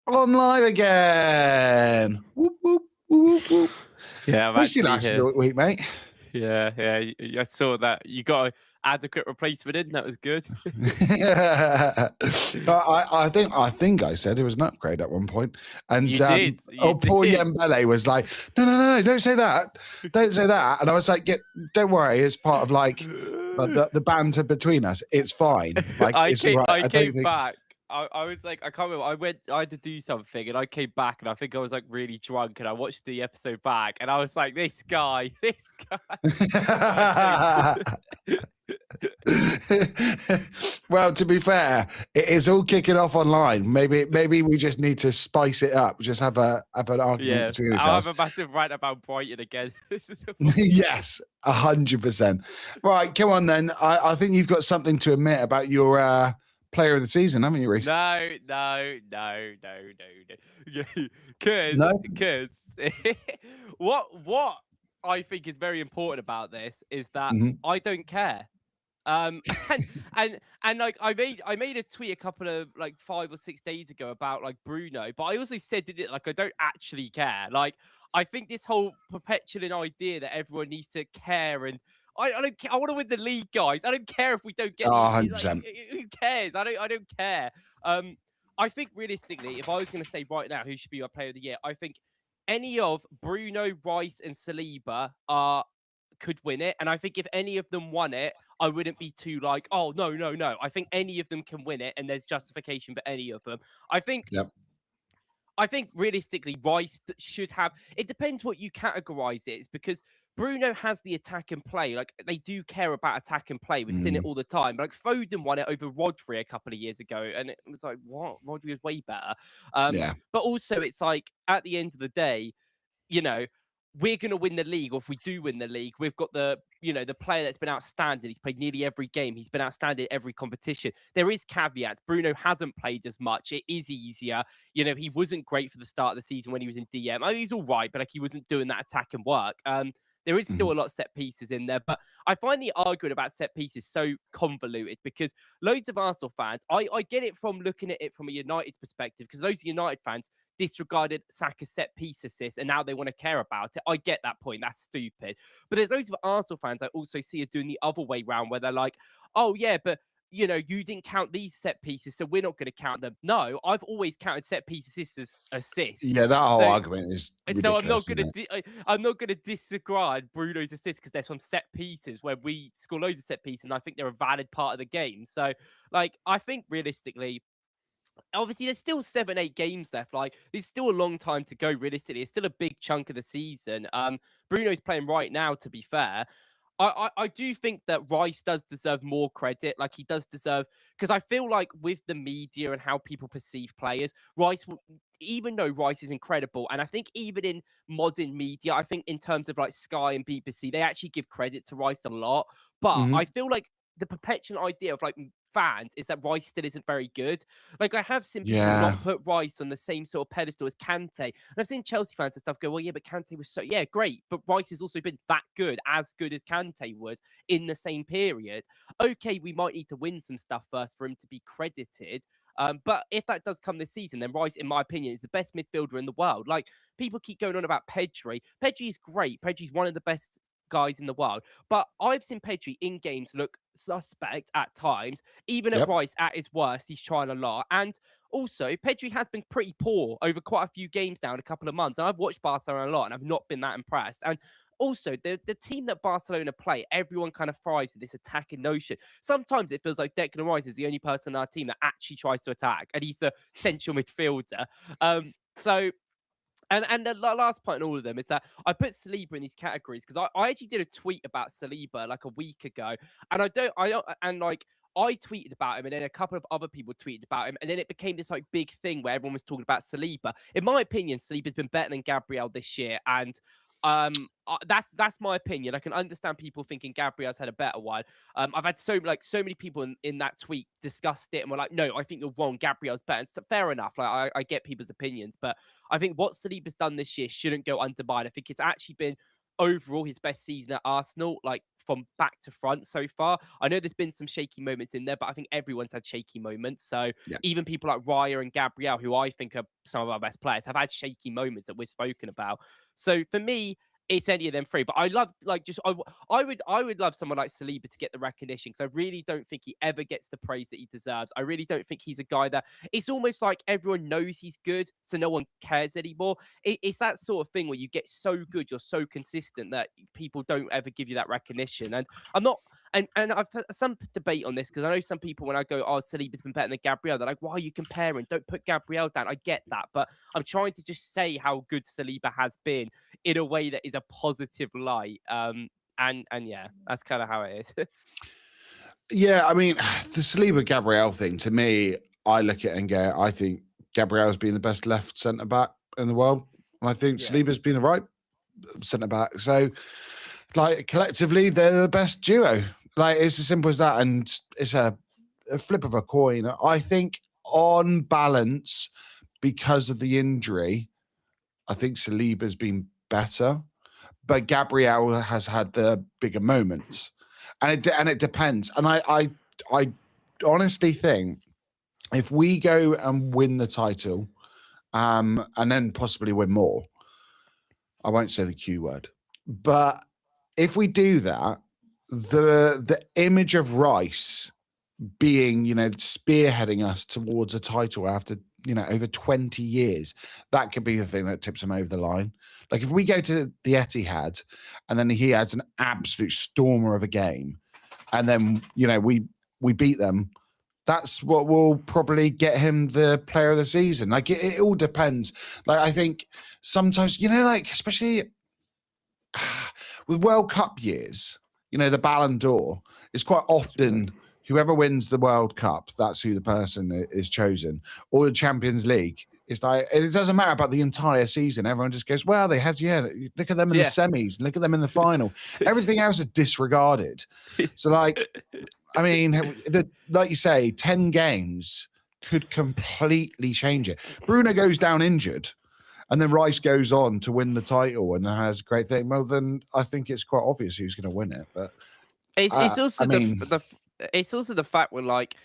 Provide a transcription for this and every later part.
on live again. Whoop, whoop, whoop, whoop. Yeah, I'm Missed you actually last here. week, mate. Yeah. I saw that you got an adequate replacement in. That was good. I think I said it was an upgrade at one point, and You did. poor Yembele was like, no, don't say that, and I was like, don't worry, it's part of like the banter between us. It's fine. Like it's all right. I came back. I was like, I can't remember. I had to do something, and I came back, and I think I was like really drunk, and I watched the episode back, and I was like, this guy. Well, to be fair, it is all kicking off online. Maybe we just need to spice it up. Just have an argument between ourselves. I'll have a massive rant about Brighton again. Yes, 100%. Right, come on then. I think you've got something to admit about your player of the season, haven't you, Reece? No. Because what I think is very important about this is that I don't care. And like I made a tweet a couple of like 5 or 6 days ago about like Bruno, but I also said it like I don't actually care. Like I think this whole perpetual idea that everyone needs to care, and I don't care. I want to win the league, guys. I don't care if we don't get 100%. Like, who cares? I don't care. I think realistically, if I was going to say right now who should be our player of the year, I think any of Bruno, Rice, and Saliba could win it. And I think if any of them won it, I wouldn't be too like, oh, no. I think any of them can win it, and there's justification for any of them. I think realistically, Rice should have. It depends what you categorize it as, because Bruno has the attack and play. Like they do care about attack and play. We've seen it all the time. Like Foden won it over Rodri a couple of years ago, and it was like, what? Rodri was way better. But also, it's like at the end of the day, you know, we're going to win the league, or if we do win the league, we've got the player that's been outstanding. He's played nearly every game. He's been outstanding at every competition. There is caveats. Bruno hasn't played as much. It is easier. You know, he wasn't great for the start of the season when he was in DM. I mean, he's all right, but like he wasn't doing that attack and work. There is still a lot of set pieces in there, but I find the argument about set pieces so convoluted, because loads of Arsenal fans, I get it from looking at it from a United's perspective, because loads of United fans disregarded Saka's set piece assist, and now they want to care about it. I get that point. That's stupid. But there's loads of Arsenal fans I also see are doing the other way around, where they're like, oh yeah, but you know, you didn't count these set pieces, so we're not going to count them. No, I've always counted set pieces as assists. Yeah, that whole argument is ridiculous. So I'm not going to disregard Bruno's assists because there's some set pieces where we score loads of set pieces, and I think they're a valid part of the game. So, like, I think realistically, obviously there's still 7-8 games left. Like, there's still a long time to go. Realistically, it's still a big chunk of the season. Bruno's playing right now, to be fair. I do think that Rice does deserve more credit. Like, he does deserve, because I feel like with the media and how people perceive players, even though Rice is incredible, and I think even in modern media, I think in terms of like Sky and BBC, they actually give credit to Rice a lot. But I feel like the perpetual idea of like fans is that Rice still isn't very good. Like, I have seen people not put Rice on the same sort of pedestal as Kante. And I've seen Chelsea fans and stuff go, well, yeah, but Kante was so, yeah, great. But Rice has also been that good, as good as Kante was in the same period. Okay, we might need to win some stuff first for him to be credited. But if that does come this season, then Rice, in my opinion, is the best midfielder in the world. Like, people keep going on about Pedri. Pedri is great. Pedri's one of the best guys in the world, but I've seen Pedri in games look suspect at times. Even at Rice at his worst, he's trying a lot. And also, Pedri has been pretty poor over quite a few games now in a couple of months. And I've watched Barcelona a lot, and I've not been that impressed. And also, the team that Barcelona play, everyone kind of thrives in this attacking notion. Sometimes it feels like Declan Rice is the only person on our team that actually tries to attack, and he's the central midfielder. And the last point in all of them is that I put Saliba in these categories because I actually did a tweet about Saliba like a week ago, and I tweeted about him, and then a couple of other people tweeted about him, and then it became this like big thing where everyone was talking about Saliba. In my opinion, Saliba's been better than Gabriel this year, and that's my opinion. I can understand people thinking Gabriel's had a better one. I've had so many people in that tweet discussed it and were like, no, I think you're wrong. Gabriel's better. And so, fair enough. Like, I get people's opinions, but I think what Saliba's done this year shouldn't go undermined. I think it's actually been overall his best season at Arsenal, like from back to front so far. I know there's been some shaky moments in there, but I think everyone's had shaky moments. So Yeah. even people like Raya and Gabriel, who I think are some of our best players, have had shaky moments that we've spoken about. So for me, it's any of them three. But I love, like, just I would love someone like Saliba to get the recognition, because I really don't think he ever gets the praise that he deserves. I really don't think he's a guy that, it's almost like everyone knows he's good, so no one cares anymore. It's that sort of thing where you get so good, you're so consistent that people don't ever give you that recognition. And I'm not, and I've had some debate on this, because I know some people, when I go, oh, Saliba's been better than Gabriel, they're like, why are you comparing? Don't put Gabriel down. I get that, but I'm trying to just say how good Saliba has been in a way that is a positive light. And yeah, that's kind of how it is. Yeah, I mean, the Saliba Gabriel thing, to me, I look at it and go, I think Gabriel's been the best left centre back in the world. And I think Saliba's been the right centre back. So, like, collectively, they're the best duo. Like, it's as simple as that. And it's a flip of a coin. I think on balance, because of the injury, I think Saliba's been better, but Gabriel has had the bigger moments, and it depends. And I honestly think if we go and win the title, and then possibly win more, I won't say the Q word, but if we do that, the image of Rice being, spearheading us towards a title after, over 20 years, that could be the thing that tips him over the line. Like, if we go to the Etihad and then he has an absolute stormer of a game, and then, we beat them, that's what will probably get him the player of the season. Like, it all depends. Like, I think sometimes, like, especially with World Cup years, the Ballon d'Or is quite often whoever wins the World Cup, that's who the person is chosen. Or the Champions League. It's like, it doesn't matter about the entire season. Everyone just goes, well, they had, look at them in the semis, look at them in the final. Everything else is disregarded. So, like, I mean, like you say, 10 games could completely change it. Bruno goes down injured, and then Rice goes on to win the title and has a great thing. Well, then I think it's quite obvious who's going to win it. But it's also it's also the fact where, like,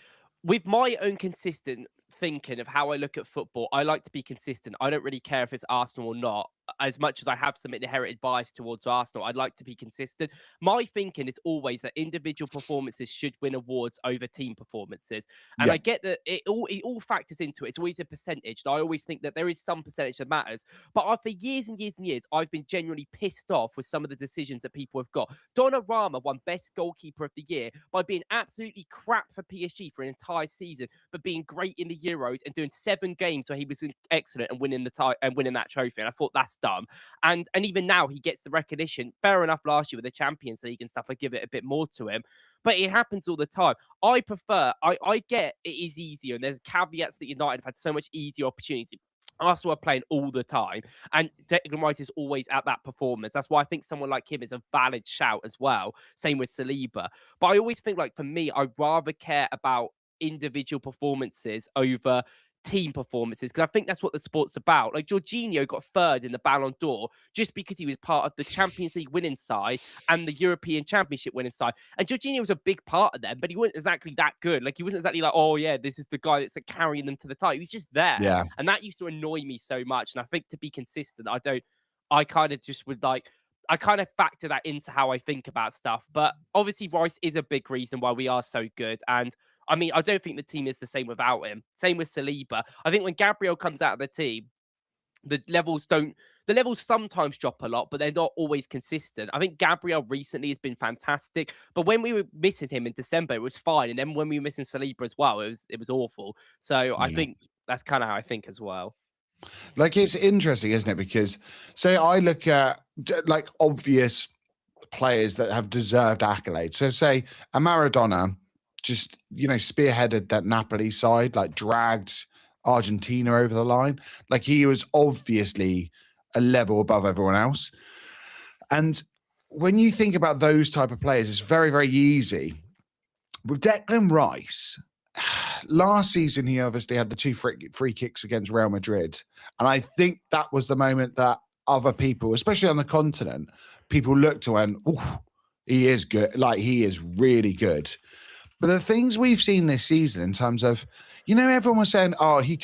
with my own consistent thinking of how I look at football, I like to be consistent. I don't really care if it's Arsenal or not. As much as I have some inherited bias towards Arsenal, I'd like to be consistent. My thinking is always that individual performances should win awards over team performances. And I get that it all factors into it. It's always a percentage. And I always think that there is some percentage that matters. But for years and years and years, I've been genuinely pissed off with some of the decisions that people have got. Donnarumma won Best Goalkeeper of the Year by being absolutely crap for PSG for an entire season, but being great in the Euros and doing 7 games where he was excellent and winning that trophy. And I thought, that's dumb. And even now he gets the recognition. Fair enough, last year with the Champions League and stuff, I give it a bit more to him. But it happens all the time. I get it is easier, and there's caveats that United have had so much easier opportunity. Arsenal are playing all the time, and Declan Rice is always at that performance. That's why I think someone like him is a valid shout as well. Same with Saliba. But I always think, like, for me, I'd rather care about individual performances over team performances, because I think that's what the sport's about. Like, Jorginho got 3rd in the Ballon d'Or just because he was part of the Champions League winning side and the European Championship winning side. And Jorginho was a big part of them, but he wasn't exactly that good. Like, he wasn't exactly like, oh yeah, this is the guy that's like carrying them to the title. He was just there. Yeah. And that used to annoy me so much. And I think to be consistent, I kind of just would like, I kind of factor that into how I think about stuff. But obviously Rice is a big reason why we are so good. And I mean, I don't think the team is the same without him. Same with Saliba. I think when Gabriel comes out of the team, the levels sometimes drop a lot, but they're not always consistent. I think Gabriel recently has been fantastic, but when we were missing him in December, it was fine. And then when we were missing Saliba as well, it was awful. So I think that's kind of how I think as well. Like, it's interesting, isn't it? Because, say, I look at, like, obvious players that have deserved accolades. So, say, a Maradona just, spearheaded that Napoli side, like, dragged Argentina over the line. Like, he was obviously a level above everyone else. And when you think about those type of players, it's very, very easy. With Declan Rice, last season, he obviously had the 2 free kicks against Real Madrid. And I think that was the moment that other people, especially on the continent, people look to and, oh, he is good. Like, he is really good. But the things we've seen this season in terms of, everyone was saying, oh, he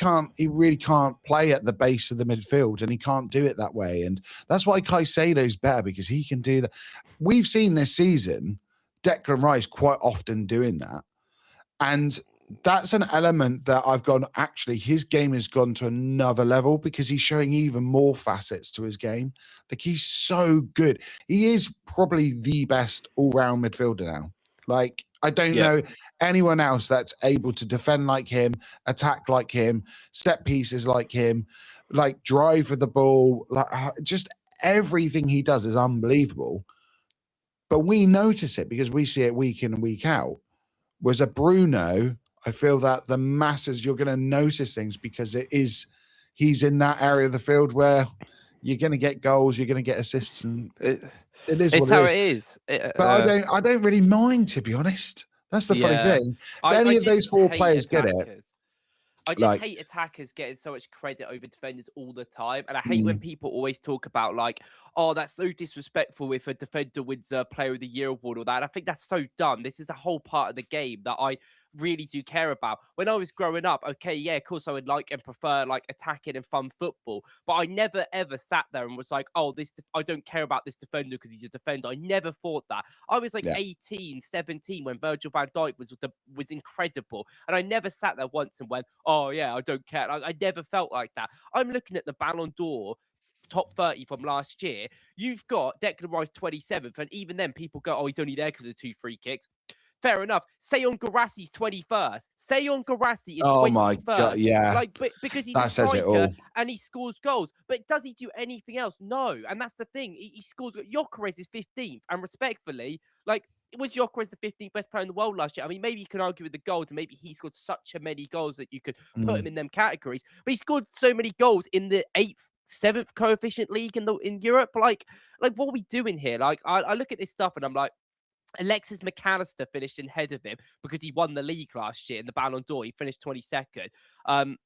really can't play at the base of the midfield and he can't do it that way. And that's why Caicedo's better, because he can do that. We've seen this season Declan Rice quite often doing that. And that's an element that I've gone, actually, his game has gone to another level because he's showing even more facets to his game. Like, he's so good. He is probably the best all-round midfielder now. Like, I don't know anyone else that's able to defend like him, attack like him, set pieces like him, like drive for the ball. Like, just everything he does is unbelievable. But we notice it because we see it week in and week out. Was a Bruno, I feel that the masses, you're going to notice things because he's in that area of the field where you're going to get goals, you're going to get assists, and it is what it is. But I don't really mind, to be honest. That's the funny thing. If any of those four players get it. I just hate attackers getting so much credit over defenders all the time. And I hate when people always talk about like, oh, that's so disrespectful if a defender wins a Player of the Year award or that. And I think that's so dumb. This is the whole part of the game that I really do care about. When I was growing up, okay, yeah, of course I would like and prefer like attacking and fun football, but I never ever sat there and was like, oh, I don't care about this defender because he's a defender. I never thought that. I was like 18, 17 when Virgil van Dijk was incredible, and I never sat there once and went, oh yeah, I don't care. I never felt like that. I'm looking at the Ballon d'Or top 30 from last year. You've got Declan Rice 27th, and even then people go, oh, he's only there because of the 2 free kicks. Fair enough. Seyon Guirasssy's 21st. Seyon Guirassy is 21st. Oh my God, yeah. Like, because he's a striker and he scores goals. But does he do anything else? No. And that's the thing. He scores. Gyökeres is 15th. And respectfully, like, was Gyökeres the 15th best player in the world last year? I mean, maybe you can argue with the goals, and maybe he scored such a many goals that you could put him in them categories. But he scored so many goals in the 8th, 7th coefficient league in Europe. Like what are we doing here? Like, I look at this stuff and I'm like, Alexis McAllister finished ahead of him because he won the league last year in the Ballon d'Or. He finished 22nd. And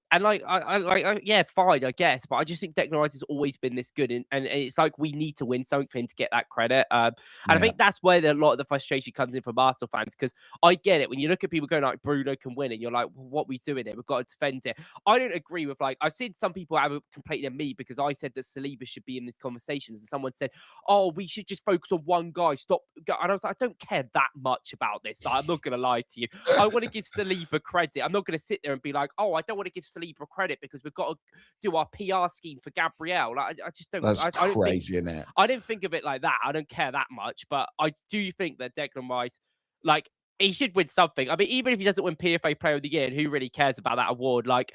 yeah, fine, I guess. But I just think Declan Rice has always been this good. And it's like we need to win something for him to get that credit. And I think that's where a lot of the frustration comes in from Arsenal fans, because I get it. When you look at people going like, Bruno can win, and you're like, well, what are we doing here? We've got to defend it. I don't agree with, like, I've seen some people have a complaint at me because I said that Saliba should be in these conversations. And someone said, oh, we should just focus on one guy. Stop. And I was like, I don't care that much about this. Like, I'm not going to lie to you. I want to give Saliba credit. I'm not going to sit there and be like, oh, I don't want to give Saliba credit because we've got to do our PR scheme for Gabriel. Like, I just don't. That's crazy, isn't it? I didn't think of it like that. I don't care that much, but I do think that Declan Rice, like, he should win something. I mean, even if he doesn't win PFA Player of the Year, who really cares about that award? Like,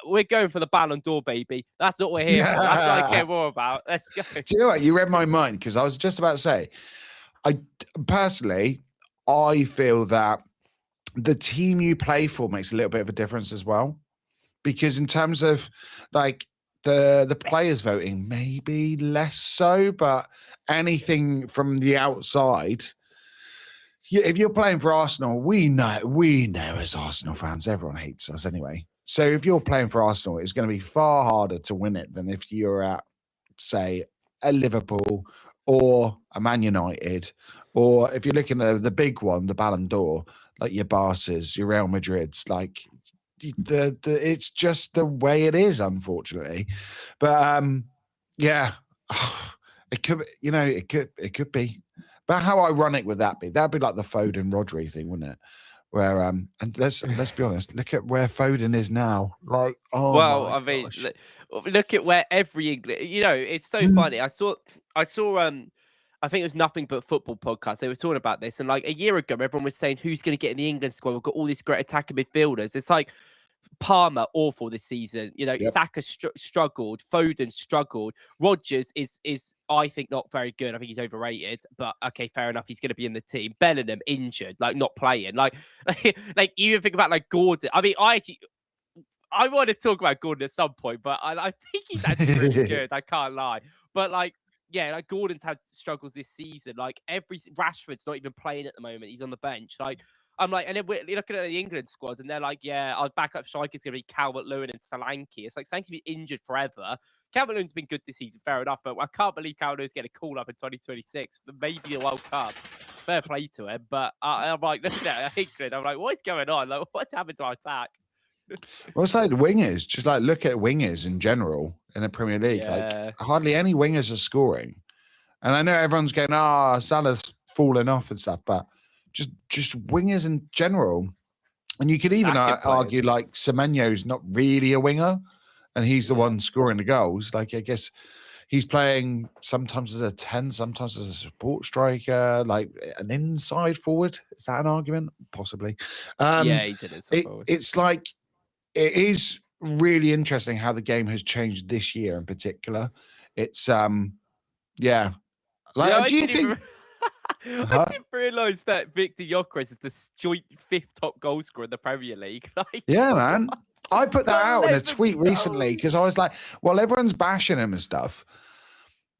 we're going for the Ballon d'Or, baby. That's what we're here for. That's what I care more about. Let's go. Do you know what? You read my mind, because I was just about to say, I feel that the team you play for makes a little bit of a difference as well. Because in terms of like the players voting, maybe less so, but anything from the outside, if you're playing for Arsenal, we know as Arsenal fans, everyone hates us anyway. So if you're playing for Arsenal, it's going to be far harder to win it than if you're at, say, a Liverpool or a Man United, or if you're looking at the big one, the Ballon d'Or, like your Barca's, your Real Madrid's, like it's just the way it is, unfortunately. But yeah, it could, it could be. But how ironic would that be? That'd be like the Foden Rodri thing, wouldn't it? Where and let's be honest, look at where Foden is now. Like, oh, well, I mean, look at where every English, it's so funny. I saw I think it was Nothing But Football podcast. They were talking about this, and like a year ago, everyone was saying who's going to get in the England squad. We've got all these great attacking midfielders. It's like Palmer, awful this season. Saka struggled. Foden struggled. Rodgers is I think not very good. I think he's overrated. But okay, fair enough. He's going to be in the team. Bellingham injured, like not playing. Like you even think about like Gordon. I mean, I want to talk about Gordon at some point, but I think he's actually really good. I can't lie. But like, yeah, like Gordon's had struggles this season. Like Rashford's not even playing at the moment. He's on the bench. Like, I'm like, and then we're looking at the England squads, and they're like, yeah, our backup striker is going to be Calvert-Lewin and Solanke. It's like Solanke's been injured forever. Calvert-Lewin's been good this season, fair enough, but I can't believe Calvert-Lewin's getting a call up in 2026 for maybe the World Cup. Fair play to him, but I'm like, looking at England, I'm like, what is going on? Like, what's happened to our attack? Well, it's like the wingers. Just like look at wingers in general in the Premier League. Yeah. Like hardly any wingers are scoring. And I know everyone's going, Salah's fallen off and stuff, but just wingers in general. And you could even argue like Semenyo's not really a winger, and he's the one scoring the goals. Like I guess he's playing sometimes as a 10, sometimes as a support striker, like an inside forward. Is that an argument? Possibly. Yeah, he's an inside forward. It's like it is really interesting how the game has changed this year in particular. It's yeah. Like, do you think? I didn't realise that Victor Gyökeres is the joint 5th top goal scorer in the Premier League. Like, yeah, man. I put that out in a tweet recently because I was like, well, everyone's bashing him and stuff.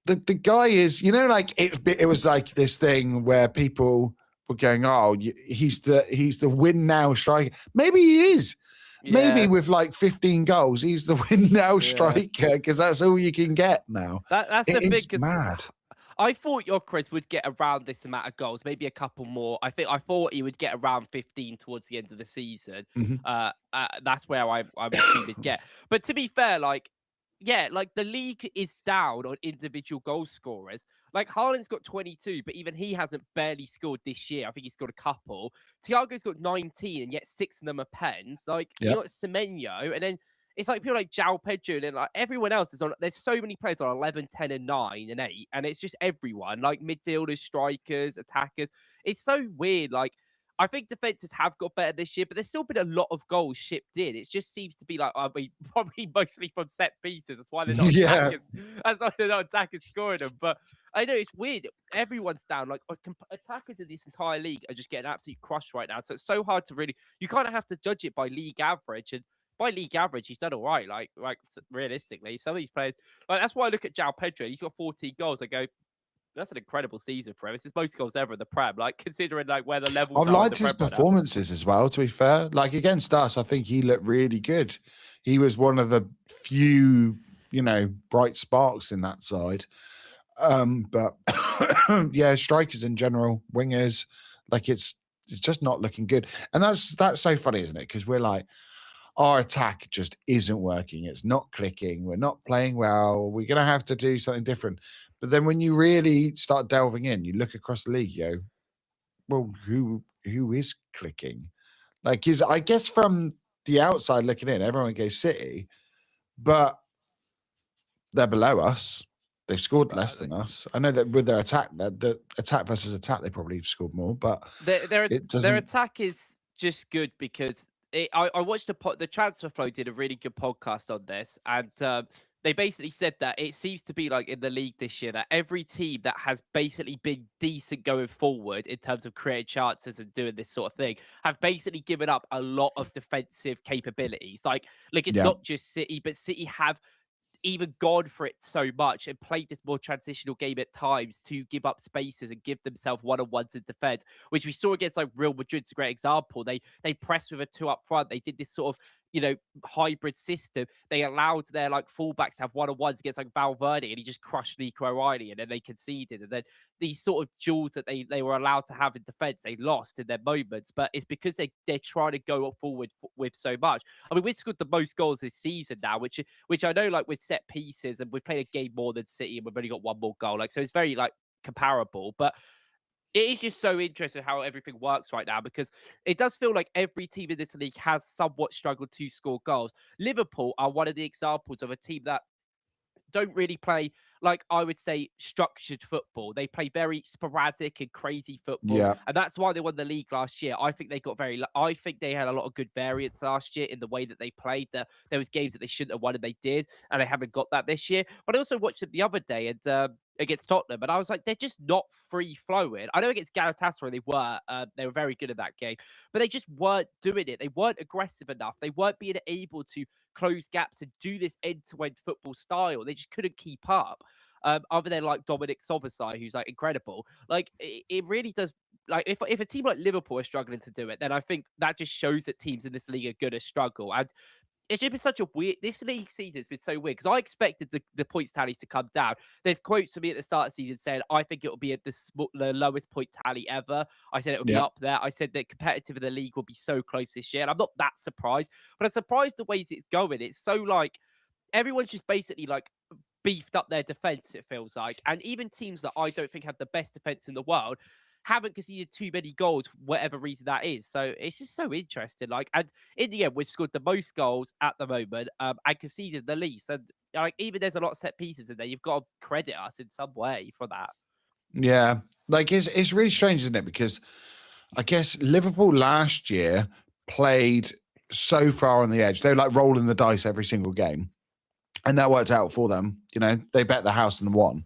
The guy is, you know, like it was like this thing where people were going, oh, he's the win now striker. Maybe he is. Yeah. Maybe with like 15 goals, he's the win now striker because that's all you can get now. That's the big mad. I thought Gyökeres would get around this amount of goals, maybe a couple more. I thought he would get around 15 towards the end of the season. That's where I'm assuming he'd get. But to be fair, like, yeah, like the league is down on individual goal scorers. Like Haaland's got 22, but even he hasn't barely scored this year. I think he's scored a couple. Thiago's got 19, and yet 6 of them are pens. Like you got Semenyo, and then it's like people like João Pedro and then like everyone else is on. There's so many players on 11, 10, and 9 and 8, and it's just everyone like midfielders, strikers, attackers. It's so weird. Like I think defenses have got better this year, but there's still been a lot of goals shipped in. It just seems to be like probably mostly from set pieces. That's why they're not attackers. That's why they're not attackers scoring them. But I know it's weird. Everyone's down. Like attackers in this entire league are just getting absolutely crushed right now. So it's so hard to really. You kind of have to judge it by league average and. By league average, he's done all right. Like realistically, some of these players, like that's why I look at João Pedro. He's got 14 goals. I go, that's an incredible season for him. It's his most goals ever in the Prem. Like considering like where the levels. I've liked his performances as well. To be fair, like against us, I think he looked really good. He was one of the few, bright sparks in that side. But yeah, strikers in general, wingers, like it's just not looking good. And that's so funny, isn't it? Because we're like. Our attack just isn't working. It's not clicking. We're not playing well. We're going to have to do something different. But then when you really start delving in, you look across the league, you go, well, who is clicking? Like, I guess from the outside looking in, everyone goes City, but they're below us. They've scored less than us. I know that with their attack, the attack versus attack, they probably have scored more. But their attack is just good because I watched the Transfer Flow did a really good podcast on this, and they basically said that it seems to be like in the league this year that every team that has basically been decent going forward in terms of creating chances and doing this sort of thing have basically given up a lot of defensive capabilities. Like it's not just City, but City have even gone for it so much and played this more transitional game at times to give up spaces and give themselves one-on-ones in defense, which we saw against like Real Madrid's a great example. They pressed with a 2 up front. They did this sort of hybrid system. They allowed their like fullbacks to have one-on-ones against like Valverde, and he just crushed Nico O'Reilly, and then they conceded. And then these sort of duels that they were allowed to have in defense, they lost in their moments. But it's because they're trying to go forward with so much. I mean, we've scored the most goals this season now, which I know like with set pieces, and we've played a game more than City, and we've only got 1 more goal. Like so, it's very like comparable, but. It is just so interesting how everything works right now because it does feel like every team in this league has somewhat struggled to score goals. Liverpool are one of the examples of a team that don't really play, like I would say, structured football. They play very sporadic and crazy football, and that's why they won the league last year. I think they got I think they had a lot of good variance last year in the way that they played. There was games that they shouldn't have won and they did, and they haven't got that this year. But I also watched it the other day and against Tottenham, and I was like, they're just not free flowing. I know against Galatasaray they were very good at that game, but they just weren't doing it. They weren't aggressive enough. They weren't being able to close gaps and do this end-to-end football style. They just couldn't keep up. Other than like Dominic Szoboszlai, who's like incredible. Like it really does like if a team like Liverpool are struggling to do it, then I think that just shows that teams in this league are going to struggle. And it's just been such a weird. This league season has been so weird because I expected the points tallies to come down. There's quotes from me at the start of the season saying I think it will be at the lowest point tally ever. I said it would be up there. I said that competitive in the league will be so close this year, and I'm not that surprised. But I'm surprised the ways it's going. It's so like everyone's just basically like beefed up their defense. It feels like, and even teams that I don't think have the best defense in the world haven't conceded too many goals for whatever reason that is. So it's just so interesting. Like, and in the end, we've scored the most goals at the moment, and conceded the least. And like, even there's a lot of set pieces in there. You've got to credit us in some way for that. Yeah, like it's really strange, isn't it? Because I guess Liverpool last year played so far on the edge. They were like rolling the dice every single game, and that worked out for them. You know, they bet the house and won.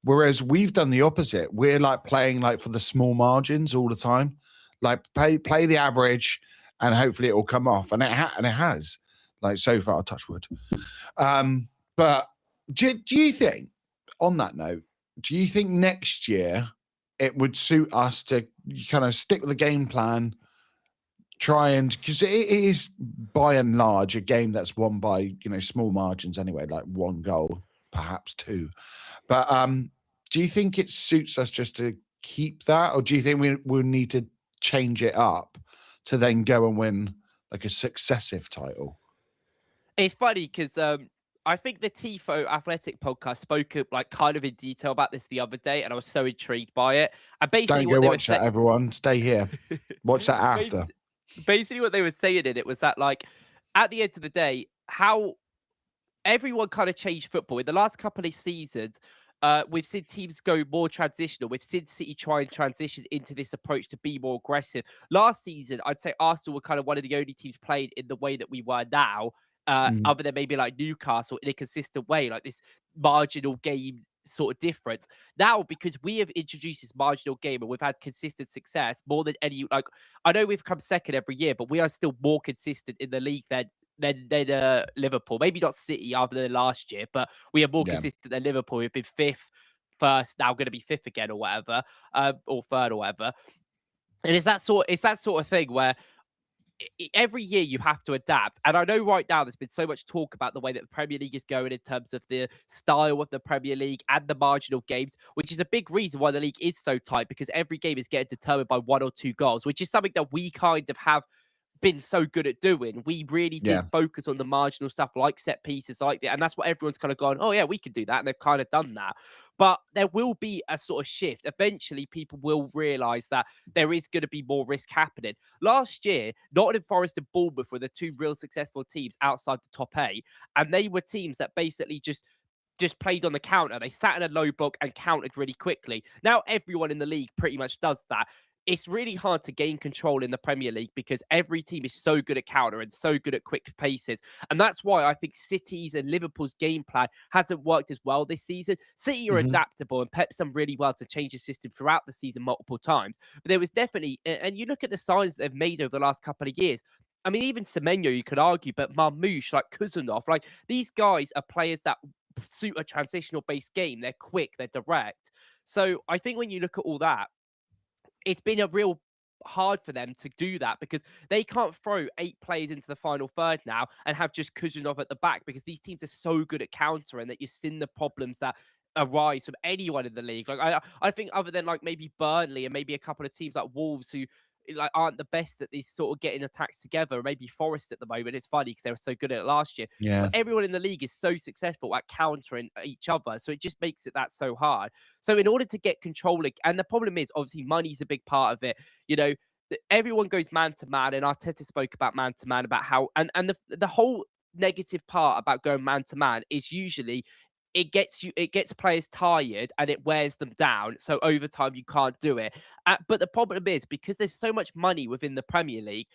Whereas we've done the opposite. We're like playing like for the small margins all the time. Like play the average, and hopefully it will come off. And it has. Like so far, touch wood. But do you think, on that note, do you think next year it would suit us to kind of stick with the game plan? Try and because it is by and large a game that's won by small margins anyway, like one goal, perhaps two. But do you think it suits us just to keep that, or do you think we'll need to change it up to then go and win like a successive title? It's funny because I think the Tifo Athletic podcast spoke like kind of in detail about this the other day, and I was so intrigued by it. And basically, don't go watch that, everyone. Stay here. Watch that after. Basically, what they were saying in it was that, like, at the end of the day, how everyone kind of changed football in the last couple of seasons. We've seen teams go more transitional. We've seen City try and transition into this approach to be more aggressive. Last season, I'd say Arsenal were kind of one of the only teams playing in the way that we were now, other than maybe like Newcastle in a consistent way, like this marginal game sort of difference. Now, because we have introduced this marginal game and we've had consistent success more than any, like, I know we've come second every year, but we are still more consistent in the league than Liverpool. Maybe not City after the last year, but we are more consistent than Liverpool. We've been fifth, first, now going to be fifth again or whatever, or third or whatever. And it's that sort of thing where every year you have to adapt. And I know right now there's been so much talk about the way that the Premier League is going in terms of the style of the Premier League and the marginal games, which is a big reason why the league is so tight, because every game is getting determined by 1 or 2 goals, which is something that we kind of have been so good at doing. We really did focus on the marginal stuff like set pieces like that. And that's what everyone's kind of gone, oh yeah, we can do that. And they've kind of done that. But there will be a sort of shift. Eventually, people will realise that there is going to be more risk happening. Last year, Nottingham Forest and Bournemouth were the 2 real successful teams outside the top 8. And they were teams that basically just played on the counter. They sat in a low block and countered really quickly. Now everyone in the league pretty much does that. It's really hard to gain control in the Premier League because every team is so good at counter and so good at quick paces. And that's why I think City's and Liverpool's game plan hasn't worked as well this season. City are adaptable, and Pep's done really well to change the system throughout the season multiple times. But there was definitely, and you look at the signs they've made over the last couple of years. I mean, even Semenyo, you could argue, but Marmoush, like Kuzunov, like these guys are players that suit a transitional based game. They're quick, they're direct. So I think when you look at all that, it's been a real hard for them to do that because they can't throw 8 players into the final third now and have just Kuzunov at the back, because these teams are so good at countering that you've seen the problems that arise from anyone in the league. Like I think other than like maybe Burnley and maybe a couple of teams like Wolves who like aren't the best at these sort of getting attacks together, maybe Forest at the moment. It's funny because they were so good at it last year. Yeah. But everyone in the league is so successful at countering each other. So it just makes it that so hard. So in order to get control, and the problem is obviously money's a big part of it. You know, everyone goes man to man, and Arteta spoke about man to man, about how, and the whole negative part about going man to man is usually it gets players tired and it wears them down. So over time you can't do it. But the problem is, because there's so much money within the Premier League,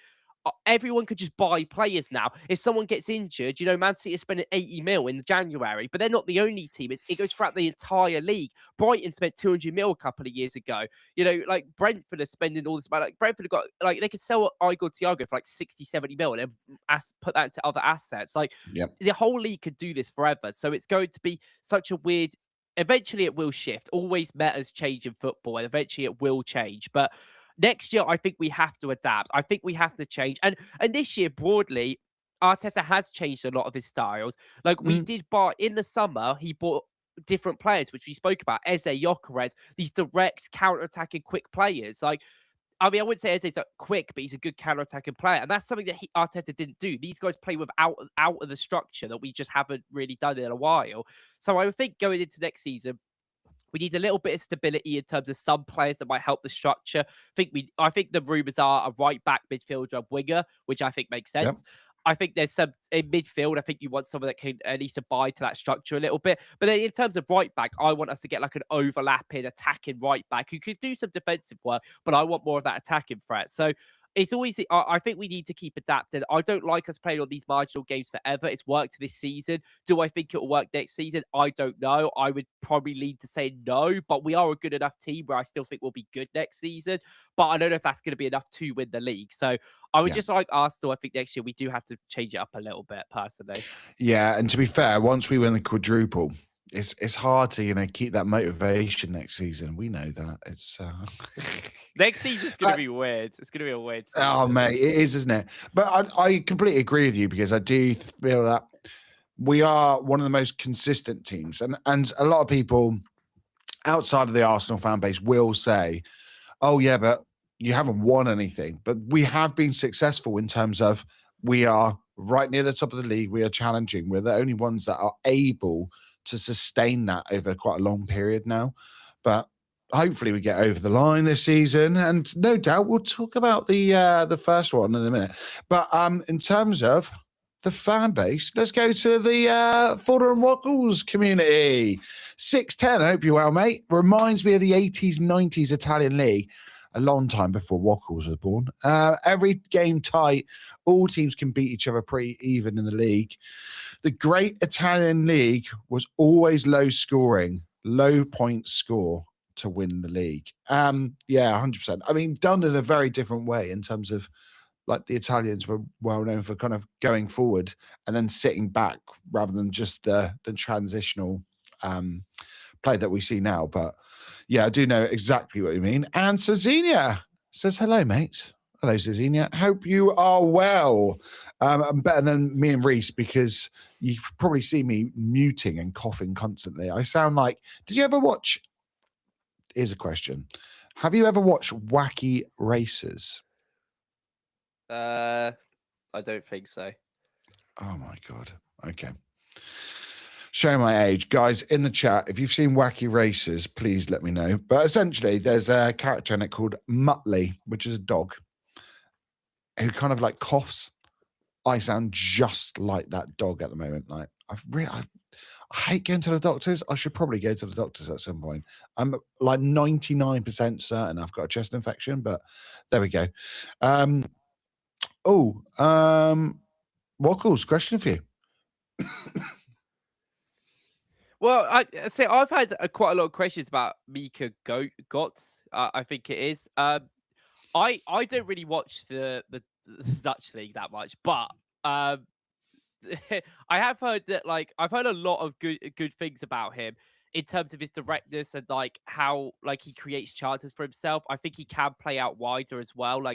everyone could just buy players now. If someone gets injured, you know, Man City is spending 80 mil in January, but they're not the only team. It goes throughout the entire league. Brighton spent 200 mil a couple of years ago. You know, like Brentford are spending all this money. Like Brentford have got, like, they could sell Igor Thiago for like 60, 70 mil and then put that into other assets. Like the whole league could do this forever. So it's going to be such a weird eventually it will shift. Always metas change in football, and eventually it will change. But next year, I think we have to adapt. I think we have to change. And this year, broadly, Arteta has changed a lot of his styles. Like we Mm, did buy in the summer, he bought different players, which we spoke about, Eze, Gyökeres, these direct counter-attacking quick players. Like, I mean, I wouldn't say Eze's quick, but he's a good counter-attacking player. And that's something that Arteta didn't do. These guys play without out of the structure that we just haven't really done in a while. So I would think going into next season, we need a little bit of stability in terms of some players that might help the structure. I think the rumours are a right back, midfielder, and winger, which I think makes yep. sense. I think there's some in midfield. I think you want someone that can at least abide to that structure a little bit. But then in terms of right back, I want us to get like an overlapping, attacking right back who could do some defensive work, but I want more of that attacking threat. So it's always, I think we need to keep adapting. I don't like us playing on these marginal games forever. It's worked this season. Do I think it will work next season? I don't know. I would probably lean to say no, but we are a good enough team where I still think we'll be good next season. But I don't know if that's going to be enough to win the league. So I would Yeah. just like Arsenal. I think next year we do have to change it up a little bit, personally. Yeah, and to be fair, once we win the quadruple, it's hard to keep that motivation next season. We know that it's Next season's going to be weird. It's going to be a weird season. oh mate, it is, isn't it? But I completely agree with you because I do feel that we are one of the most consistent teams, and a lot of people outside of the Arsenal fan base will say, "Oh yeah, but you haven't won anything." But we have been successful in terms of we are right near the top of the league. We are challenging. We're the only ones that are able to sustain that over quite a long period now. But hopefully we get over the line this season, and no doubt we'll talk about the first one in a minute. But in terms of the fan base, let's go to the Fodder and Wackles community. 610, I hope you're well, mate. Reminds me of the 80s, 90s Italian league, a long time before Wackles was born. Every game tight, all teams can beat each other pretty even in the league. The great Italian league was always low scoring, low point score to win the league. Yeah, 100%. I mean, done in a very different way in terms of like the Italians were well known for kind of going forward and then sitting back rather than just the transitional play that we see now. But yeah, I do know exactly what you mean. And Cezinia says, hello, mates. Hello, Cezinia. Hope you are well. I'm better than me and Reece because you probably see me muting and coughing constantly. I sound like, did you ever watch? Here's a question. Have you ever watched Wacky Races? I don't think so. Oh my God. Okay. Show my age. Guys, in the chat, if you've seen Wacky Races, please let me know. But essentially, there's a character in it called Muttley, which is a dog, who kind of like coughs. I sound just like that dog at the moment. Like I hate going to the doctors. I should probably go to the doctors at some point. I'm like 99% certain I've got a chest infection, but there we go. Wackles, question for you. Well, I've had quite a lot of questions about Mika Götze. I think it is. I don't really watch the Dutch league that much, but I have heard that I've heard a lot of good things about him in terms of his directness and like how he creates chances for himself. I think he can play out wider as well,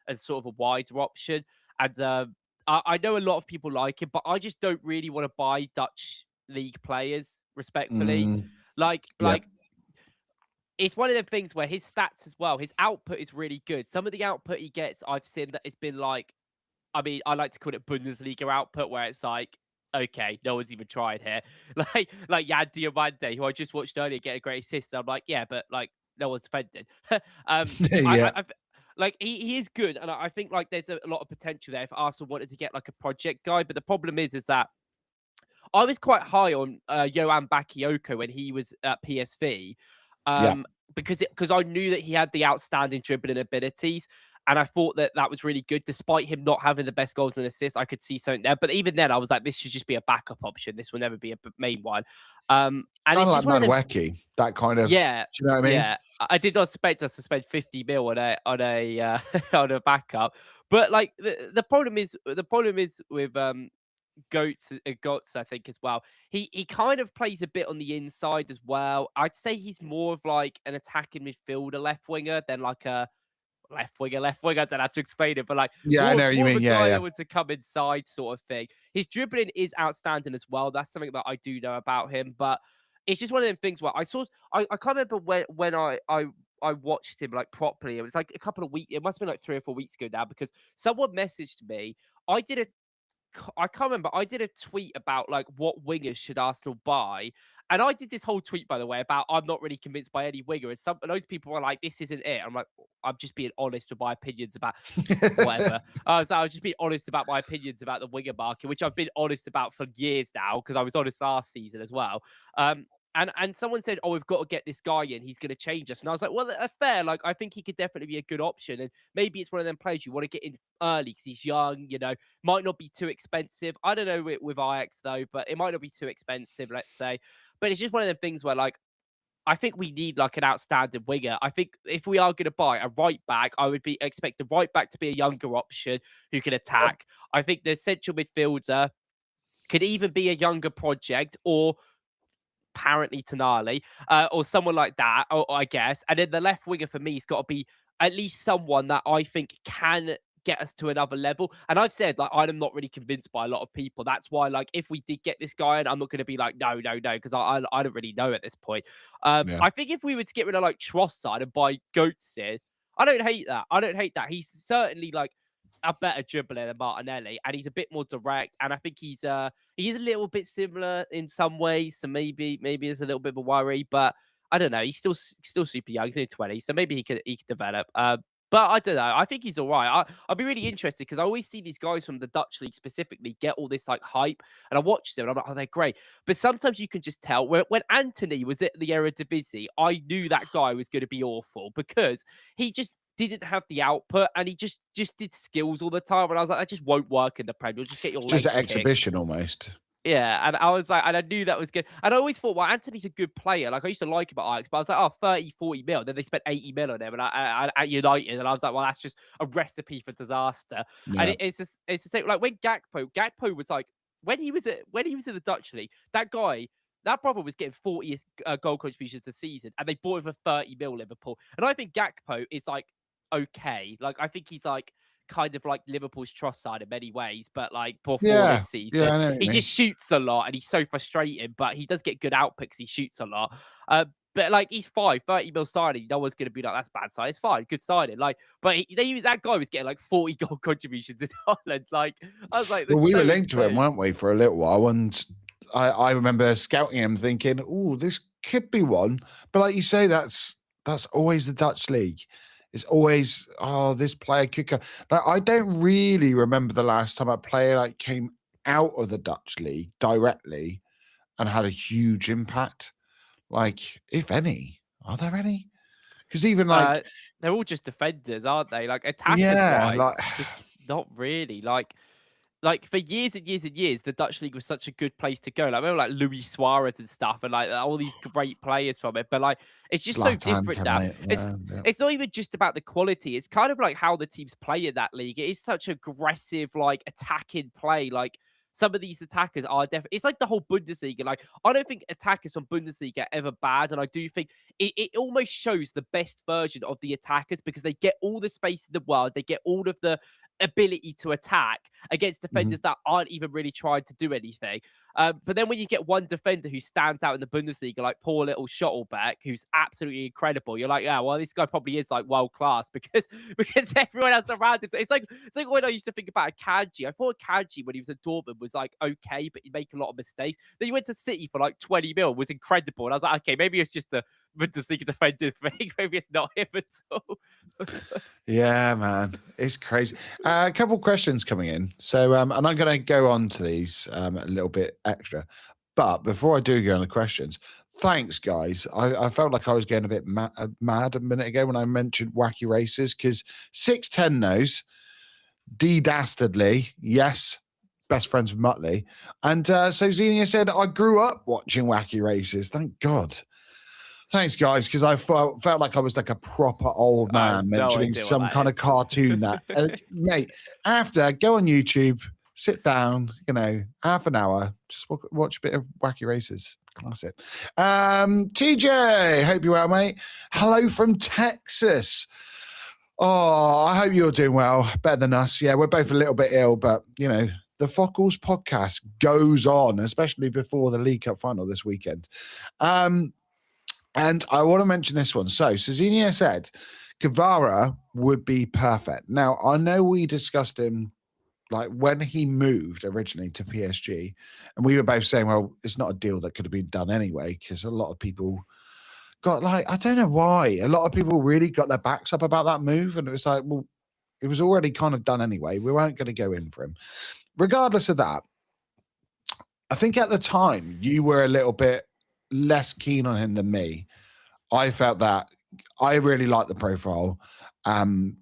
as sort of a wider option. And I know a lot of people like him, but I just don't really want to buy Dutch league players, respectfully. It's one of the things where his stats as well, his output is really good. Some of the output he gets, I've seen that it's been I like to call it Bundesliga output, where it's like, okay, no one's even tried here. Like Jan Diamante, who I just watched earlier get a great assist. I'm like, yeah, but no one's defended. Yeah. He is good, and I think there's a lot of potential there if Arsenal wanted to get a project guy. But the problem is that I was quite high on Johan Bakayoko when he was at PSV, because I knew that he had the outstanding dribbling abilities, and I thought that was really good, despite him not having the best goals and assists. I could see something there, but even then, I was like, this should just be a backup option. This will never be a main one. And it's just like Madwecki, that kind of. Yeah, do you know what I mean? Yeah, I did not expect us to spend 50 mil on a on a backup, but the problem is with Götze, I think, as well. He kind of plays a bit on the inside as well. I'd say he's more of like an attacking midfielder, left winger, than like a left winger. I don't know how to explain it, but like Yeah, I know what you more of mean. a Yeah, guy yeah. that wants to come inside, sort of thing. His dribbling is outstanding as well. That's something that I do know about him, but it's just one of them things where I can't remember when I watched him like properly. It was like a couple of weeks. It must have been like 3 or 4 weeks ago now, because someone messaged me. I can't remember. I did a tweet about like what wingers should Arsenal buy, and I did this whole tweet, by the way, about I'm not really convinced by any winger. And those people were like, "This isn't it." I'm like, I'm just being honest with my opinions about whatever. I was just being honest about my opinions about the winger market, which I've been honest about for years now, because I was honest last season as well. And someone said, "Oh, we've got to get this guy in. He's going to change us." And I was like, "Well, fair. Like, I think he could definitely be a good option. And maybe it's one of them players you want to get in early because he's young. Might not be too expensive. I don't know with Ajax though, but it might not be too expensive. Let's say. But it's just one of them things where like." I think we need like an outstanding winger. I think if we are going to buy a right back, I would expect the right back to be a younger option who can attack. I think the central midfielder could even be a younger project, or apparently Tonali, or someone like that, I guess. And then the left winger for me has got to be at least someone that I think can get us to another level. And I've said, like, I'm not really convinced by a lot of people. That's why, like, if we did get this guy in, I'm not going to be like, no, because I don't really know at this point. Yeah. I think if we were to get rid of, like, Trossard and buy Goetz in, I don't hate that. He's certainly, like, a better dribbler than Martinelli, and he's a bit more direct. And I think he is a little bit similar in some ways, so maybe it's a little bit of a worry, but I don't know. He's still super young. He's only 20, so maybe he could develop. But I don't know. I think he's all right. I'd be really interested, because I always see these guys from the Dutch league specifically get all this like hype, and I watch them and I'm like, oh, they're great. But sometimes you can just tell. When Anthony was at the Eredivisie, I knew that guy was going to be awful, because he just didn't have the output, and he just did skills all the time. And I was like, that just won't work in the Premier. You'll just get your Just legs an kicked. exhibition almost. Yeah, and I was like, and I knew that was good. And I always thought, well, Anthony's a good player. Like, I used to like him at Ajax, but I was like, oh, 30, 40 mil. Then they spent 80 mil on him, and I at United, and I was like, well, that's just a recipe for disaster. Yeah. And it's the same. Like when Gakpo was like, when he was in the Dutch league, that brother was getting 40 goal contributions a season, and they bought him for 30 mil Liverpool. And I think Gakpo is like okay. Like, I think he's like kind of like Liverpool's Trossard in many ways, but like before this season. Yeah, I know what He you just shoots a lot, and he's so frustrating, but he does get good output because he shoots a lot. But like, he's 30 mil signing. No one's going to be like, that's bad signing. It's fine, good signing. Like, but that guy was getting like 40 goal contributions in Holland. Like, I was like, well, we so were linked to him, insane. weren't we, for a little while? And I remember scouting him, thinking, "Oh, this could be one." But like you say, that's always the Dutch league. It's always, oh, this player could go. Like, I don't really remember the last time a player like came out of the Dutch league directly and had a huge impact. Like, if any, are there any? Because even like, They're all just defenders, aren't they? Like, attackers yeah, wise, like just not really. Like for years and years and years, the Dutch league was such a good place to go. Like, remember like Luis Suarez and stuff, and like all these great players from it. But like, it's just so Zlatan different came now. out, yeah. It's not even just about the quality. It's kind of like how the teams play in that league. It is such aggressive, like attacking play. Like, some of these attackers are definitely. It's like the whole Bundesliga. Like, I don't think attackers from Bundesliga are ever bad, and I do think it almost shows the best version of the attackers, because they get all the space in the world. They get all of the ability to attack against defenders that aren't even really trying to do anything. But then when you get one defender who stands out in the Bundesliga, like poor little Schottelbeck, who's absolutely incredible, you're like, yeah, well, this guy probably is like world class, because everyone else around him. So it's like when I used to think about Akanji. I thought Akanji when he was at Dortmund was like okay, but he'd make a lot of mistakes. Then he went to City for like 20 mil, was incredible, and I was like, okay, maybe it's just the Bundesliga defender thing. Maybe it's not him at all. Yeah, man, it's crazy. A couple questions coming in. So, and I'm going to go on to these a little bit extra. But before I do go on the questions, thanks, guys. I felt like I was getting a bit mad a minute ago when I mentioned wacky races, because 610 knows, D Dastardly, yes, best friends with Muttley. And so Xenia said, I grew up watching wacky races. Thank God. Thanks, guys, because I felt like I was like a proper old man mentioning some kind of cartoon that, mate, after, go on YouTube, sit down, half an hour, just watch a bit of Wacky Races. Classic. TJ, hope you're well, mate. Hello from Texas. Oh, I hope you're doing well. Better than us. Yeah, we're both a little bit ill, but, the FOKLZ podcast goes on, especially before the League Cup final this weekend. And I want to mention this one. So, Cezinha said Kvara would be perfect. Now, I know we discussed him like when he moved originally to PSG, and we were both saying, well, it's not a deal that could have been done anyway, because a lot of people got I don't know why, a lot of people really got their backs up about that move. And it was like, well, it was already kind of done anyway. We weren't going to go in for him. Regardless of that, I think at the time you were a little bit less keen on him than me. I felt that I really liked the profile.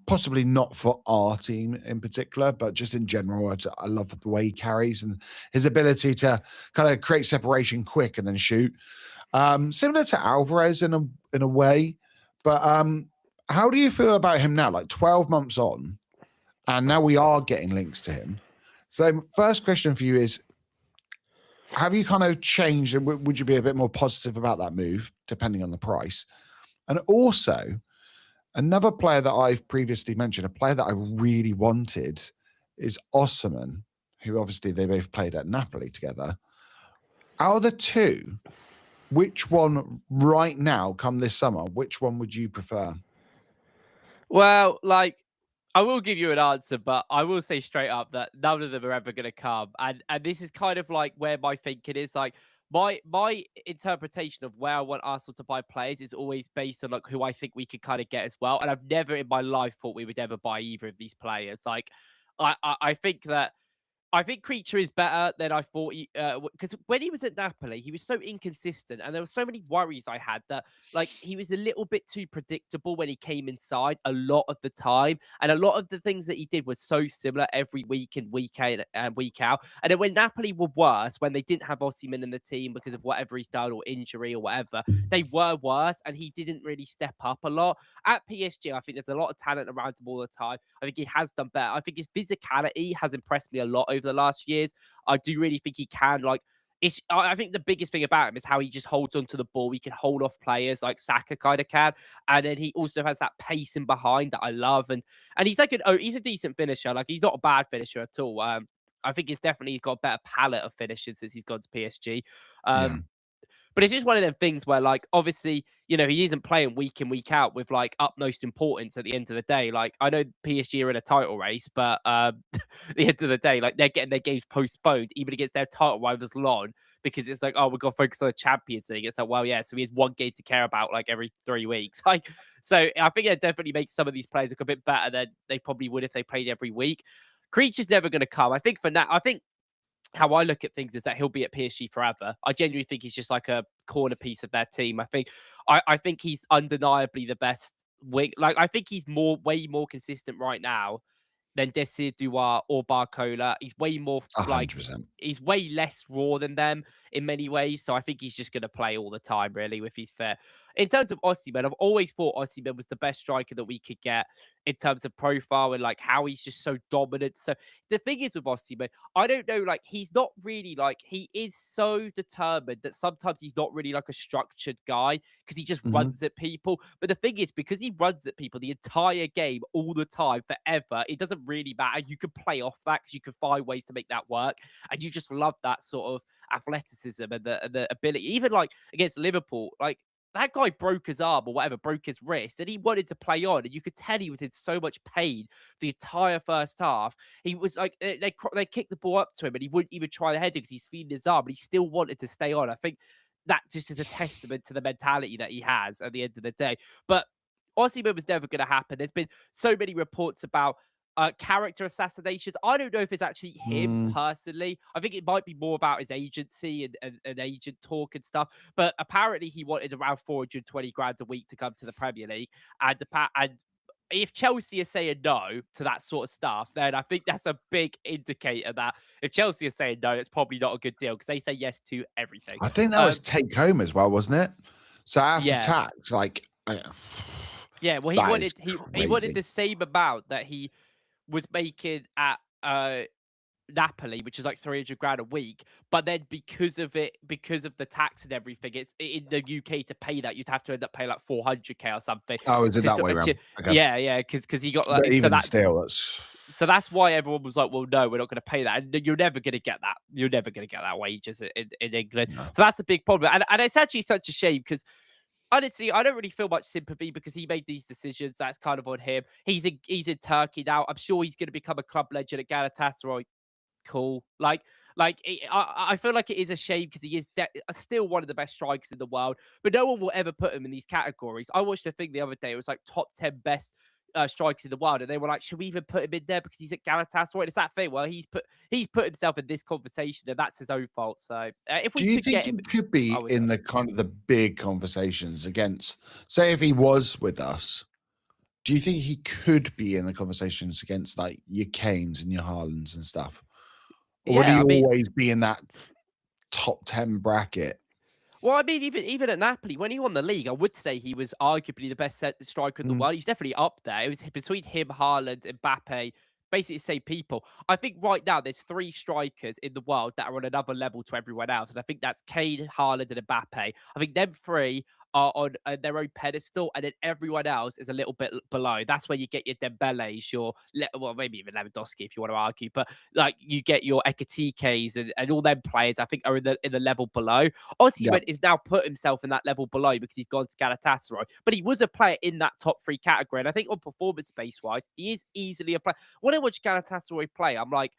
Possibly not for our team in particular, but just in general, I love the way he carries and his ability to kind of create separation quick and then shoot. Similar to Alvarez in a way, but how do you feel about him now? Like 12 months on, and now we are getting links to him. So, first question for you is: have you kind of changed, and would you be a bit more positive about that move, depending on the price? And also, another player that I've previously mentioned, a player that I really wanted, is Osimhen, who obviously they both played at Napoli together. Out of the two, which one right now, come this summer, which one would you prefer? Well, I will give you an answer, but I will say straight up that none of them are ever going to come. And this is kind of like where my thinking is. Like, my interpretation of where I want Arsenal to buy players is always based on like who I think we could kind of get as well. And I've never in my life thought we would ever buy either of these players. Like, I think that Creature is better than I thought. Because when he was at Napoli, he was so inconsistent, and there were so many worries I had that like he was a little bit too predictable when he came inside a lot of the time, and a lot of the things that he did was so similar every week and week in and week out. And then when Napoli were worse, when they didn't have Osimhen in the team because of whatever he's done or injury or whatever, they were worse, and he didn't really step up a lot. At PSG, I think there's a lot of talent around him all the time. I think he has done better. I think his physicality has impressed me a lot over the last years. I do really think he can I think the biggest thing about him is how he just holds onto the ball. He can hold off players like Saka kind of can, and then he also has that pace in behind that I love. And he's he's a decent finisher. Like, he's not a bad finisher at all. I think he's definitely got a better palette of finishes since he's gone to PSG. Yeah. But it's just one of them things where, like, obviously, he isn't playing week in, week out with, like, utmost importance at the end of the day. Like, I know PSG are in a title race, but at the end of the day, like, they're getting their games postponed, even against their title rivals, Lyon, because it's like, oh, we've got to focus on the Champions League. It's like, well, yeah, so he has one game to care about, like, every 3 weeks. Like, so I think it definitely makes some of these players look a bit better than they probably would if they played every week. Creature's never going to come. I think for now, how I look at things is that he'll be at PSG forever. I genuinely think he's just like a corner piece of their team. I think he's undeniably the best wing. Like, I think he's way more consistent right now than Desir Douar or Barcola. He's way more 100%. He's way less raw than them in many ways. So I think he's just going to play all the time, really, if he's fair. In terms of Osimhen, I've always thought Osimhen was the best striker that we could get in terms of profile and like how he's just so dominant. So the thing is with Osimhen, I don't know, like, he's not really like, he is so determined that sometimes he's not really like a structured guy because he just runs at people. But the thing is, because he runs at people the entire game, all the time, forever, it doesn't really matter. You can play off that because you can find ways to make that work. And you just love that sort of athleticism and the ability. Even like against Liverpool, like, that guy broke his arm or whatever, broke his wrist, and he wanted to play on. And you could tell he was in so much pain the entire first half. He was like, they kicked the ball up to him, and he wouldn't even try the header because he's feeling his arm, but he still wanted to stay on. I think that just is a testament to the mentality that he has at the end of the day. But Osimhen was never going to happen. There's been so many reports about character assassinations. I don't know if it's actually him personally. I think it might be more about his agency and agent talk and stuff. But apparently he wanted around 420 grand a week to come to the Premier League. And if Chelsea are saying no to that sort of stuff, then I think that's a big indicator that if Chelsea are saying no, it's probably not a good deal because they say yes to everything. I think that was take home as well, wasn't it? So after tax, like, yeah, well, he wanted the same amount that he was making at Napoli, which is like 300 grand a week, but then because of the tax and everything, it's in the UK to pay that you'd have to end up paying like 400k or something. Oh, is it that way around? Okay. Yeah, because he got But like, even still, that's... So that's why everyone was like, well, no, we're not going to pay that. And you're never going to get that. You're never going to get that wages in England. No. So that's a big problem. And it's actually such a shame because honestly, I don't really feel much sympathy because he made these decisions. That's kind of on him. He's in Turkey now. I'm sure he's going to become a club legend at Galatasaray. Cool. I feel like it is a shame because he is still one of the best strikers in the world, but no one will ever put him in these categories. I watched a thing the other day. It was like top 10 best strikers in the world, and they were like, should we even put him in there because he's at Galatasaray? It's that thing. Well, he's put himself in this conversation, and that's his own fault. So if we do you could think get he him, could be in the kind of the big conversations against, say, if he was with us? Do you think he could be in the conversations against like your Kanes and your Haalands and stuff? Or would he always be in that top 10 bracket? Well, I mean, even at Napoli, when he won the league, I would say he was arguably the best striker in the world. He's definitely up there. It was between him, Haaland, Mbappe, basically the same people. I think right now there's 3 strikers in the world that are on another level to everyone else, and I think that's Kane, Haaland, and Mbappe. I think them 3 are on their own pedestal, and then everyone else is a little bit below. That's where you get your Dembele's, well, maybe even Lewandowski if you want to argue, but like you get your Ekatiké's and all them players. I think are in the level below. Osimhen is now put himself in that level below because he's gone to Galatasaray, but he was a player in that top 3 category, and I think on performance space wise, he is easily a player. When I watch Galatasaray play, I'm like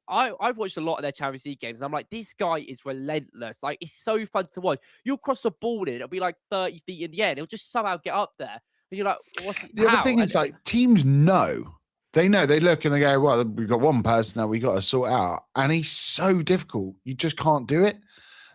I've watched a lot of their Champions League games, and I'm like, this guy is relentless. Like, it's so fun to watch. You'll cross the ball in, it'll be like 30 feet in the air, and he'll just somehow get up there. And you're like, the other thing is, like, teams know. They know. They look and they go, well, we've got one person that we got to sort out. And he's so difficult. You just can't do it.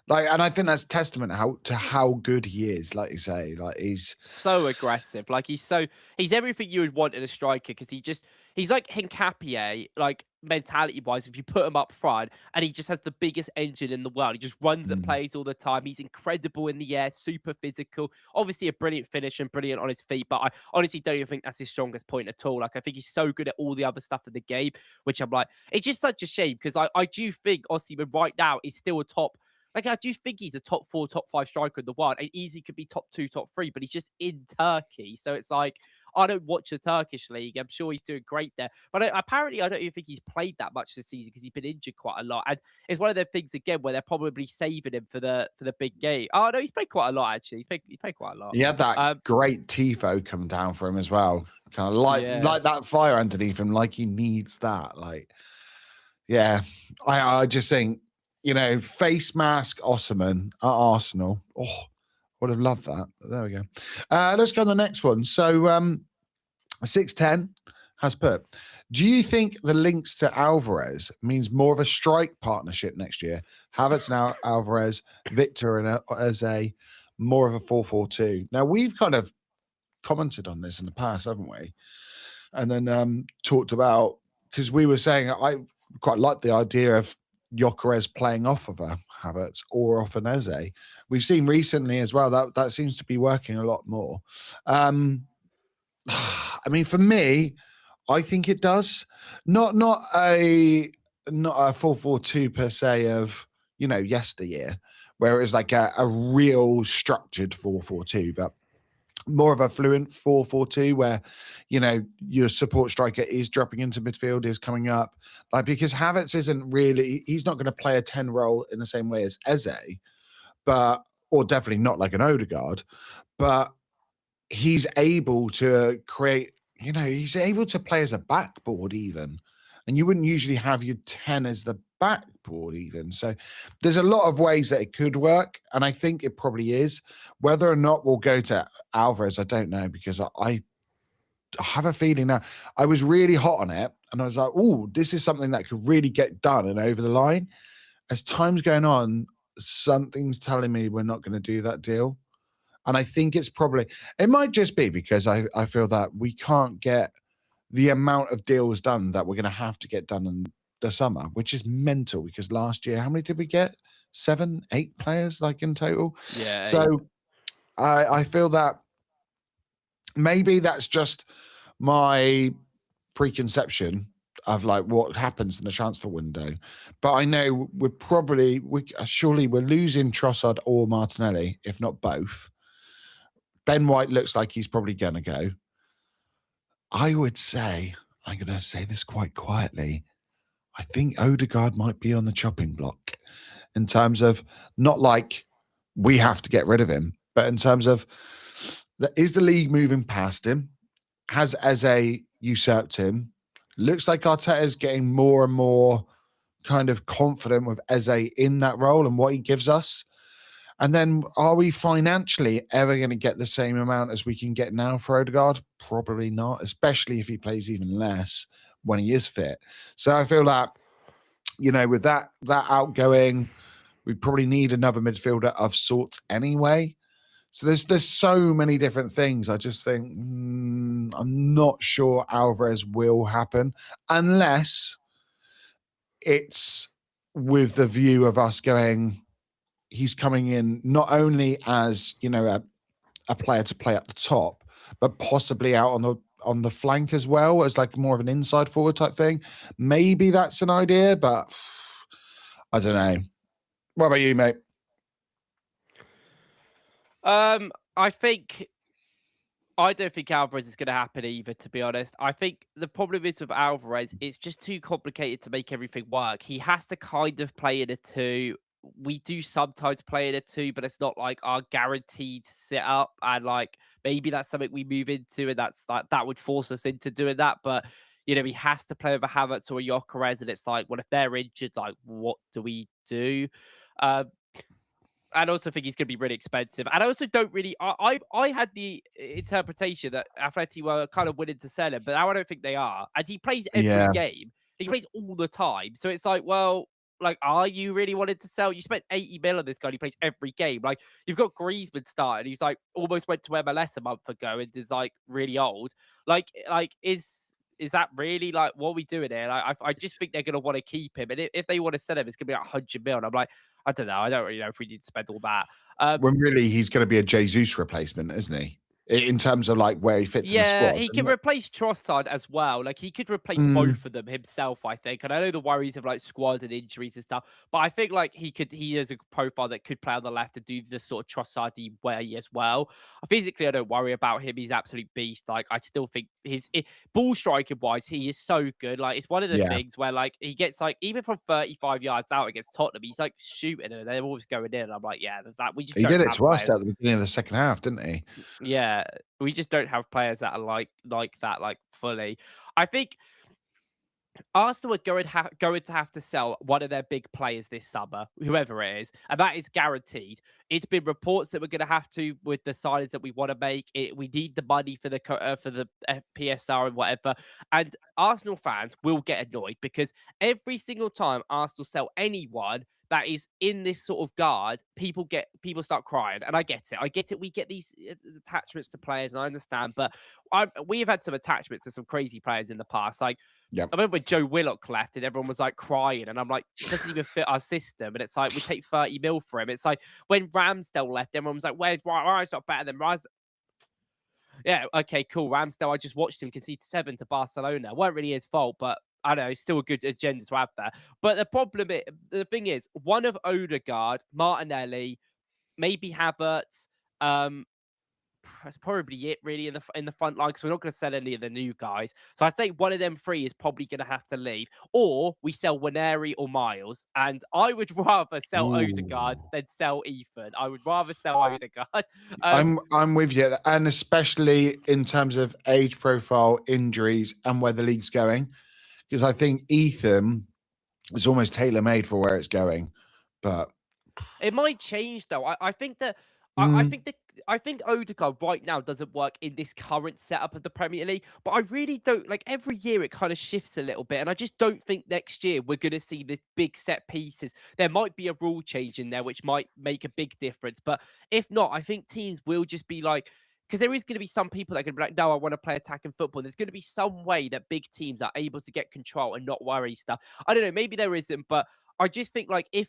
Like, and I think that's testament to how good he is. Like you say, like he's so aggressive. Like he's everything you would want in a striker because he's like Hincapié, like mentality wise. If you put him up front, and he just has the biggest engine in the world. He just runs and plays all the time. He's incredible in the air, super physical. Obviously a brilliant finish and brilliant on his feet. But I honestly don't even think that's his strongest point at all. Like I think he's so good at all the other stuff in the game, which I'm like, it's just such a shame because I do think Osimhen right now is still a top. Like, I do think he's a top 4, top 5 striker in the world. And easily could be top 2, top 3, but he's just in Turkey. So it's like, I don't watch the Turkish league. I'm sure he's doing great there. But apparently, I don't even think he's played that much this season because he's been injured quite a lot. And it's one of the things, again, where they're probably saving him for the big game. Oh, no, he's played quite a lot, actually. He's played quite a lot. He had that great tifo come down for him as well. Kind of like that fire underneath him, like he needs that. Like, yeah, I just think, you know, face mask Osimhen at Arsenal. Oh, would have loved that. There we go. Let's go on the next one. So 610 has put, do you think the links to Alvarez means more of a strike partnership next year? Havertz now, Alvarez, Victor and Eze, more of a 4-4-2. Now, we've kind of commented on this in the past, haven't we? And then talked about, because we were saying I quite like the idea of Gyökeres playing off of a Havertz or off an Eze. We've seen recently as well that seems to be working a lot more. I mean, for me, I think it does. Not a 4-4-2 per se of, you know, yesteryear, where it was like a real structured 4-4-2, but more of a fluent 4-4-2 where, you know, your support striker is dropping into midfield, is coming up. Like, because Havertz isn't really, he's not going to play a 10 role in the same way as Eze, or definitely not like an Ødegaard, but he's able to create, you know, he's able to play as a backboard even. And you wouldn't usually have your 10 as the backboard even. So there's a lot of ways that it could work. And I think it probably is. Whether or not we'll go to Alvarez, I don't know, because I have a feeling now. I was really hot on it. And I was like, oh, this is something that could really get done and over the line. As time's going on, something's telling me we're not going to do that deal. And I think it might just be because I feel that we can't get the amount of deals done that we're going to have to get done in the summer, which is mental because last year, how many did we get? 7, 8 players like in total. Yeah. So I feel that maybe that's just my preconception of like what happens in the transfer window. But I know surely we're losing Trossard or Martinelli, if not both. Ben White looks like he's probably going to go. I would say, I'm going to say this quite quietly, I think Ødegaard might be on the chopping block in terms of not like we have to get rid of him, but in terms of is the league moving past him? Has Eze usurped him? Looks like Arteta is getting more and more kind of confident with Eze in that role and what he gives us. And then are we financially ever going to get the same amount as we can get now for Ødegaard? Probably not, especially if he plays even less when he is fit. So I feel like, with that outgoing, we probably need another midfielder of sorts anyway. So there's so many different things. I just think I'm not sure Alvarez will happen unless it's with the view of us going, he's coming in not only as, a player to play at the top, but possibly out on the flank as well as like more of an inside forward type thing. Maybe that's an idea, but I don't know. What about you, mate? I don't think Alvarez is going to happen either, to be honest. I think the problem is with Alvarez, it's just too complicated to make everything work. He has to kind of play in a 2. We do sometimes play in a 2, but it's not like our guaranteed setup. And like maybe that's something we move into, and that's like that would force us into doing that. But he has to play over Havertz or Gyökeres, and it's like, well, if they're injured, like what do we do? I also think he's going to be really expensive. And I also don't really... I had the interpretation that Atleti were kind of willing to sell him, but now I don't think they are. And he plays every game. He plays all the time. So it's like, well, like, are you really wanting to sell? You spent 80 mil on this guy. And he plays every game. Like, you've got Griezmann starting. He's like almost went to MLS a month ago and is like really old. Like is that really like what are we doing here? Like, I just think they're going to want to keep him. And if they want to sell him, it's going to be like 100 mil. And I'm like, I don't know. I don't really know if we need to spend all that. When really he's going to be a Jesus replacement, isn't he? In terms of like where he fits in the squad. Yeah, he can replace Trossard as well. Like he could replace both of them himself, I think. And I know the worries of like squad and injuries and stuff, but I think like he has a profile that could play on the left and do the sort of Trossard-y way as well. Physically, I don't worry about him. He's absolute beast. Like I still think ball striking wise, he is so good. Like it's one of the things where like he gets like even from 35 yards out against Tottenham, he's like shooting and they're always going in. And I'm like, yeah, there's that. We just he did it to us at the beginning of the second half, didn't he? Yeah, we just don't have players that are like that, like fully. I think Arsenal are going to have to sell one of their big players this summer, whoever it is, and that is guaranteed. It's been reports that we're going to have to with the signings that we want to make. We need the money for the PSR and whatever. And Arsenal fans will get annoyed because every single time Arsenal sell anyone that is in this sort of guard, people start crying, and I get it. We get these attachments to players, and I understand, but we have had some attachments to some crazy players in the past. Like, I remember when Joe Willock left, and everyone was like crying, and I'm like, it doesn't even fit our system, and it's like we take 30 mil for him. It's like when Ramsdale left, everyone was like, "Where's Rice? Not better than Rice." Yeah, okay, cool. Ramsdale, I just watched him concede 7 to Barcelona. Weren't really his fault, but I don't know, still a good agenda to have there. But the thing is, one of Ødegaard, Martinelli, maybe Havertz, that's probably it really in the front line because we're not going to sell any of the new guys. So I'd say one of them 3 is probably going to have to leave, or we sell Waneri or Miles. And I would rather sell Ødegaard than sell Ethan. I would rather sell Ødegaard. I'm with you, and especially in terms of age profile, injuries, and where the league's going. Because I think Ethan is almost tailor-made for where it's going, but it might change though. I think that I think Ødegaard right now doesn't work in this current setup of the Premier League, but I really don't like every year it kind of shifts a little bit, and I just don't think next year we're going to see this big set pieces. There might be a rule change in there which might make a big difference, but if not, I think teams will just be like. Because there is going to be some people that are going to be like, no, I want to play attacking football. And there's going to be some way that big teams are able to get control and not worry stuff. I don't know. Maybe there isn't, but I just think like if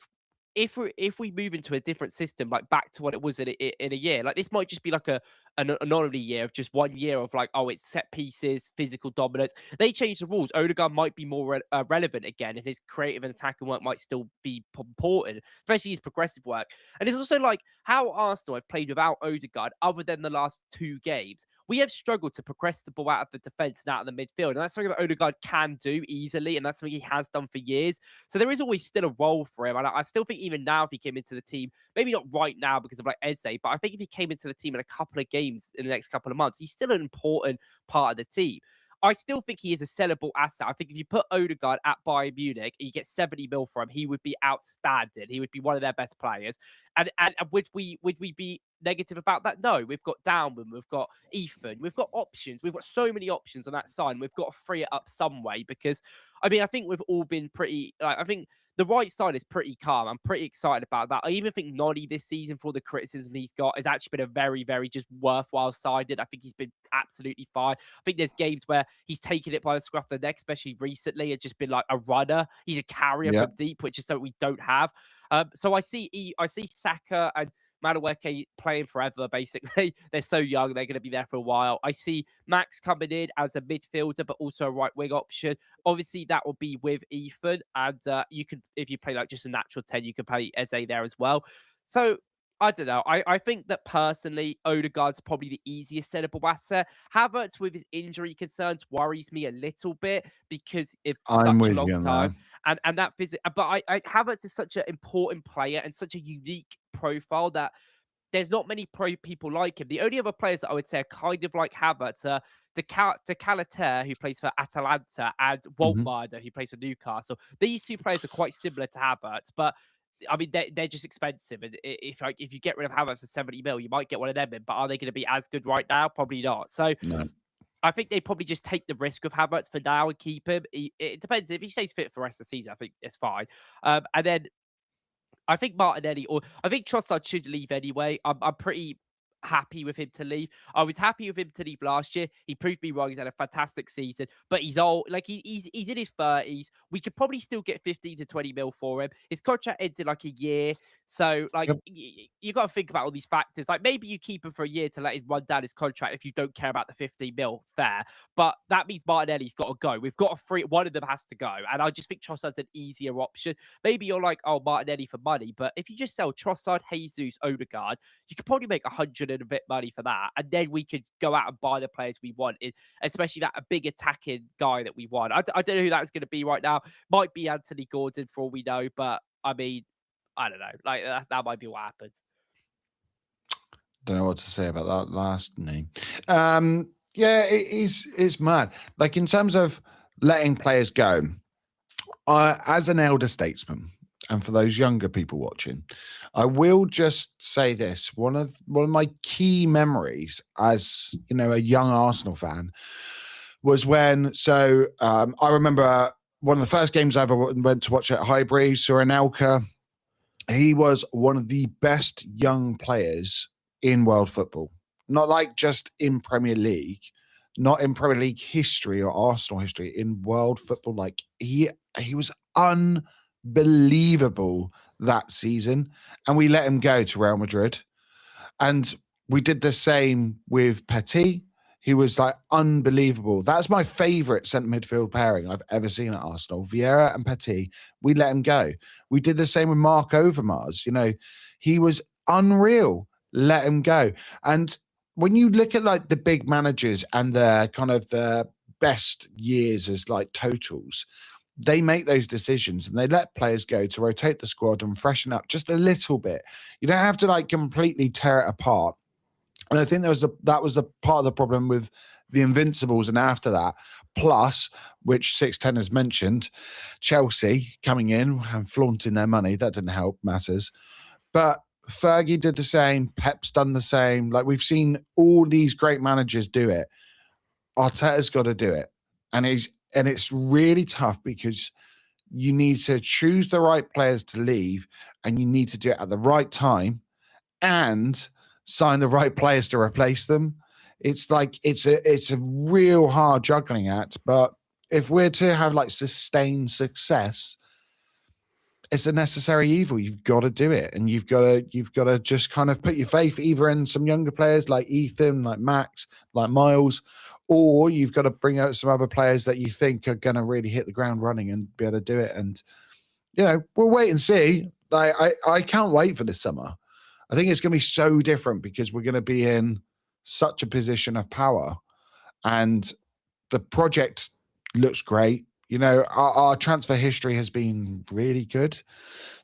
if we move into a different system, like back to what it was in a year, like this might just be like an anomaly year of just 1 year of like, oh, it's set pieces, physical dominance. They change the rules. Ødegaard might be more relevant again, and his creative and attacking work might still be important, especially his progressive work. And it's also like how Arsenal have played without Ødegaard, other than the last 2 games. We have struggled to progress the ball out of the defense and out of the midfield, and that's something that Ødegaard can do easily, and that's something he has done for years. So there is always still a role for him, and I still think even now, if he came into the team, maybe not right now because of like Eze, but I think if he came into the team in a couple of games in the next couple of months, he's still an important part of the team. I still think he is a sellable asset. I think if you put Ødegaard at Bayern Munich and you get 70 mil for him, he would be outstanding. He would be one of their best players. And would we be negative about that? No, we've got Downman, we've got Ethan, we've got options. We've got so many options on that side. And we've got to free it up some way because, I mean, I think we've all been pretty, like, I think the right side is pretty calm. I'm pretty excited about that. I even think Noddy this season, for the criticism he's got, has actually been a very, very just worthwhile sided. I think he's been absolutely fine. I think there's games where he's taken it by the scruff of the neck, especially recently. It's just been like a runner. He's a carrier from deep, which is something we don't have. So I see Saka and Madueke playing forever, basically. They're so young, they're going to be there for a while. I see Max coming in as a midfielder, but also a right wing option. Obviously, that will be with Ethan, and you could, if you play like just a natural 10, you could play Eze there as well. So I don't know. I think that personally, Ødegaard's probably the easiest sellable asset. Havertz, with his injury concerns, worries me a little bit because it's I'm such a with long you on time. And that but Havertz is such an important player and such a unique profile that there's not many pro people like him. The only other players that I would say are kind of like Havertz are De Calater, who plays for Atalanta, and that. Waltmeier, who plays for Newcastle. These 2 players are quite similar to Havertz, but I mean, they're just expensive. And if you get rid of Havertz at 70 mil, you might get one of them in. But are they going to be as good right now? Probably not. So No. I think they probably just take the risk of Havertz for now and keep him. It depends. If he stays fit for the rest of the season, I think it's fine. And then I think Martinelli, or I think Trossard should leave anyway. I'm pretty happy with him to leave. I was happy with him to leave last year. He proved me wrong. He's had a fantastic season, but he's old. Like he's in his 30s. We could probably still get 15 to 20 mil for him. His contract ends in like a year. So like Yep. you got to think about all these factors. Like maybe you keep him for a year to let him run down his contract if you don't care about the 15 mil. Fair. But that means Martinelli's got to go. We've got to free, one of them has to go. And I just think Trossard's an easier option. Maybe you're like, oh, Martinelli for money. But if you just sell Trossard, Jesus, Ødegaard, you could probably make 100 and a bit money for that. And then we could go out and buy the players we want, especially that a big attacking guy that we want. I don't know who that's going to be right now. Might be Anthony Gordon for all we know. But I mean, I don't know. Like that might be what happens. Don't know what to say about that last name. Yeah, it's mad. Like in terms of letting players go, as an elder statesman, and for those younger people watching, I will just say this: one of my key memories as a young Arsenal fan was when. So I remember one of the first games I ever went to watch at Highbury, Anelka. He was one of the best young players in world football, not like just in Premier League, not in Premier League history or Arsenal history, in world football. Like he was unbelievable that season, and we let him go to Real Madrid. And we did the same with Petit. He was like unbelievable. That's my favorite centre midfield pairing I've ever seen at Arsenal. Vieira and Petit. We let him go. We did the same with Mark Overmars. He was unreal. Let him go. And when you look at like the big managers and the kind of the best years as like totals, they make those decisions and they let players go to rotate the squad and freshen up just a little bit. You don't have to like completely tear it apart. And I think that was a part of the problem with the Invincibles. And after that, plus, which 610 has mentioned, Chelsea coming in and flaunting their money. That didn't help matters. But Fergie did the same. Pep's done the same. Like we've seen all these great managers do it. Arteta's got to do it. And it's really tough because you need to choose the right players to leave and you need to do it at the right time and sign the right players to replace them. It's like it's a real hard juggling act. But if we're to have like sustained success, it's a necessary evil. You've got to do it, and you've got to just kind of put your faith either in some younger players like Ethan, like Max, like Miles, or you've got to bring out some other players that you think are going to really hit the ground running and be able to do it. And we'll wait and see. I can't wait for this summer. I think it's going to be so different because we're going to be in such a position of power, and the project looks great. Our transfer history has been really good.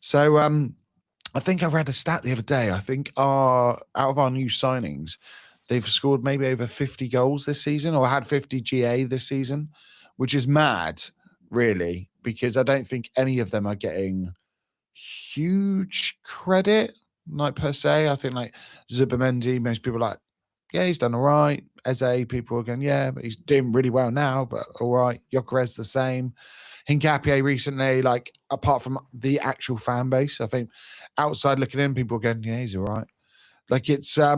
So I think I read a stat the other day. I think out of our new signings, they've scored maybe over 50 goals this season, or had 50 GA this season, which is mad, really, because I don't think any of them are getting huge credit, like per se. I think like Zubamendi, most people are like, yeah, he's done all right. Eze, people are going, yeah, but he's doing really well now, but all right. Gyökeres the same. Hincapié recently, like apart from the actual fan base, I think outside looking in, people are going, yeah, he's all right. Like it's yeah,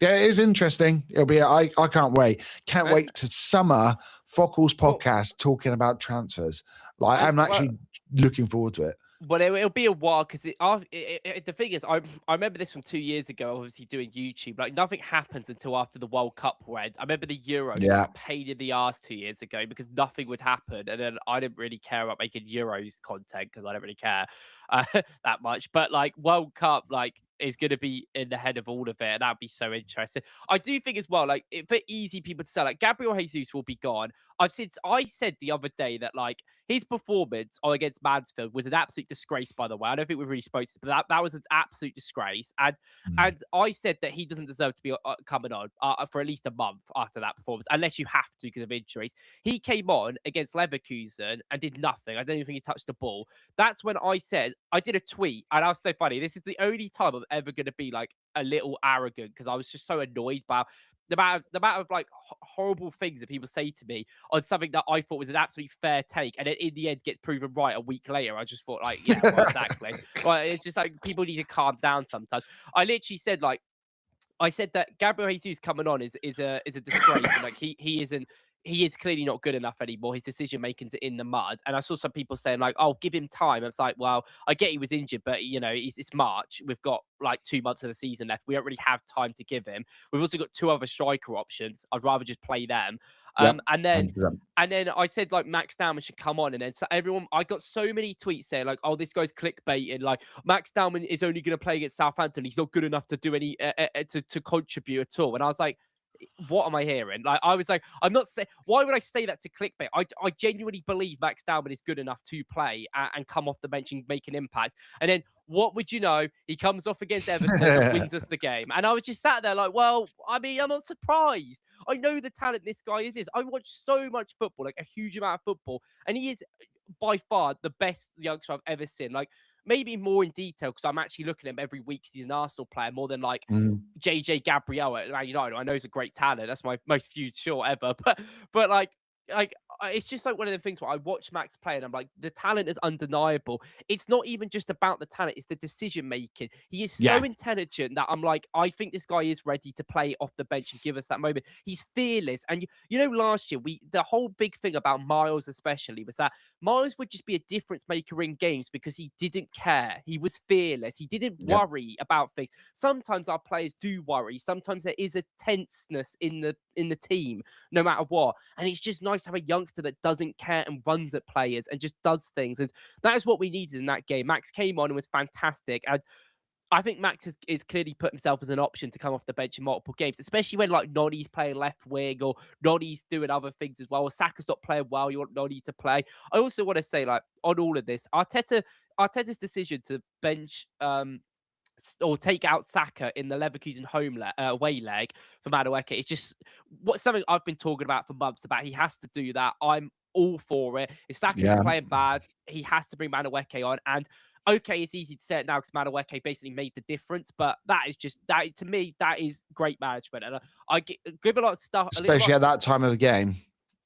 it is interesting. It'll be I can't wait. Can't wait to summer FOKLZ podcast talking about transfers. Like I'm actually looking forward to it. But it'll be a while because the thing is, I remember this from 2 years ago, obviously doing YouTube. Like nothing happens until after the World Cup went. I remember the Euros was a pain in the ass 2 years ago because nothing would happen. And then I didn't really care about making Euros content because I don't really care that much. But like World Cup, like is going to be in the head of all of it. And that'd be so interesting. I do think as well, like for easy people to sell, like Gabriel Jesus will be gone. I said the other day that like his performance against Mansfield was an absolute disgrace, by the way. I don't think we've really spoken, but that was an absolute disgrace. And I said that he doesn't deserve to be coming on for at least a month after that performance, unless you have to because of injuries. He came on against Leverkusen and did nothing. I don't even think he touched the ball. That's when I did a tweet, and I was so funny. This is the only time I'm ever going to be like a little arrogant because I was just so annoyed by the amount of like horrible things that people say to me on something that I thought was an absolutely fair take, and then in the end gets proven right a week later. I just thought like, yeah, well, exactly. Well, it's just like people need to calm down sometimes. I literally said like, I said that Gabriel Jesus coming on is a disgrace. And like he is clearly not good enough anymore. His decision making's in the mud. And I saw some people saying like, "Oh, give him time." I was like, "Well, I get he was injured, but it's March. We've got like 2 months of the season left. We don't really have time to give him. We've also got 2 other striker options. I'd rather just play them." And then 100%. I said like Max Dowman should come on, and then I got so many tweets saying like, "Oh, this guy's clickbaiting. Like Max Dowman is only going to play against Southampton. He's not good enough to do any to contribute at all." And I was like, what am I hearing? Like, I was like, I'm not saying, why would I say that to clickbait? I genuinely believe Max Dowman is good enough to play and come off the bench and make an impact. And then what would you know? He comes off against Everton and wins us the game. And I was just sat there like, well, I mean, I'm not surprised. I know the talent this guy is. I watch so much football, like a huge amount of football. And he is by far the best youngster I've ever seen. Like, maybe more in detail because I'm actually looking at him every week because he's an Arsenal player more than like JJ Gabriel at Man United. I know he's a great talent. That's my most viewed short ever. But like it's just like one of the things where I watch Max play and I'm like, the talent is undeniable. It's not even just about the talent, it's the decision making. He is so intelligent that I'm like, I think this guy is ready to play off the bench and give us that moment. He's fearless. And last year the whole big thing about Miles especially was that Miles would just be a difference maker in games because he didn't care. He was fearless. He didn't worry about things. Sometimes our players do worry. Sometimes there is a tenseness in the team, no matter what. And it's just nice to have a youngster that doesn't care and runs at players and just does things. And that is what we needed in that game. Max came on and was fantastic. And I think Max is clearly put himself as an option to come off the bench in multiple games, especially when like Noddy's playing left wing or Noddy's doing other things as well. Or Saka's not playing well. You want Noddy to play. I also want to say, like, on all of this, Arteta's decision to bench or take out Saka in the Leverkusen away leg for Madueke. It's just something I've been talking about for months about. He has to do that. I'm all for it. If Saka's playing bad, he has to bring Madueke on. And okay, it's easy to say it now because Madueke basically made the difference, but that is just that to me. That is great management, and I give a lot of stuff, especially at that time of the game.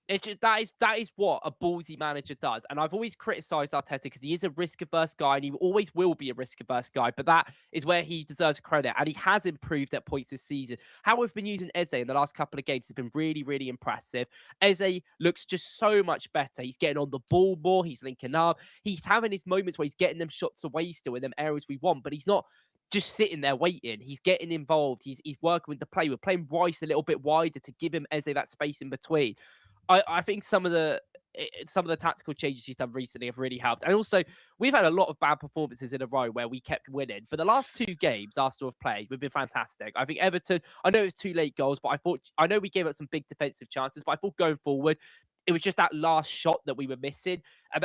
That is what a ballsy manager does. And I've always criticised Arteta because he is a risk-averse guy and he always will be a risk-averse guy. But that is where he deserves credit. And he has improved at points this season. How we've been using Eze in the last couple of games has been really, really impressive. Eze looks just so much better. He's getting on the ball more. He's linking up. He's having his moments where he's getting them shots away still in them areas we want. But he's not just sitting there waiting. He's getting involved. He's working with the play. We're playing Rice a little bit wider to give him Eze that space in between. I think some of the tactical changes he's done recently have really helped. And also, we've had a lot of bad performances in a row where we kept winning. But the last 2 games Arsenal have played, we've been fantastic. I think Everton, I know it was 2 late goals, but I know we gave up some big defensive chances, but I thought going forward, it was just that last shot that we were missing.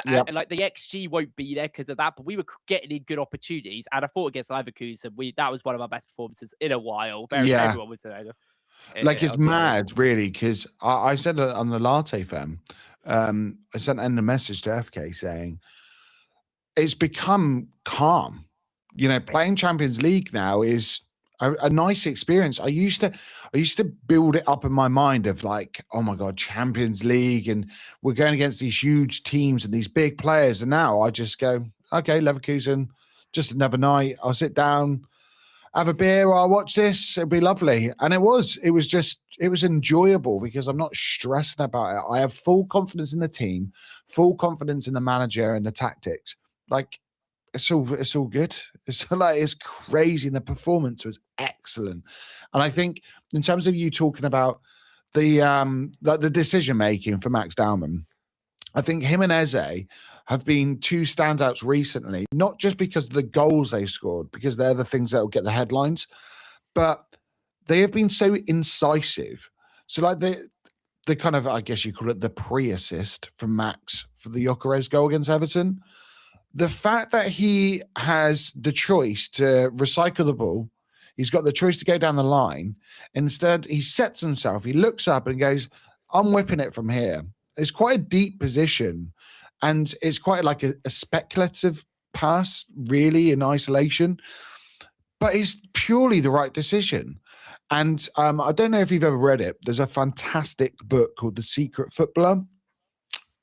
And like the XG won't be there because of that, but we were getting in good opportunities. And I thought against Leverkusen, that was one of our best performances in a while. Everyone was there. Like, it's mad, really, because I said it on the Latte Fam. I sent in a message to FK saying it's become calm. You know, playing Champions League now is a nice experience. I used to build it up in my mind of like, oh my God, Champions League, and we're going against these huge teams and these big players. And now I just go, okay, Leverkusen, just another night. I'll sit down, have a beer while I watch this. It'd be lovely. And it was enjoyable because I'm not stressing about it. I have full confidence in the team, full confidence in the manager and the tactics. Like, it's all good. It's crazy. And the performance was excellent. And I think in terms of you talking about the decision making for Max Dowman, I think him and Eze have been 2 standouts recently, not just because of the goals they scored, because they're the things that will get the headlines, but they have been so incisive. So like the kind of, I guess you call it the pre-assist from Max for the Gyökeres goal against Everton, the fact that he has the choice to recycle the ball, he's got the choice to go down the line. Instead, he sets himself, he looks up and goes, I'm whipping it from here. It's quite a deep position. And it's quite like a speculative pass, really, in isolation. But it's purely the right decision. And I don't know if you've ever read it. There's a fantastic book called The Secret Footballer.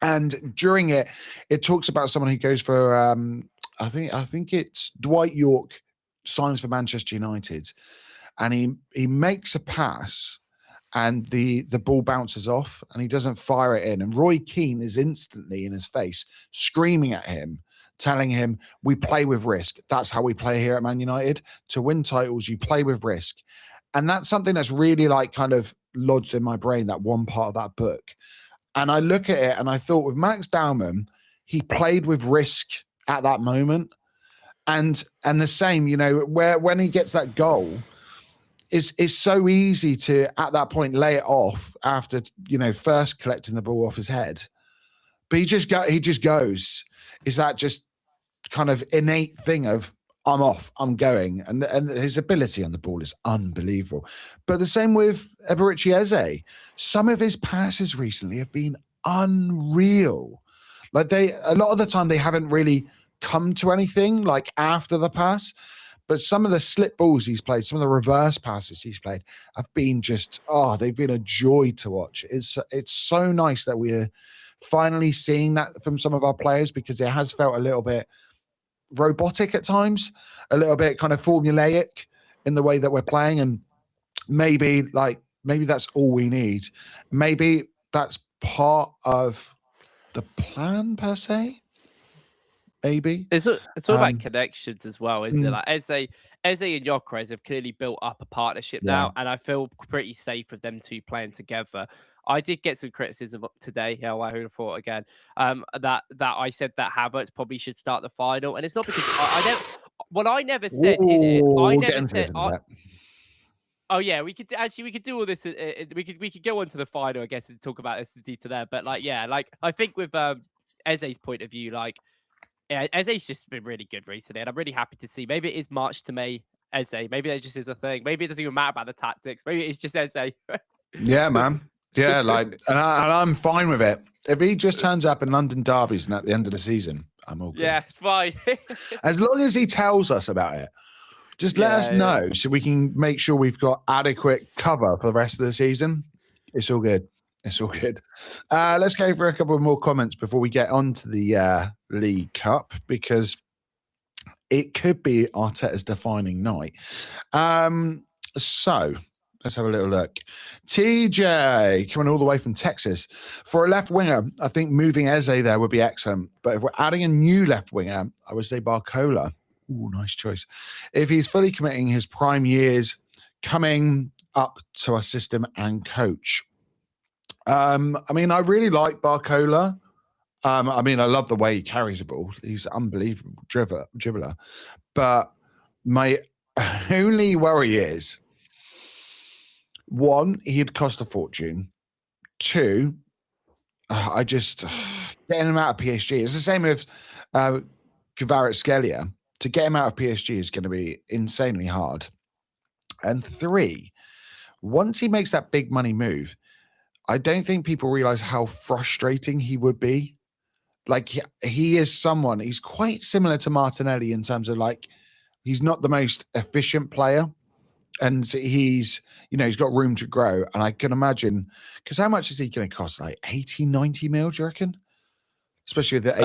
And during it, it talks about someone who goes for, I think it's Dwight York, signs for Manchester United. And he makes a pass and the ball bounces off and he doesn't fire it in. And Roy Keane is instantly in his face, screaming at him, telling him, we play with risk. That's how we play here at Man United. To win titles, you play with risk. And that's something that's really like kind of lodged in my brain, that one part of that book. And I look at it and I thought with Max Dowman, he played with risk at that moment. And the same, you know, when he gets that goal, it's so easy to, at that point, lay it off after, you know, first collecting the ball off his head. But he just goes. Is that just kind of innate thing of, I'm off, I'm going. And his ability on the ball is unbelievable. But the same with Eberechi Eze. Some of his passes recently have been unreal. Like a lot of the time they haven't really come to anything like after the pass. But some of the slip balls he's played, some of the reverse passes he's played have been just, they've been a joy to watch. It's so nice that we're finally seeing that from some of our players, because it has felt a little bit robotic at times, a little bit kind of formulaic in the way that we're playing. And maybe that's all we need. Maybe that's part of the plan per se. Maybe it's all about connections as well, isn't it? Like Eze and Gyökeres have clearly built up a partnership now, and I feel pretty safe with them 2 playing together. I did get some criticism today. Yeah, I would have thought again that I said that Havertz probably should start the final, and it's not because I never said in it. I never said. Oh yeah, we could do all this. We could go on to the final, I guess, and talk about this in detail there. But I think with Eze's point of view, yeah, Eze's just been really good recently, and I'm really happy to see. Maybe it is March to May Eze. Maybe that just is a thing. Maybe it doesn't even matter about the tactics. Maybe it's just Eze. Yeah, man. Yeah, and I'm fine with it. If he just turns up in London derbies and at the end of the season, I'm all good. Yeah, it's fine. As long as he tells us about it, just let us know so we can make sure we've got adequate cover for the rest of the season. It's all good. It's all good. Let's go for a couple of more comments before we get on to the League Cup, because it could be Arteta's defining night. So let's have a little look. TJ, coming all the way from Texas. For a left winger, I think moving Eze there would be excellent. But if we're adding a new left winger, I would say Barcola. Ooh, nice choice. If he's fully committing his prime years, coming up to our system and coach. I mean, I really like Barcola. I mean, I love the way he carries the ball. He's unbelievable dribbler. But my only worry is, one, he'd cost a fortune. Two, I just getting him out of PSG. It's the same with Kvaratskhelia. To get him out of PSG is going to be insanely hard. And three, once he makes that big money move, I don't think people realize how frustrating he would be. Like, he is someone, he's quite similar to Martinelli in terms of, like, he's not the most efficient player. And he's got room to grow. And I can imagine, because how much is he going to cost? Like 80, 90 mil, do you reckon? Especially with the age.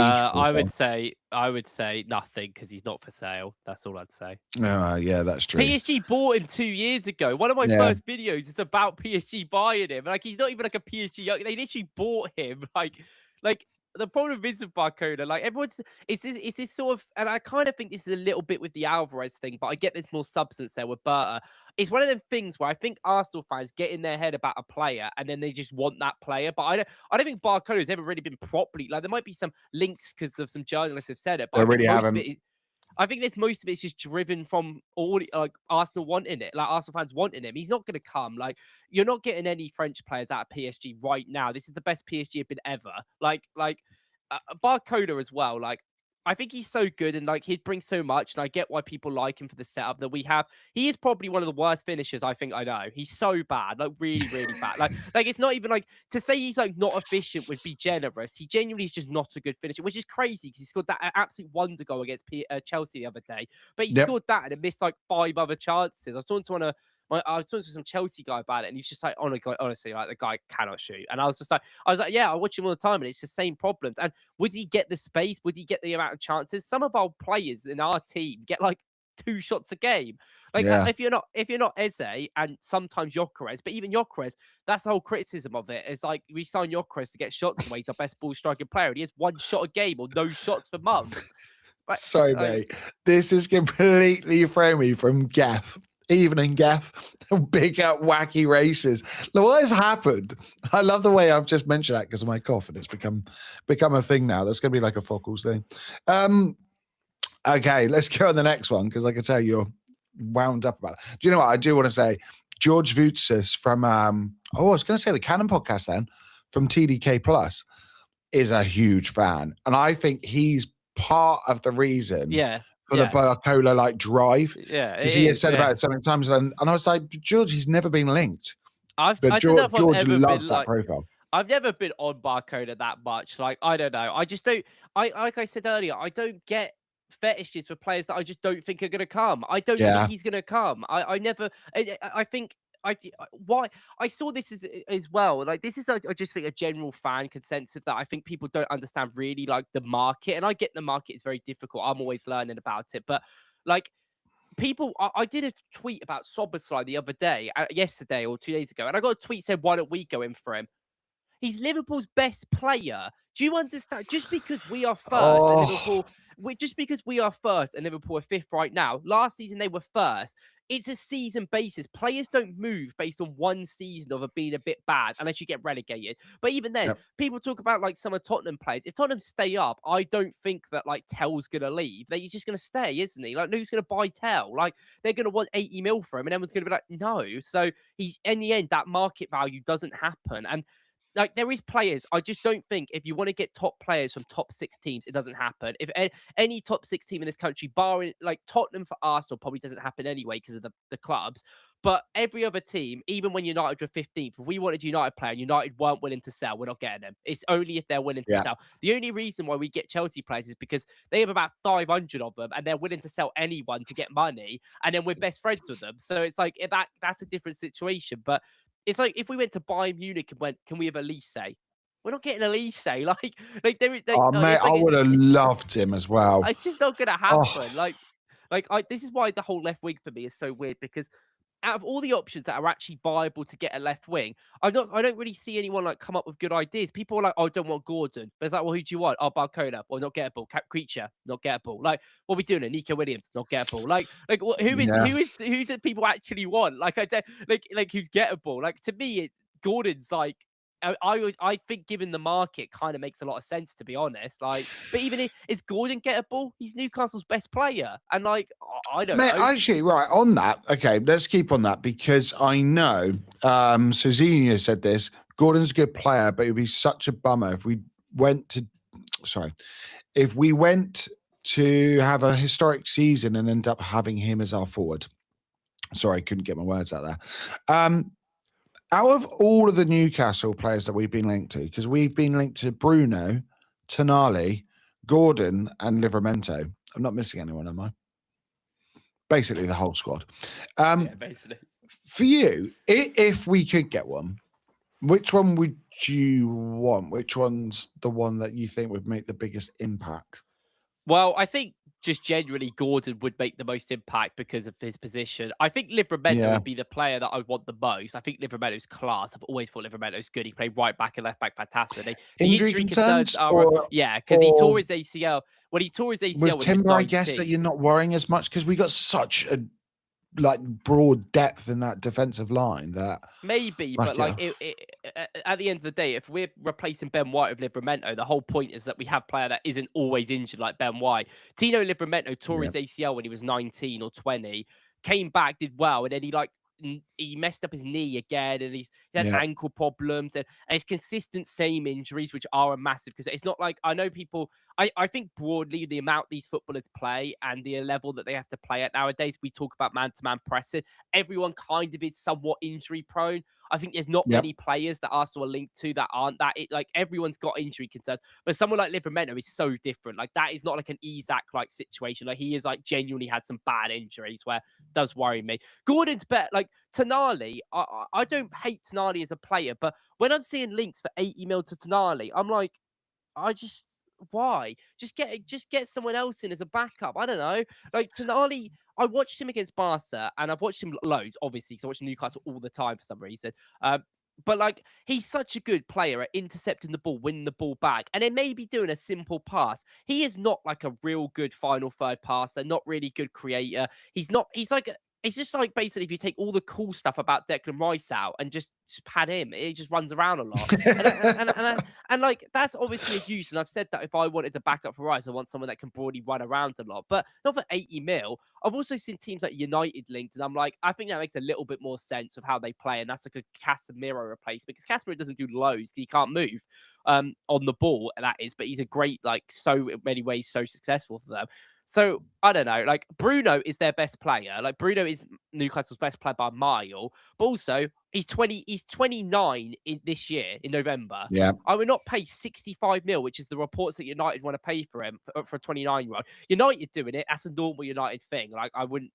I would say nothing, because he's not for sale. That's all I'd say. Yeah, that's true. PSG bought him 2 years ago. One of my first videos is about PSG buying him. Like, he's not even like a PSG. They literally bought him. Like the problem is with Barcola, like, everyone's it's this sort of, and I kind of think this is a little bit with the Alvarez thing, but I get there's more substance there with Berta. It's one of them things where I think Arsenal fans get in their head about a player and then they just want that player. But I don't think Barcola has ever really been properly, like, there might be some links because of some journalists have said it, but they really haven't. I think most of it's just driven from all like Arsenal wanting it, like Arsenal fans wanting him. He's not going to come. Like, you're not getting any French players out of PSG right now. This is the best PSG have been ever. Like Barcola as well. Like, I think he's so good and like he'd bring so much, and I get why people like him for the setup that we have. He is probably one of the worst finishers I think I know. He's so bad, like really, really bad. Like it's not even like to say he's like not efficient would be generous. He genuinely is just not a good finisher, which is crazy because he scored that absolute wonder goal against Chelsea the other day. But he scored that and it missed like 5 other chances. I was talking to some Chelsea guy about it, and he's just like, "Oh my God, honestly, like the guy cannot shoot." And I was like, "Yeah, I watch him all the time, and it's the same problems." And would he get the space? Would he get the amount of chances? Some of our players in our team get like 2 shots a game. Like, if you're not Eze and sometimes Gyökeres, but even Gyökeres, that's the whole criticism of it. It's like we signed Gyökeres to get shots away. He's our best ball striking player, and he has 1 shot a game or no shots for months. But, sorry, mate. This is completely thrown me from Gaff. Evening, Gaff. Big up wacky races. Look, what has happened? I love the way I've just mentioned that because of my cough, and it's become a thing now. That's going to be like a FOKLZ thing. Okay, let's go on the next one because I can tell you're wound up about it. Do you know what I do want to say? George Vutsis from I was going to say the Canon podcast then, from TDK Plus, is a huge fan, and I think he's part of the reason. For the Barcola like drive. Because he has said about it so many times. And I was like, George, he's never been linked. George loves that profile. I've never been on Barcola that much. Like, I don't know. I just don't. Like I said earlier, I don't get fetishes for players that I just don't think are going to come. I don't think he's going to come. I think why I saw this as well. Like, this is I just think a general fan consensus that I think people don't understand really, like, the market. And I get the market is very difficult. I'm always learning about it, but like people, I did a tweet about Szoboszlai the other day, yesterday or 2 days ago, and I got a tweet said, "Why don't we go in for him?" He's Liverpool's best player. Do you understand? Just because we are first and Liverpool, just because we are first and Liverpool are 5th right now. Last season they were first. It's a season basis. Players don't move based on one season of being a bit bad unless you get relegated. But even then, people talk about like some of Tottenham players. If Tottenham stay up, I don't think that like Tell's gonna leave. He's just gonna stay, isn't he? Like, who's gonna buy Tell? Like, they're gonna want 80 mil for him, and everyone's gonna be like, no. So he's in the end, that market value doesn't happen. And like, there is players. I just don't think if you want to get top players from top 6 teams, it doesn't happen. If any top 6 team in this country, barring like Tottenham for Arsenal, probably doesn't happen anyway because of the clubs. But every other team, even when United were 15th, if we wanted United player and United weren't willing to sell, we're not getting them. It's only if they're willing to sell. The only reason why we get Chelsea players is because they have about 500 of them and they're willing to sell anyone to get money, and then we're best friends with them. So it's like that's a different situation. But it's like if we went to Bayern Munich and went, can we have Elise? We're not getting Elise. Oh, mate, I would have loved him as well. It's just not going to Oh, happen. This is why the whole left wing for me is so weird, because out of all the options that are actually viable to get a left wing, I don't really see anyone like come up with good ideas. People are like, "Oh, I don't want Gordon." But it's like, well, who do you want? Oh, Barcola, well, not gettable. Creature, not gettable. Like, what are we doing? Nico Williams, not gettable. Who do people actually want? Like, I don't like who's gettable. Like, to me, Gordon's like. I think given the market kind of makes a lot of sense, to be honest. Like, but even is Gordon gettable? He's Newcastle's best player, and like I don't know. Actually, right on that. Okay, let's keep on that because I know Suzinho said this. Gordon's a good player, but it would be such a bummer if we went to have a historic season and end up having him as our forward. Sorry, I couldn't get my words out there. Out of all of the Newcastle players that we've been linked to, because we've been linked to Bruno, Tonali, Gordon, and Livramento. I'm not missing anyone, am I? Basically, the whole squad. Basically. For you, if we could get one, which one would you want? Which one's the one that you think would make the biggest impact? Well, I think just generally Gordon would make the most impact because of his position. I think Livramento would be the player that I would want the most. I think Livramento's class. I've always thought Livramento's good. He played right back and left back fantastically. The injury concerns are because he tore his ACL. When he tore his ACL with Timber, I guess that you're not worrying as much because we got such a broad depth in that defensive line that maybe, but at the end of the day, if we're replacing Ben White with Livramento, the whole point is that we have a player that isn't always injured like Ben White. Tino Livramento tore his ACL when he was 19 or 20, came back, did well, and then he messed up his knee again, and he had ankle problems, and it's consistent same injuries, which are a massive, because it's not like, I know people, I think broadly the amount these footballers play and the level that they have to play at nowadays, we talk about man-to-man pressing, everyone kind of is somewhat injury prone. I think there's not many players that Arsenal are linked to that aren't that. Everyone's got injury concerns, but someone like Livramento is so different. Like, that is not like an Isak like situation. Like, he is like genuinely had some bad injuries where it does worry me. Gordon's better. Like, Tonali, I don't hate Tonali as a player, but when I'm seeing links for 80 mil to Tonali, I'm like, why? Just get someone else in as a backup. I don't know. Like, Tonali, I watched him against Barca, and I've watched him loads, obviously, because I watch Newcastle all the time for some reason. But like, he's such a good player at intercepting the ball, winning the ball back, and then maybe doing a simple pass. He is not like a real good final third passer, not really good creator. It's just like, basically, if you take all the cool stuff about Declan Rice out and just pad him, he just runs around a lot. And like, that's obviously a use. And I've said that if I wanted to back up for Rice, I want someone that can broadly run around a lot, but not for 80 mil. I've also seen teams like United linked, and I'm like, I think that makes a little bit more sense of how they play. And that's like a Casemiro replacement, because Casemiro doesn't do loads. He can't move on the ball, that is, but he's a great, like, so in many ways, so successful for them. So, I don't know, like, Bruno is their best player. Like, Bruno is Newcastle's best player by a mile, but also he's 29 in this year, in November. Yeah. I would not pay 65 mil, which is the reports that United want to pay for him for a 29-year-old. United doing it, that's a normal United thing. Like, I wouldn't,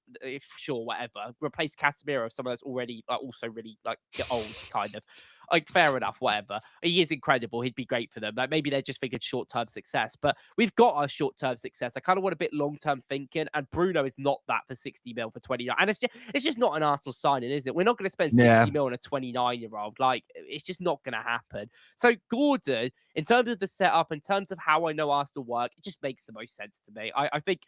sure, whatever. Replace Casemiro with someone that's already, like, also really, like, old, kind of. Like, fair enough, whatever. He is incredible. He'd be great for them. Like, maybe they're just thinking short-term success, but we've got our short-term success. I kind of want a bit long-term thinking, and Bruno is not that for 60 mil for 29. And it's just not an Arsenal signing, is it? We're not going to spend 60 mil on a 29-year-old. Like, it's just not going to happen. So Gordon, in terms of the setup, in terms of how I know Arsenal work, it just makes the most sense to me. I think,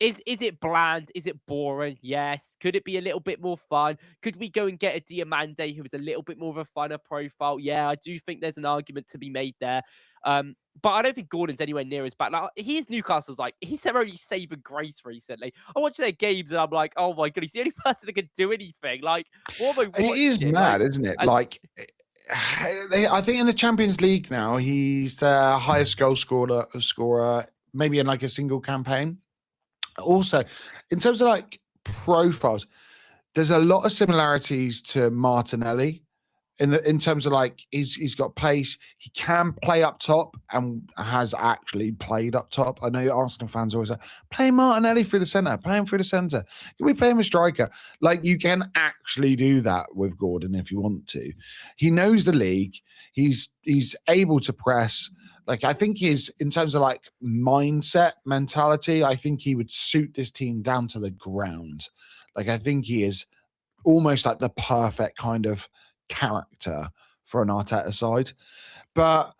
is it bland? Is it boring? Yes. Could it be a little bit more fun? Could we go and get a Diamande who is a little bit more of a funner profile? Yeah, I do think there's an argument to be made there. But I don't think Gordon's anywhere near as bad. Like, he is Newcastle's, like, he's their only saving grace recently. I watch their games and I'm like, oh my god, he's the only person that can do anything. Like, what am I watching? It is mad, isn't it? Like, I think in the Champions League now, he's the highest goal scorer, maybe in like a single campaign. Also, in terms of like profiles, there's a lot of similarities to Martinelli. in terms of like he's got pace. He can play up top and has actually played up top. I know Arsenal fans always say, play Martinelli through the centre, play him through the centre. Can we play him a striker? Like you can actually do that with Gordon if you want to. He knows the league. He's able to press. Like I think he's in terms of like mindset, mentality, I think he would suit this team down to the ground. Like I think he is almost like the perfect kind of character for an Arteta side. But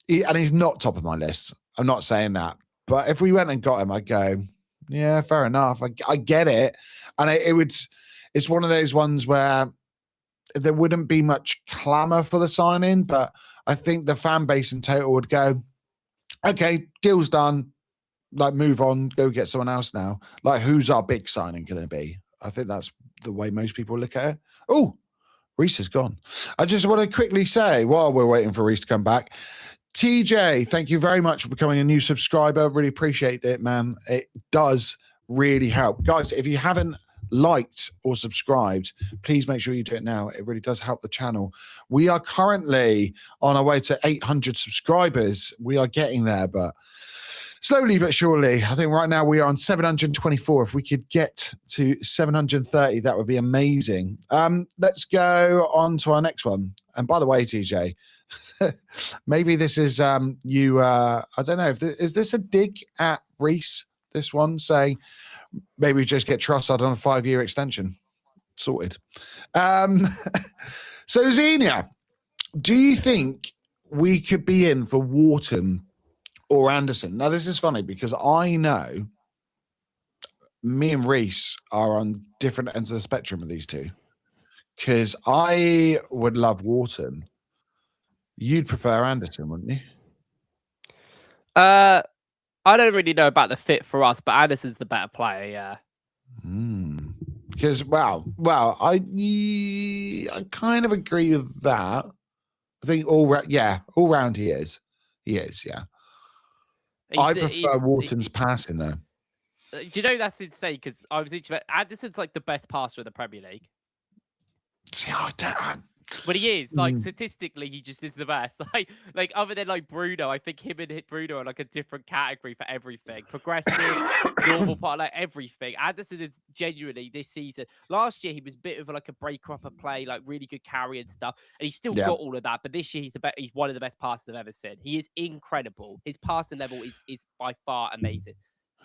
he's not top of my list. I'm not saying that. But if we went and got him, I'd go, yeah, fair enough. I get it. And it's one of those ones where there wouldn't be much clamour for the signing, but I think the fan base in total would go, okay, deal's done. Like, move on, go get someone else now. Like, who's our big signing going to be? I think that's the way most people look at it. Oh, Reece is gone. I just want to quickly say, while we're waiting for Reece to come back, TJ, thank you very much for becoming a new subscriber. Really appreciate it, man. It does really help. Guys, if you haven't liked or subscribed, please make sure you do it now. It really does help the channel. We are currently on our way to 800 subscribers. We are getting there, but slowly but surely. I think right now we are on 724. If we could get to 730, that would be amazing. Let's go on to our next one. And by the way, TJ, maybe this is you. I don't know. Is this a dig at Reece? This one saying maybe we just get Trossard on a 5-year extension. Sorted. So Xenia, do you think we could be in for Wharton or Anderson? Now, this is funny because I know me and Reece are on different ends of the spectrum of these two. Because I would love Wharton. You'd prefer Anderson, wouldn't you? I don't really know about the fit for us, but Anderson's the better player, yeah. Because, I kind of agree with that. I think all round he is. He is, yeah. I prefer Wharton's passing, though. Do you know that's insane? Because I was thinking about Anderson's like the best passer in the Premier League. See, But he is, like, statistically, he just is the best. Like other than like Bruno, I think him and Bruno are like a different category for everything. Progressive, normal part, like everything. Anderson is genuinely this season. Last year he was a bit of like a breaker up of play, like really good carry and stuff, and he's still got all of that. But this year he's one of the best passers I've ever seen. He is incredible. His passing level is by far amazing.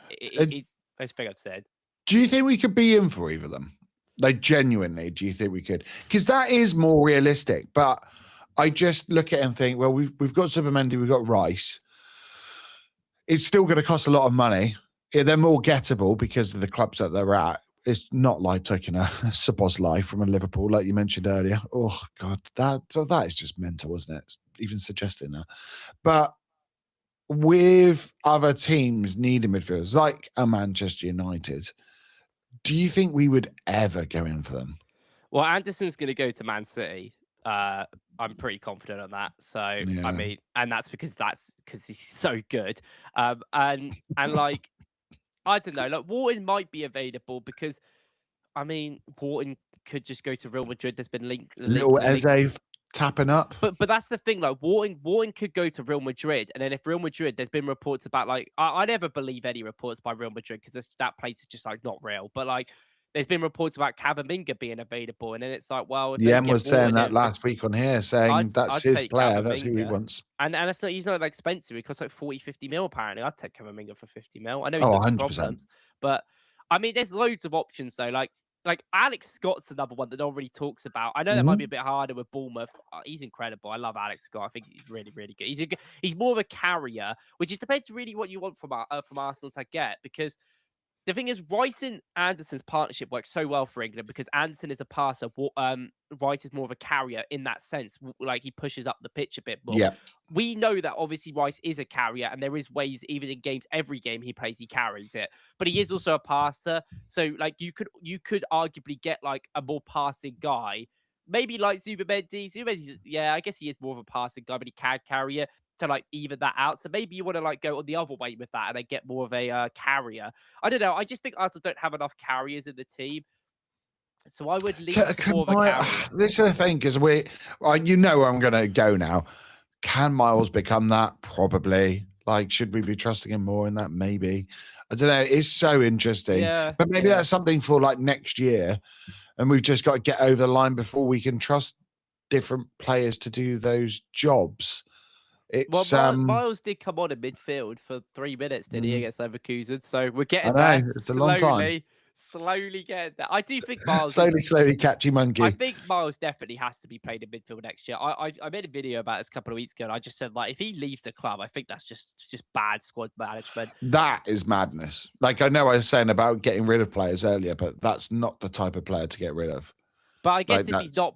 It's the best thing I've said. Do you think we could be in for either of them? Like, genuinely, do you think we could? Because that is more realistic. But I just look at it and think, well, we've got Zubimendi, we've got Rice. It's still going to cost a lot of money. Yeah, they're more gettable because of the clubs that they're at. It's not like taking a Szoboszlai from a Liverpool, like you mentioned earlier. Oh, God, that is just mental, isn't it? Even suggesting that. But with other teams needing midfielders, like a Manchester United, do you think we would ever go in for them? Well, Anderson's going to go to Man City. I'm pretty confident on that. So, yeah. I mean, and that's because he's so good. And like, I don't know, like Wharton might be available because, I mean, Wharton could just go to Real Madrid. There's been linked. Eze tapping up. But that's the thing, like Wharton could go to Real Madrid, and then if Real Madrid, there's been reports about like I never believe any reports by Real Madrid because that place is just like not real. But like there's been reports about Camavinga being available, and then it's like, well, Jem was saying that last week on here, saying that's his player, Camavinga. That's who he wants. And it's not, he's not like expensive. He costs like 40-50 mil apparently. I'd take Camavinga for 50 mil. I know he's got some problems, but I mean, there's loads of options though. Like Alex Scott's another one that no one really talks about. I know that might be a bit harder with Bournemouth. He's incredible. I love Alex Scott. I think he's really, really good. He's more of a carrier, which it depends really what you want from Arsenal to get. Because the thing is, Rice and Anderson's partnership works so well for England because Anderson is a passer. Rice is more of a carrier in that sense. Like he pushes up the pitch a bit more. Yeah. We know that obviously Rice is a carrier, and there is ways, even in games, every game he plays, he carries it. But he is also a passer. So like you could arguably get like a more passing guy, maybe like Zubimendi. Yeah, I guess he is more of a passing guy, but he can carry it to like even that out. So maybe you want to like go on the other way with that and then get more of a carrier. I don't know. I just think Arsenal don't have enough carriers in the team. So I would lean to more of a carry. This is the thing, because you know where I'm going to go now. Can Miles become that? Probably. Like, should we be trusting him more in that? Maybe. I don't know. It's so interesting. Yeah, But maybe that's something for like next year. And we've just got to get over the line before we can trust different players to do those jobs. It's Miles did come on in midfield for 3 minutes, did he, against Leverkusen? So we're getting there it's a long time. slowly getting there. I do think Miles slowly catchy monkey. I think Miles definitely has to be played in midfield next year. I made a video about this a couple of weeks ago, and I just said, like, if he leaves the club, I think that's just bad squad management. That is madness. Like, I know I was saying about getting rid of players earlier, but that's not the type of player to get rid of. But I guess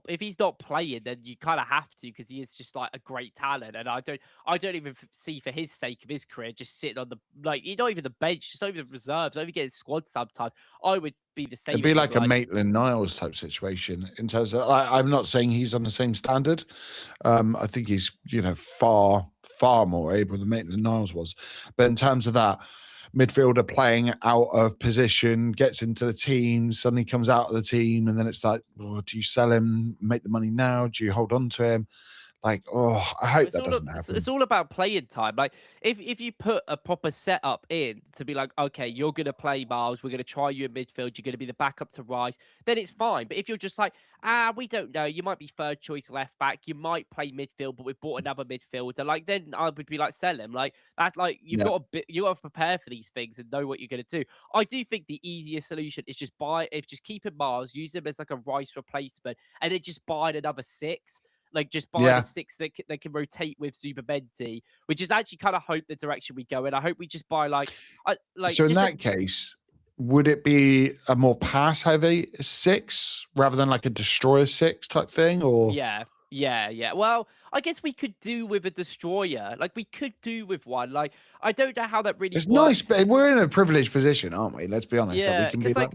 if he's not playing, then you kind of have to, because he is just like a great talent, and I don't even see, for his sake of his career, just sitting on the, like, not even the bench, just over the reserves, over getting squad sometimes. I would be the same. It'd be like a Maitland-Niles type situation in terms of. I'm not saying he's on the same standard. I think he's far more able than Maitland-Niles was, but in terms of that. Midfielder playing out of position, gets into the team, suddenly comes out of the team, and then it's like, do you sell him, make the money now? Do you hold on to him? Like, I hope that doesn't happen. It's all about playing time. Like, if you put a proper setup in to be like, okay, you're going to play Miles, we're going to try you in midfield, you're going to be the backup to Rice, then it's fine. But if you're just like, we don't know, you might be third choice left back, you might play midfield, but we've bought another midfielder, like, then I would be like, sell him. Like, that's like, you got to prepare for these things and know what you're going to do. I do think the easiest solution is just keeping Miles, use him as like a Rice replacement, and then just buying another 6. Like, just buy the 6 that can rotate with Zubimendi, which is actually kind of hope the direction we go in. I hope we just buy So in that case, would it be a more pass heavy 6 rather than like a destroyer 6 type thing? Or Yeah. Well, I guess we could do with a destroyer. Like, we could do with one. Like, I don't know how that really works. Nice, but we're in a privileged position, aren't we? Let's be honest. Yeah, we can be like,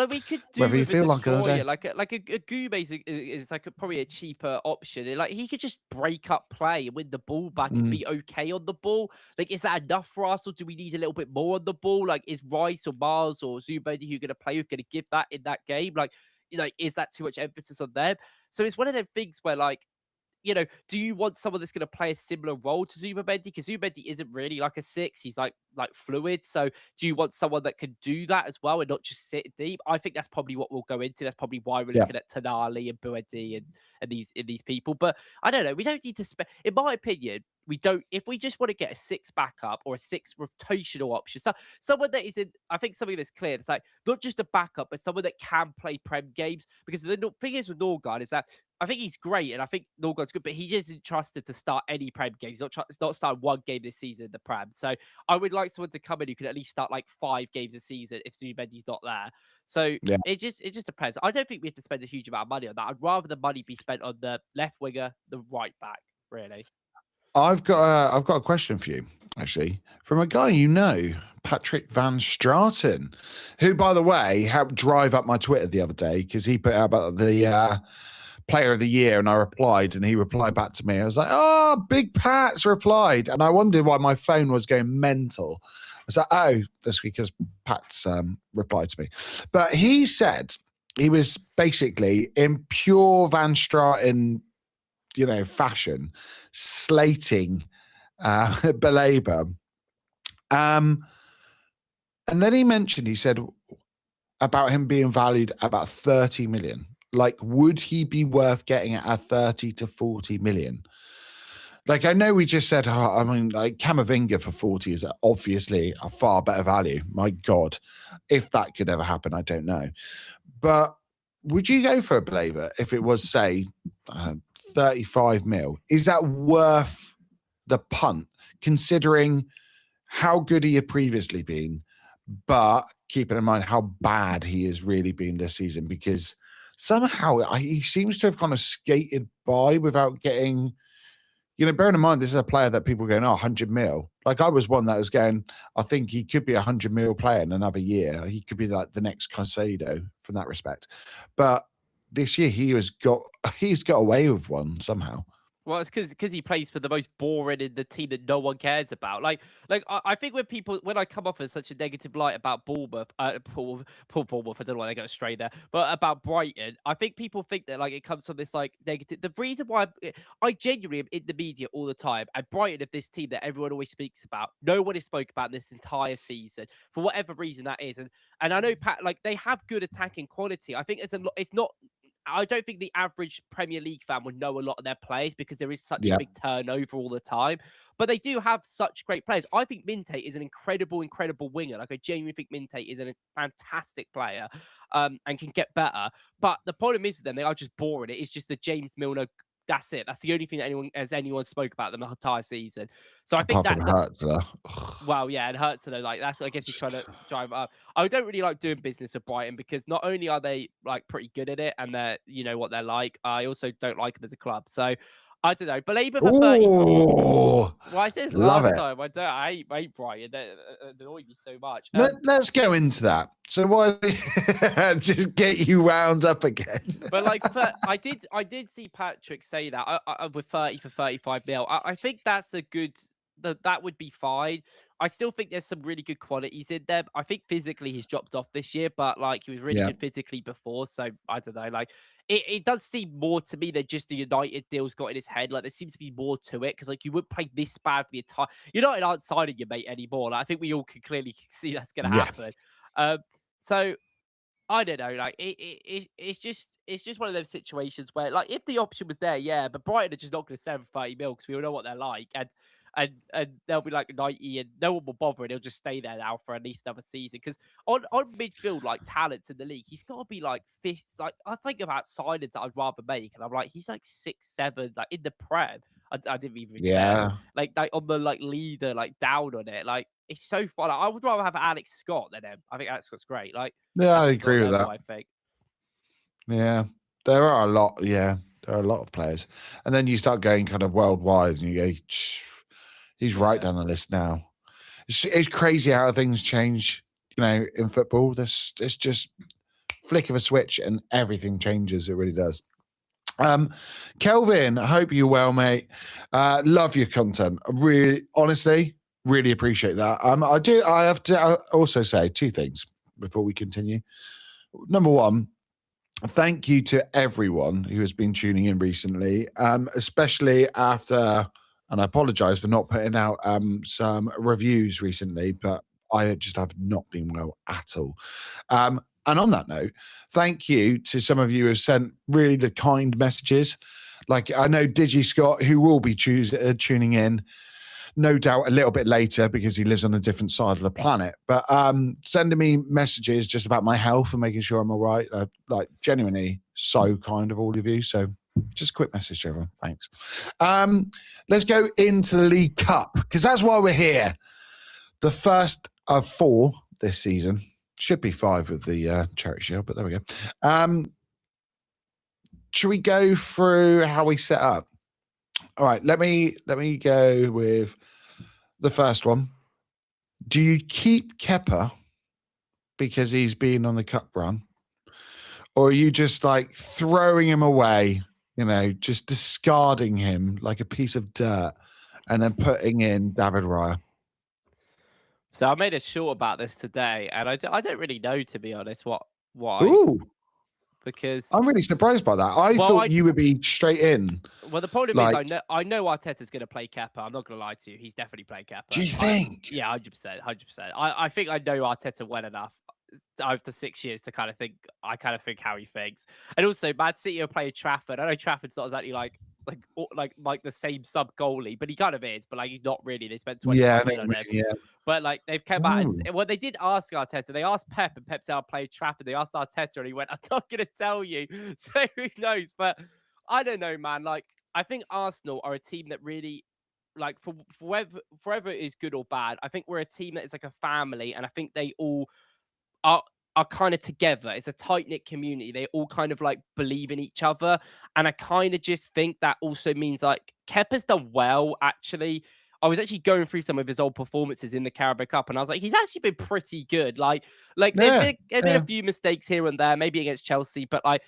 we could do with a destroyer. Like a Gube is like probably a cheaper option. Like, he could just break up play and win the ball back and be okay on the ball. Like, is that enough for us, or do we need a little bit more on the ball? Like, is Rice or Miles or Zubimendi who going to play, who's going to give that in that game? Like, is that too much emphasis on them? So it's one of them things where, like, do you want someone that's going to play a similar role to Zubimendi? Because Zubimendi isn't really like a 6. He's like fluid. So do you want someone that can do that as well and not just sit deep? I think that's probably what we'll go into. That's probably why we're looking at Tonali and Buedi and these people. But I don't know. We don't need to spend, in my opinion, we don't, if we just want to get a 6 backup or a 6 rotational option, so someone that is in, I think something that's clear, it's like not just a backup, but someone that can play Prem games. Because the thing is with Ødegaard is that I think he's great, and I think Ødegaard's good, but he just isn't trusted to start any Prem games. He's not started one game this season in the Prem. So I would like someone to come in who can at least start like 5 games a season if Zubimendi's not there. So it just depends. I don't think we have to spend a huge amount of money on that. I'd rather the money be spent on the left winger, the right back, really. I've got a question for you, actually, from a guy Patrick Van Straten, who, by the way, helped drive up my Twitter the other day because he put out about the Player of the Year, and I replied, and he replied back to me. I was like, "Oh, Big Pat's replied," and I wondered why my phone was going mental. I was like, "Oh, that's because Pat's replied to me." But he said he was basically in pure Van Straten, fashion, slating Baleba. And then he said about him being valued about 30 million. Like, would he be worth getting at 30 to 40 million? Like, I know we just said, like Camavinga for 40 is obviously a far better value. My God, if that could ever happen, I don't know. But would you go for a Baleba if it was, say, 35 mil? Is that worth the punt, considering how good he had previously been, but keeping in mind how bad he has really been this season? Because somehow he seems to have kind of skated by without getting, bearing in mind, this is a player that people are going, 100 mil. Like, I was one that was going, I think he could be a 100 mil player in another year. He could be like the next Caicedo from that respect. But this year he's got away with one somehow. Well, it's because he plays for the most boring in the team that no one cares about. I think when I come off as such a negative light about Bournemouth, Bournemouth, I don't know why they got straight there, but about Brighton, I think people think that like it comes from this like negative. The reason why I genuinely am in the media all the time, and Brighton of this team that everyone always speaks about, no one has spoke about this entire season for whatever reason that is, and I know Pat like they have good attacking quality. I think it's a lot. It's not. I don't think the average Premier League fan would know a lot of their players because there is such a big turnover all the time. But they do have such great players. I think Minte is an incredible winger. Like I genuinely think Minte is a fantastic player and can get better. But the problem is with them, they are just boring. It is just the James Milner. That's it. That's the only thing that anyone spoke about them the entire season. So I think Apart that from Hertz, well, yeah, it hurts to know. Like that's, I guess he's trying to drive up. I don't really like doing business with Brighton because not only are they like pretty good at it and they're, you know what they're like, I also don't like them as a club. So I don't know. But Labour for 30. Well, I said this last time. I hate Brighton. They annoy me so much. Let's go into that. So why just get you wound up again? But like, I did see Patrick say that with 30 for 35 mil. I think that's a good. That would be fine. I still think there's some really good qualities in there. I think physically he's dropped off this year, but like he was really good physically before. So I don't know. Like it does seem more to me than just the United deal's got in his head. Like there seems to be more to it because like you wouldn't play this bad for the entire. United aren't signing your mate anymore. Like, I think we all can clearly see that's going to happen. So I don't know. Like it's just one of those situations where like if the option was there, yeah, but Brighton are just not going to sell for 30 mil because we all know what they're like, and they'll be like 90 and no one will bother and he'll just stay there now for at least another season. Because on midfield, like talents in the league, he's got to be like fifth. Like I think about signings that I'd rather make, and I'm like, he's like 6'7", like in the Prem. I didn't even check. Like on the like leader, like down on it. Like it's so fun. Like, I would rather have Alex Scott than him. I think Alex Scott's great. Like I agree with that. I think. Yeah, there are a lot. Yeah, there are a lot of players, and then you start going kind of worldwide, and you go, he's right down the list now. It's crazy how things change. You know, in football, it's just flick of a switch and everything changes. It really does. Kelvin, I hope you're well, mate. Love your content. Honestly, really appreciate that. I have to also say two things before we continue. Number one, thank you to everyone who has been tuning in recently, especially after, and I apologize for not putting out some reviews recently, but I just have not been well at all. And on that note, thank you to some of you who have sent really the kind messages. Like I know Digi Scott, who will be tuning in, no doubt a little bit later because he lives on a different side of the planet, but sending me messages just about my health and making sure I'm all right. Like genuinely so kind of all of you. So just a quick message to everyone. Thanks. Let's go into the League Cup because that's why we're here. The first of 4 this season. Should be 5 with the Charity Shield, but there we go. Should we go through how we set up? All right, let me go with the first one. Do you keep Kepa because he's been on the cup run? Or are you just like throwing him away, you know, just discarding him like a piece of dirt and then putting in David Raya? So I made a short about this today, and I don't really know, to be honest, why. Ooh. Because I'm really surprised by that. I thought you would be straight in. Well, the problem is I know Arteta's going to play Kepa. I'm not going to lie to you. He's definitely playing Kepa. Do you think? Yeah, 100%. I think I know Arteta well enough after 6 years to kind of think how he thinks. And also, Man City are playing Trafford. I know Trafford's not exactly like the same sub goalie, but he kind of is. But like he's not really. They spent 20 million on him. Yeah. But like they've come out. Well, they did ask Arteta. They asked Pep, and Pep said I'll play Trafford. They asked Arteta, and he went, "I'm not going to tell you." So who knows? But I don't know, man. Like I think Arsenal are a team that really, like for forever it is good or bad. I think we're a team that is like a family, and I think they all are kind of together. It's a tight-knit community. They all kind of like believe in each other. And I kind of just think that also means like Kepa's done well, actually. I was actually going through some of his old performances in the Carabao Cup, and I was like, he's actually been pretty good. Like there's been a few mistakes here and there, maybe against Chelsea, but like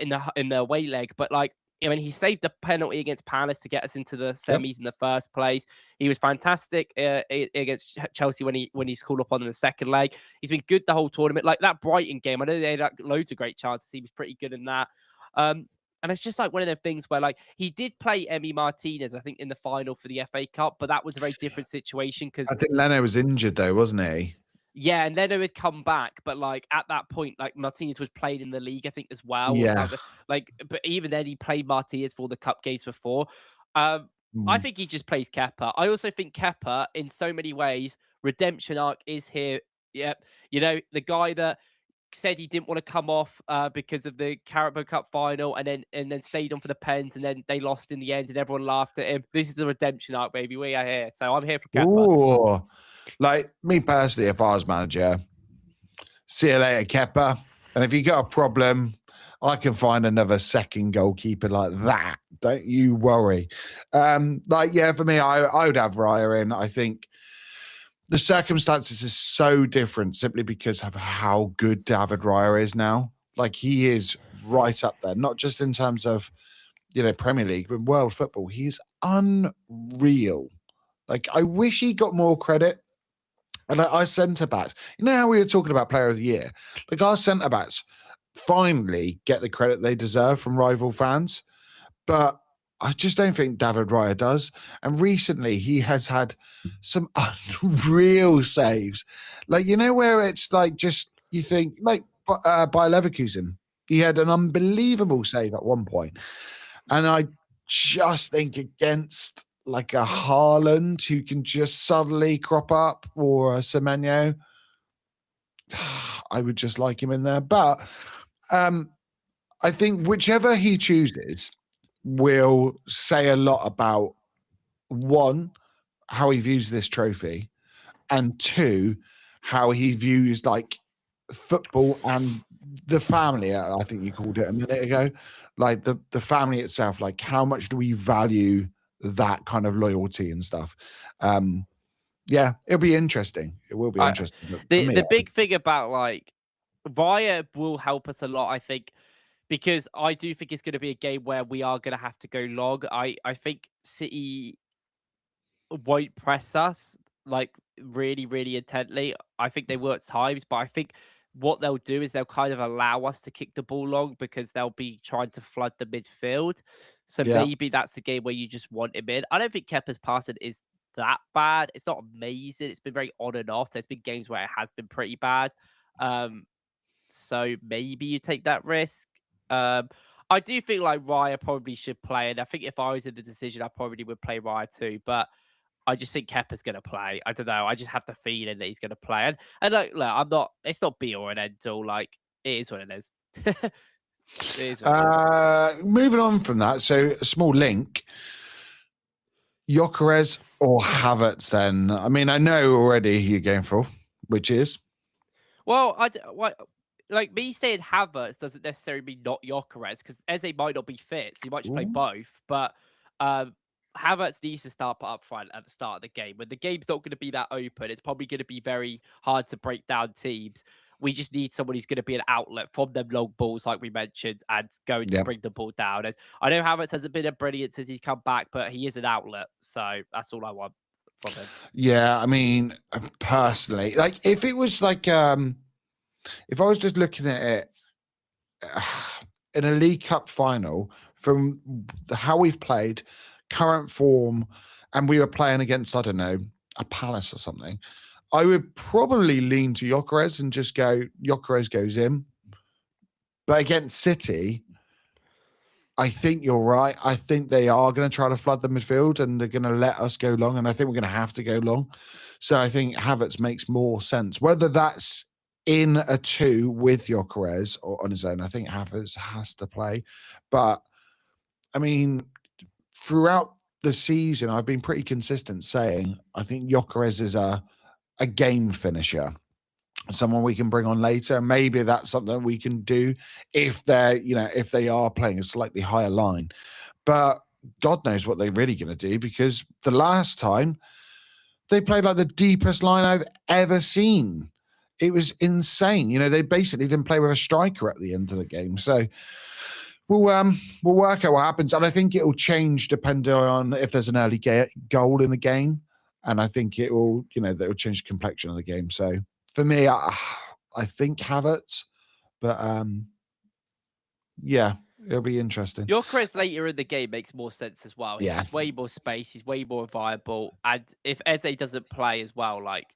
in the away leg. But like I mean, he saved the penalty against Palace to get us into the semis in the first place. He was fantastic against Chelsea when he's called upon in the second leg. He's been good the whole tournament. Like that Brighton game, I know they had loads of great chances. He was pretty good in that. And it's just like one of the things where like he did play Emi Martinez, I think, in the final for the FA Cup, but that was a very different situation because I think Leno was injured though, wasn't he? Yeah, and Leno had come back, but like at that point, like Martinez was played in the league, I think, as well. Yeah. But even then, he played Martinez for the cup games before. I think he just plays Kepa. I also think Kepa, in so many ways, redemption arc is here. Yep, the guy that said he didn't want to come off because of the Carabao Cup final, and then stayed on for the Pens, and then they lost in the end, and everyone laughed at him. This is the redemption arc, baby. We are here, so I'm here for Kepa. Ooh. Like me personally, if I was manager, see you later, Kepa. And if you got a problem, I can find another second goalkeeper like that. Don't you worry. For me, I would have Raya in. I think the circumstances is so different simply because of how good David Raya is now. Like he is right up there, not just in terms of, Premier League, but world football. He's unreal. Like I wish he got more credit. And our centre-backs, how we were talking about player of the year? Like our centre-backs finally get the credit they deserve from rival fans. But I just don't think David Raya does. And recently he has had some unreal saves. Like, where it's like just, you think, like by Leverkusen, he had an unbelievable save at one point. And I just think against like a Haaland who can just suddenly crop up, or a Semenyo, I would just like him in there. But I think whichever he chooses will say a lot about, one, how he views this trophy, and two, how he views like football and the family. I think you called it a minute ago. Like the family itself, like how much do we value that kind of loyalty and stuff? It'll be interesting. It will be interesting. The big thing about like Raya will help us a lot, I think, because I do think it's going to be a game where we are going to have to go long. I think City won't press us like really, really intently. I think they will at times, but I think what they'll do is they'll kind of allow us to kick the ball long because they'll be trying to flood the midfield. So maybe that's the game where you just want him in. I don't think Kepa's passing is that bad. It's not amazing. It's been very on and off. There's been games where it has been pretty bad. So maybe you take that risk. I do think like Raya probably should play, and I think if I was in the decision, I probably would play Raya too. But I just think Kepa's going to play. I don't know. I just have the feeling that he's going to play. And like, look, I'm not. It's not be or an end all. Like it is what it is. It is what it is. Moving on from that, so a small link. Gyökeres or Havertz? Then I mean, I know already who you're going for, which is. Well, like me saying Havertz doesn't necessarily mean not Gyökeres because Eze might not be fit, so you might just play both. But Havertz needs to start up front at the start of the game. When the game's not going to be that open, it's probably going to be very hard to break down teams. We just need someone who's going to be an outlet from them long balls, like we mentioned, and going to bring the ball down. And I know Havertz hasn't been a brilliant since he's come back, but he is an outlet. So that's all I want from him. Yeah, I mean, personally, like if it was like, if I was just looking at it in a League Cup final from how we've played, current form, and we were playing against, I don't know, a Palace or something, I would probably lean to Gyökeres and just go, Gyökeres goes in. But against City, I think you're right. I think they are going to try to flood the midfield and they're going to let us go long. And I think we're going to have to go long. So I think Havertz makes more sense. Whether that's in a 2 with Gyökeres or on his own, I think Havertz has to play. But, I mean, throughout the season, I've been pretty consistent saying I think Gyökeres is a game finisher, someone we can bring on later. Maybe that's something we can do if they're, if they are playing a slightly higher line. But God knows what they're really going to do, because the last time they played like the deepest line I've ever seen. It was insane. They basically didn't play with a striker at the end of the game. So we'll work out what happens, and I think it will change depending on if there's an early goal in the game, and I think it will, that will change the complexion of the game. So for me, I think Havertz, but yeah, it'll be interesting. Gyökeres later in the game makes more sense as well. He's just way more space. He's way more viable, and if Eze doesn't play as well, like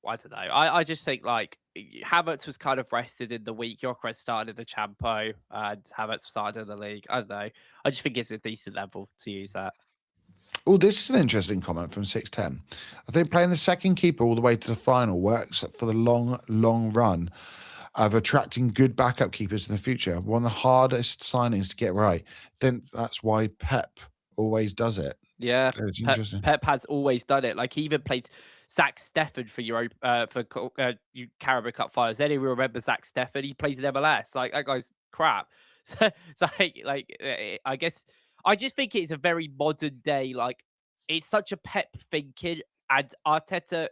I don't know. I just think like Havertz was kind of rested in the week. Gyökeres started in the Champo, and Havertz started in the league. I don't know. I just think it's a decent level to use that. Oh, this is an interesting comment from 610. I think playing the second keeper all the way to the final works for the long run of attracting good backup keepers in the future. One of the hardest signings to get right. I think that's why Pep always does it. Yeah, Pep has always done it. Like he even played Zach Stefford for Carabao Cup Finals. Anyone remember Zach Stefford? He plays in MLS. Like that guy's crap. So it's like I guess I just think it's a very modern day. Like it's such a Pep thinking, and Arteta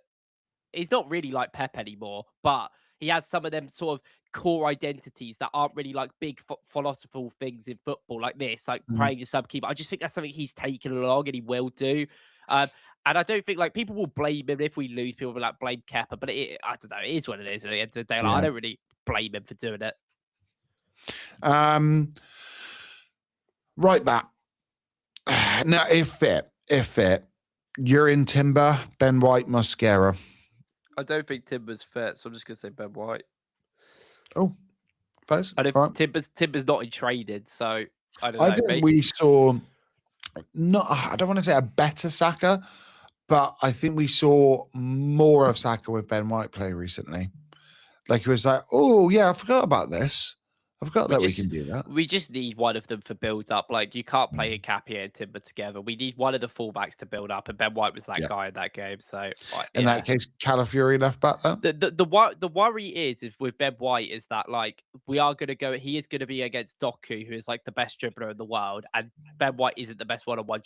is not really like Pep anymore, but he has some of them sort of core identities that aren't really like big philosophical things in football, like this, like playing your sub keeper. I just think that's something he's taken along and he will do. And I don't think like people will blame him if we lose. People will like blame Kepa, but I don't know. It is what it is at the end of the day. Like, I don't really blame him for doing it. Right back. Now, if fit, you're in Timber, Ben White, Mosquera. I don't think Timber's fit, so I'm just gonna say Ben White. Oh, first. And if Timber's not in traded, so I don't know. I think we saw I don't want to say a better Saka, but I think we saw more of Saka with Ben White play recently. Like it was like, oh yeah, I forgot about this. I forgot that we can do that. We just need one of them for build up. Like you can't play Nketiah and Timber together. We need one of the fullbacks to build up, and Ben White was that guy in that game. So in that case, Calafiori left back then. The worry is with Ben White is that like we are going to go. He is going to be against Doku, who is like the best dribbler in the world, and Ben White isn't the best one-on-one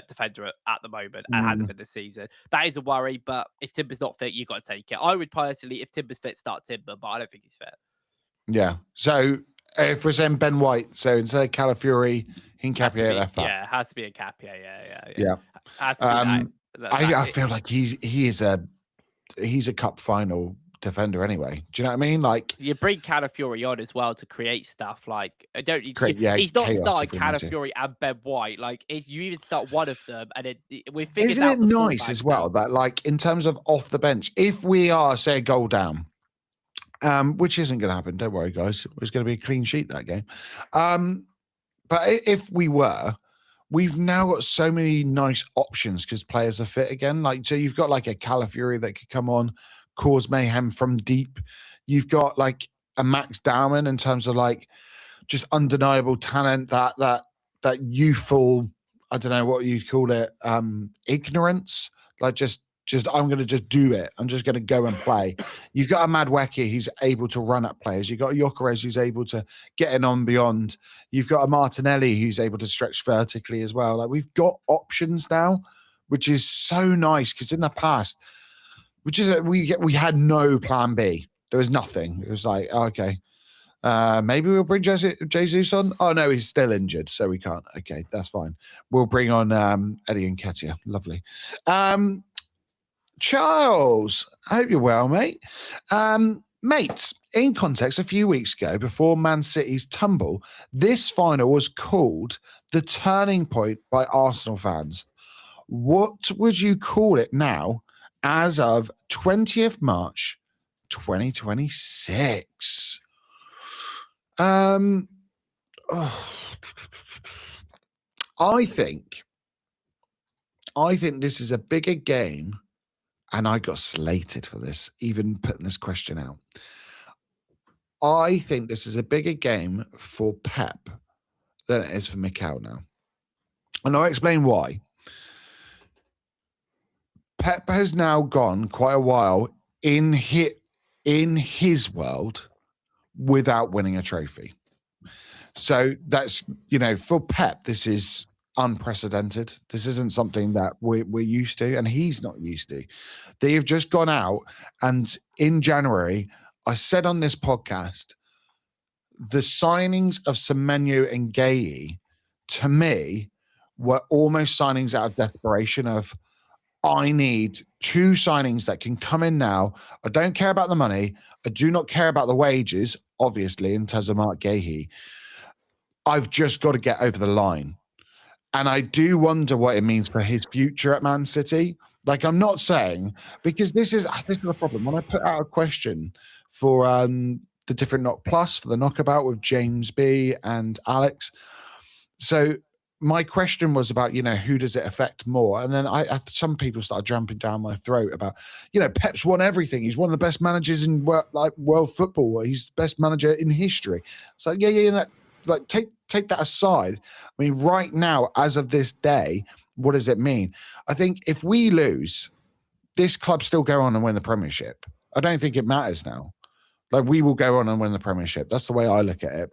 defender at the moment, and hasn't been this season. That is a worry. But if Timber's not fit, you got to take it. I would personally, if Timber's fit, start Timber, but I don't think he's fit. Yeah. So. If we're saying Ben White, so instead of Calafiori, Nketiah left back. Yeah, it has to be Nketiah. Yeah. Has to be I feel like he's a cup final defender anyway. Do you know what I mean? Like you bring Calafiori on as well to create stuff. Like he's not starting Calafiori and Ben White. Like you even start one of them, and we figured Isn't it nice as well that like in terms of off the bench, if we are say a goal down. Which isn't going to happen. Don't worry, guys. It's going to be a clean sheet that game. But if we were, we've now got so many nice options because players are fit again. Like, so you've got like a Calafiori that could come on, cause mayhem from deep. You've got like a Max Dowman in terms of like just undeniable talent, that youthful, I don't know what you call it, ignorance, like just I'm going to just do it. I'm just going to go and play. You've got a Madueke who's able to run at players. You've got a Gyökeres who's able to get in on beyond. You've got a Martinelli who's able to stretch vertically as well. Like we've got options now, which is so nice because in the past, we had no plan B. There was nothing. It was like, okay, maybe we'll bring Jesus on. Oh no, he's still injured, so we can't. Okay, that's fine. We'll bring on Eddie Nketiah. Lovely. Charles, I hope you're well, mate. Mates, in context, a few weeks ago, before Man City's tumble, this final was called the turning point by Arsenal fans. What would you call it now as of 20th March 2026? I think this is a bigger game. And I got slated for this, even putting this question out. I think this is a bigger game for Pep than it is for Mikel now. And I'll explain why. Pep has now gone quite a while in his world without winning a trophy. So that's, for Pep, this is unprecedented. This isn't something that we're used to, and he's not used to. They've just gone out, and in January, I said on this podcast the signings of Semenyo and Gueye, to me, were almost signings out of desperation of, I need 2 signings that can come in now. I don't care about the money. I do not care about the wages, obviously, in terms of Mark Guéhi. I've just got to get over the line. And I do wonder what it means for his future at Man City. Like, I'm not saying, because this is the problem. When I put out a question for the different Knock Plus, for the Knockabout with James B and Alex. So my question was about, who does it affect more? And then some people started jumping down my throat about, Pep's won everything. He's one of the best managers in world football. He's the best manager in history. So yeah. Like, take that aside. I mean, right now, as of this day, what does it mean? I think if we lose, this club still go on and win the Premiership. I don't think it matters now. Like, we will go on and win the Premiership. That's the way I look at it.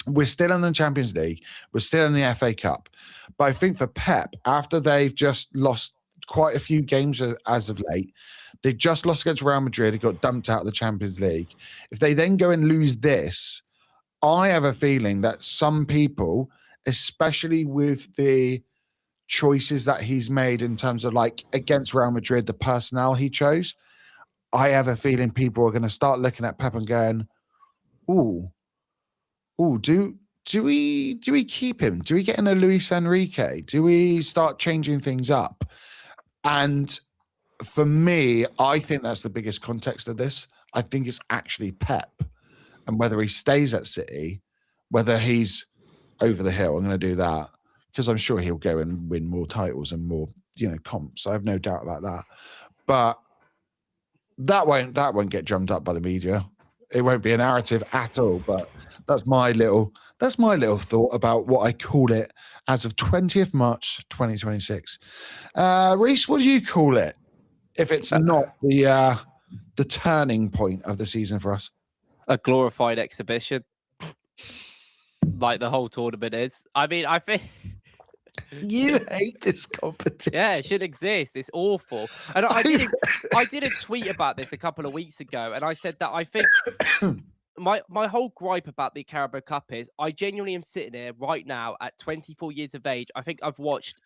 We're still in the Champions League. We're still in the FA Cup. But I think for Pep, after they've just lost quite a few games as of late, they've just lost against Real Madrid. They got dumped out of the Champions League. If they then go and lose this, I have a feeling that some people, especially with the choices that he's made in terms of, like, against Real Madrid, the personnel he chose, I have a feeling people are going to start looking at Pep and going, do we keep him? Do we get in a Luis Enrique? Do we start changing things up? And for me, I think that's the biggest context of this. I think it's actually Pep. And whether he stays at City, whether he's over the hill, I'm going to do that, because I'm sure he'll go and win more titles and more, comps. I have no doubt about that. But that won't get drummed up by the media. It won't be a narrative at all. But that's my little thought about what I call it as of 20th March 2026. Reece, what do you call it if it's not the turning point of the season for us? A glorified exhibition, like the whole tournament is. I mean, I think you hate this competition. Yeah, it should exist. It's awful. And I did a tweet about this a couple of weeks ago, and I said that I think my whole gripe about the Carabao Cup is I genuinely am sitting here right now at 24 years of age. I think I've watched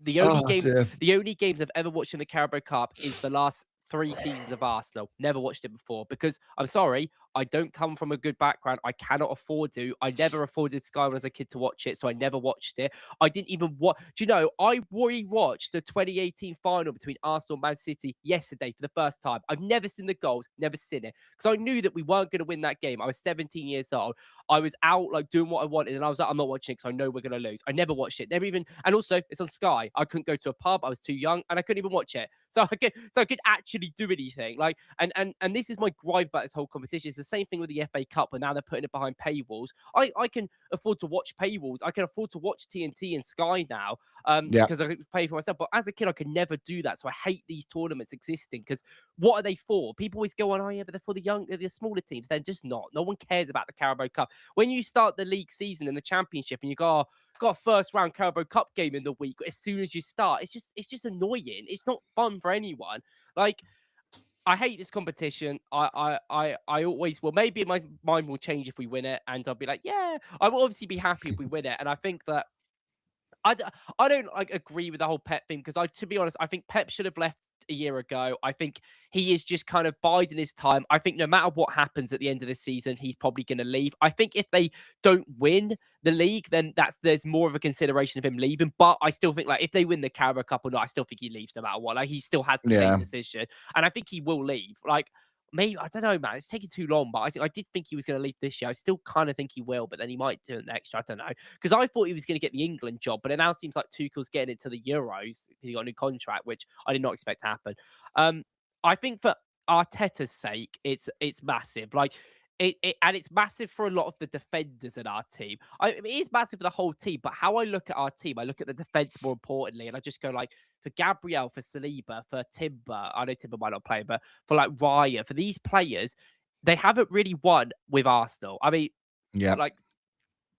the only games I've ever watched in the Carabao Cup is the last 3 seasons of Arsenal. Never watched it before because I'm sorry, I don't come from a good background. I cannot afford to. I never afforded Sky when I was a kid to watch it, so I never watched it. I didn't even watch. Do you know, I rewatched the 2018 final between Arsenal and Man City yesterday for the first time. I've never seen the goals, never seen it, because I knew that we weren't going to win that game. I was 17 years old. I was out like doing what I wanted, and I was like, I'm not watching it because I know we're going to lose. I never watched it. Never even, and also it's on Sky. I couldn't go to a pub. I was too young, and I couldn't even watch it. So I could actually do anything. Like, and this is my gripe about this whole competition. It's the same thing with the FA Cup, but now they're putting it behind paywalls. I can afford to watch paywalls. I can afford to watch TNT and Sky now because I can pay for myself. But as a kid, I could never do that. So I hate these tournaments existing because what are they for? People always go on, oh yeah, but they're for the smaller teams. They're just not. No one cares about the Carabao Cup. When you start the league season and the championship and you go, oh, got a first round Carabao Cup game in the week as soon as you start, it's just annoying. It's not fun for anyone. Like, I hate this competition. I always will. Maybe my mind will change if we win it, and I'll be like, yeah, I will obviously be happy if we win it. And I think that I don't like agree with the whole Pep thing because to be honest, I think Pep should have left a year ago. I think he is just kind of biding his time. I think no matter what happens at the end of the season, he's probably going to leave. I think if they don't win the league, then there's more of a consideration of him leaving. But I still think like if they win the Carabao Cup or not, I still think he leaves no matter what. Like he still has the same decision, and I think he will leave. Like. Maybe, I don't know, man. It's taking too long, but I did think he was going to leave this year. I still kind of think he will, but then he might do it next year. I don't know. Because I thought he was going to get the England job, but it now seems like Tuchel's getting into the Euros because he got a new contract, which I did not expect to happen. I think for Arteta's sake, it's massive. Like, and it's massive for a lot of the defenders in our team. It is massive for the whole team, but how I look at our team, I look at the defense more importantly, and I just go like, for Gabriel, for Saliba, for Timber, I know Timber might not play, but for like Raya, for these players, they haven't really won with Arsenal. I mean, like,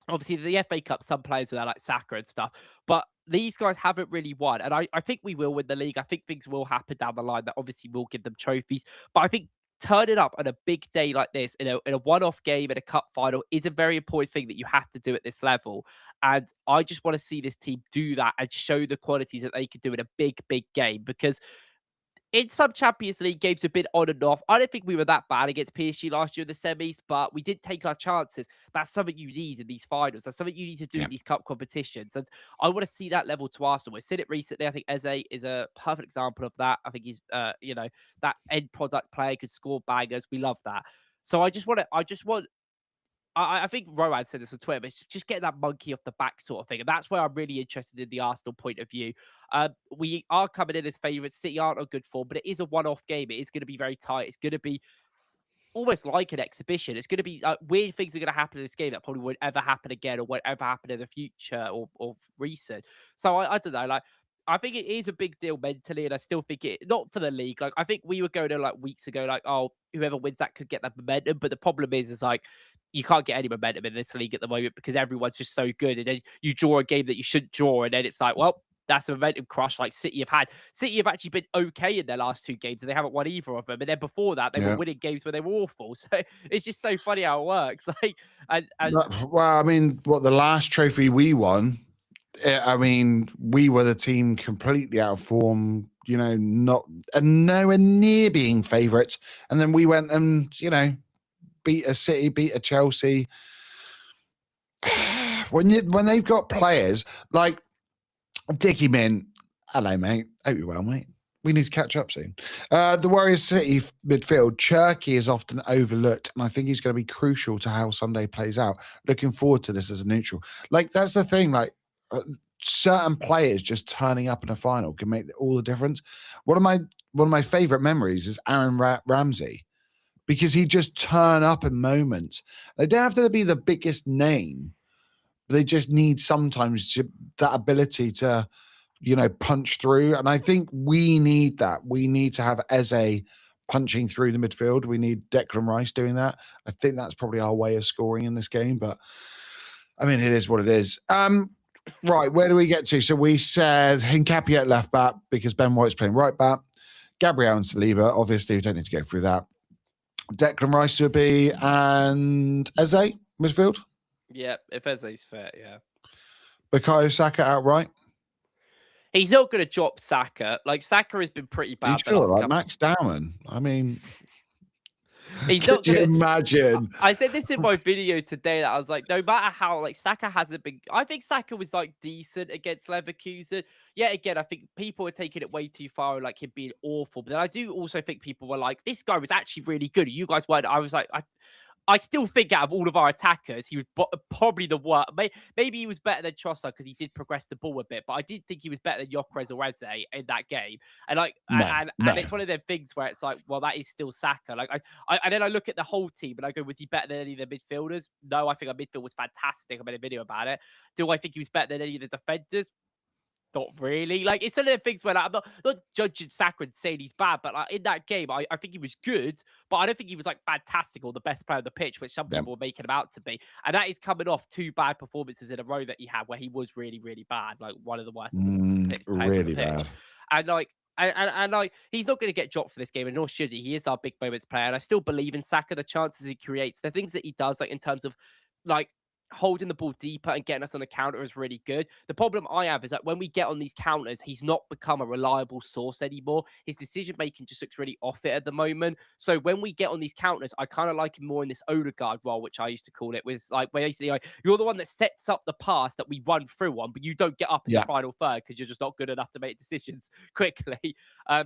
obviously the FA Cup, some players are there like Saka and stuff, but these guys haven't really won. And I think we will win the league. I think things will happen down the line that obviously will give them trophies, but I think turning up on a big day like this in a one-off game in a cup final is a very important thing that you have to do at this level. And I just want to see this team do that and show the qualities that they can do in a big, big game, because in some Champions League games, a bit on and off. I don't think we were that bad against PSG last year in the semis, but we did take our chances. That's something you need in these finals. That's something you need to do in these cup competitions. And I want to see that level to Arsenal. We've seen it recently. I think Eze is a perfect example of that. I think he's, that end product player, could score bangers. We love that. So I just want I think Rowan said this on Twitter, but it's just getting that monkey off the back sort of thing. And that's where I'm really interested in the Arsenal point of view. We are coming in as favourites. City aren't on good form, but it is a one-off game. It is going to be very tight. It's going to be almost like an exhibition. It's going to be weird things are going to happen in this game that probably won't ever happen again or won't ever happen in the future or recent. So I don't know. Like, I think it is a big deal mentally, and I still think it not for the league. Like, I think we were going to like weeks ago, like, oh, whoever wins that could get that momentum. But the problem is like you can't get any momentum in this league at the moment because everyone's just so good. And then you draw a game that you shouldn't draw, and then it's like, well, that's a momentum crush like City have had. City have actually been okay in their last 2 games, and they haven't won either of them. And then before that, they were winning games where they were awful. So it's just so funny how it works. Like, well, I mean, what the last trophy we won, I mean, we were the team completely out of form, you know, nowhere near being favourites. And then we went and, you know, beat a City, beat a Chelsea. When they've got players like Dickie Min, hello, mate. Hope you're well, mate. We need to catch up soon. The Warriors City midfield, Cherki is often overlooked, and I think he's going to be crucial to how Sunday plays out. Looking forward to this as a neutral. Like, that's the thing, like, certain players just turning up in a final can make all the difference. One of my favorite memories is Aaron Ramsey, because he just turn up in moments. They don't have to be the biggest name. They just need sometimes that ability to, you know, punch through. And I think we need that. We need to have Eze punching through the midfield. We need Declan Rice doing that. I think that's probably our way of scoring in this game. But, I mean, it is what it is. Right, where do we get to? So we said Hincapié at left back because Ben White's playing right back. Gabriel and Saliba, obviously, we don't need to go through that. Declan Rice would be, and Eze, midfield? Yeah, if Eze's fit, yeah. Bukayo Saka outright? He's not going to drop Saka. Like, Saka has been pretty bad. Sure, like Max Dowman. I mean... He's not Could you imagine? I said this in my video today that I was like, no matter how, like, Saka hasn't been. I think Saka was like decent against Leverkusen. Yeah, again, I think people were taking it way too far, like him being awful. But then I do also think people were like, this guy was actually really good. You guys weren't. I was like, I still think out of all of our attackers, he was probably the worst. Maybe he was better than Trossard because he did progress the ball a bit, but I did think he was better than Gyökeres or Eze in that game. And like, and it's one of them things where it's like, well, that is still Saka. Like, and then I look at the whole team and I go, was he better than any of the midfielders? No, I think our midfield was fantastic. I made a video about it. Do I think he was better than any of the defenders? Not really. Like, it's one of the things where, like, I'm not judging Saka and saying he's bad, but like, in that game, I think he was good, but I don't think he was like fantastic or the best player on the pitch, which some people were making him out to be. And that is coming off 2 bad performances in a row that he had where he was really, really bad, like one of the worst players really on the pitch. bad. And like, and like, he's not going to get dropped for this game, and nor should he. He is our big moments player, and I still believe in Saka. The chances he creates, the things that he does, like in terms of like holding the ball deeper and getting us on the counter is really good. The problem I have is that when we get on these counters, he's not become a reliable source anymore. His decision making just looks really off it at the moment. So when we get on these counters, I kind of like him more in this Ødegaard role, which I used to call it, was like basically like, you're the one that sets up the pass that we run through on, but you don't get up in the final third because you're just not good enough to make decisions quickly. I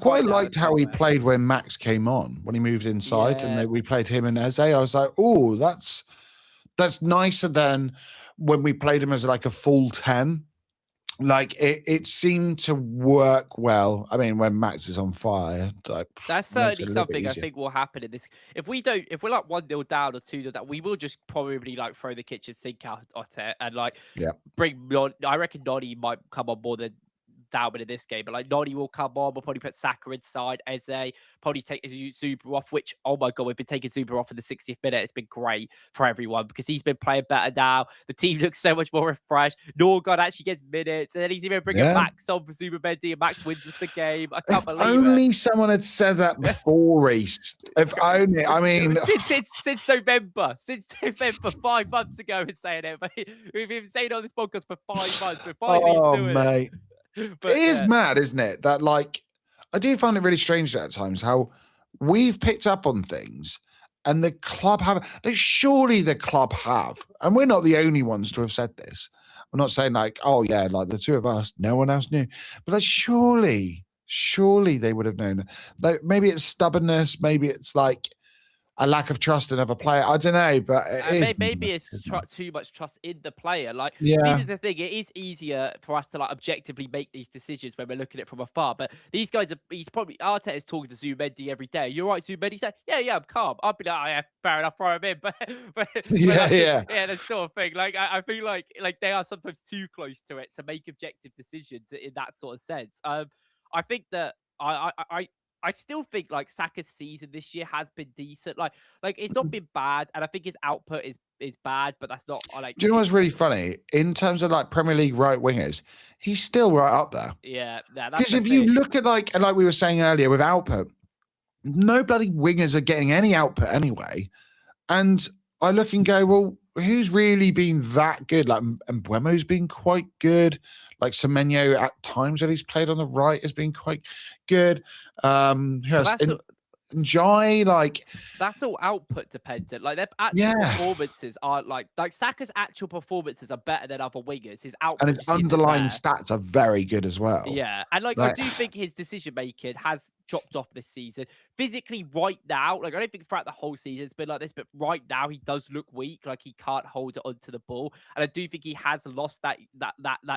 quite liked how he played when Max came on, when he moved inside and we played him and Eze. I was like, oh, that's nicer than when we played him as like a full 10. Like, it seemed to work well. I mean, when Max is on fire, like, that's certainly something I think will happen in this. If we're like 1-0 down or 2-0 down, we will just probably like throw the kitchen sink out at it and like bring on. I reckon Noni might come on more than Dalman in this game, but like Noni will come on. We'll probably put Saka inside. Eze probably take Zuber off. Which, oh my god, we've been taking Zuber off in the 60th minute. It's been great for everyone because he's been playing better now. The team looks so much more refreshed. Norgard actually gets minutes, and then he's even bringing Max on for Zuber-Mendy, and Max wins us the game. I can't believe it. Only someone had said that before, Reece. If only, I mean, since November, 5 months ago, we're saying it. But we've been saying on this podcast for 5 months. We're finally doing mate. it. But, it is mad, isn't it? That like, I do find it really strange at times how we've picked up on things and the club have. Like, surely the club have, and we're not the only ones to have said this. I'm not saying like, oh yeah, like the two of us, no one else knew, but like surely they would have known. Like maybe it's stubbornness, maybe it's like a lack of trust in other player. I don't know, but maybe it's too much trust in the player. Like, yeah, this is the thing. It is easier for us to like objectively make these decisions when we're looking at it from afar. But these guys Arteta's talking to Zuber-Mendy every day. You're right, Zuber-Mendy. He's like, yeah, I'm calm. I'll be like, oh, yeah, fair enough, throw him in. But yeah, that sort of thing. Like, I feel like they are sometimes too close to it to make objective decisions in that sort of sense. I think that I still think like Saka's season this year has been decent. Like it's not been bad, and I think his output is bad, but that's not like. Do you know what's really funny in terms of like Premier League right wingers? He's still right up there. Yeah, because if you look at like we were saying earlier with output, no bloody wingers are getting any output anyway. And I look and go, well, who's really been that good? Like Mbuemo's been quite good. Like Semenyo at times that he's played on the right has been quite good. Njai, like that's all output dependent. Like their actual performances are like Saka's actual performances are better than other wingers. His output and his underlying stats are very good as well. Yeah, and like I do think his decision making has dropped off this season. Physically, right now, like I don't think throughout the whole season it's been like this, but right now he does look weak. Like he can't hold it onto the ball, and I do think he has lost that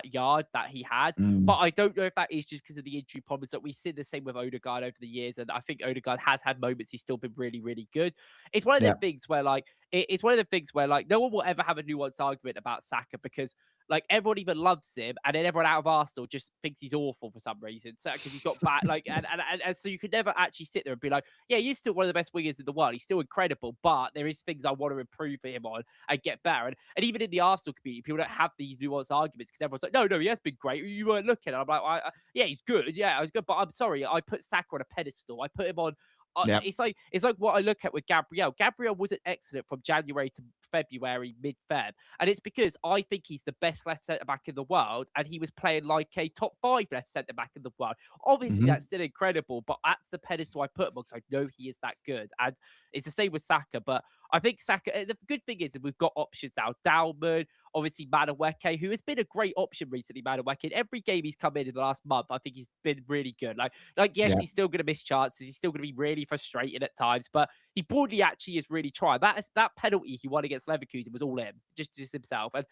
yard that he had. But I don't know if that is just because of the injury problems that we've seen the same with Ødegaard over the years, and I think Ødegaard has had moments he's still been really, really good. It's one of the things where like it's one of the things where like no one will ever have a nuanced argument about Saka because like everyone even loves him, and then everyone out of Arsenal just thinks he's awful for some reason. So because he's got bad, like, and so you could never actually sit there and be like, yeah, he's still one of the best wingers in the world. He's still incredible, but there is things I want to improve for him on and get better. And even in the Arsenal community, people don't have these nuanced arguments because everyone's like, no, he has been great. You weren't looking. And I'm like, yeah, he's good. Yeah, I was good, but I'm sorry, I put Saka on a pedestal. I put him on. It's like what I look at with Gabriel. Gabriel wasn't excellent from January to February, mid-Feb, and it's because I think he's the best left centre back in the world, and he was playing like a top 5 left centre back in the world. Obviously, that's still incredible, but that's the pedestal I put him on because I know he is that good, and it's the same with Saka. But I think Saka. The good thing is that we've got options now. Dalman, obviously Madueke, who has been a great option recently. Madueke, in every game he's come in the last month, I think he's been really good. Yes, he's still going to miss chances. He's still going to be really frustrating at times, but he broadly actually is really trying. That penalty he won against Leverkusen was all him, just himself, and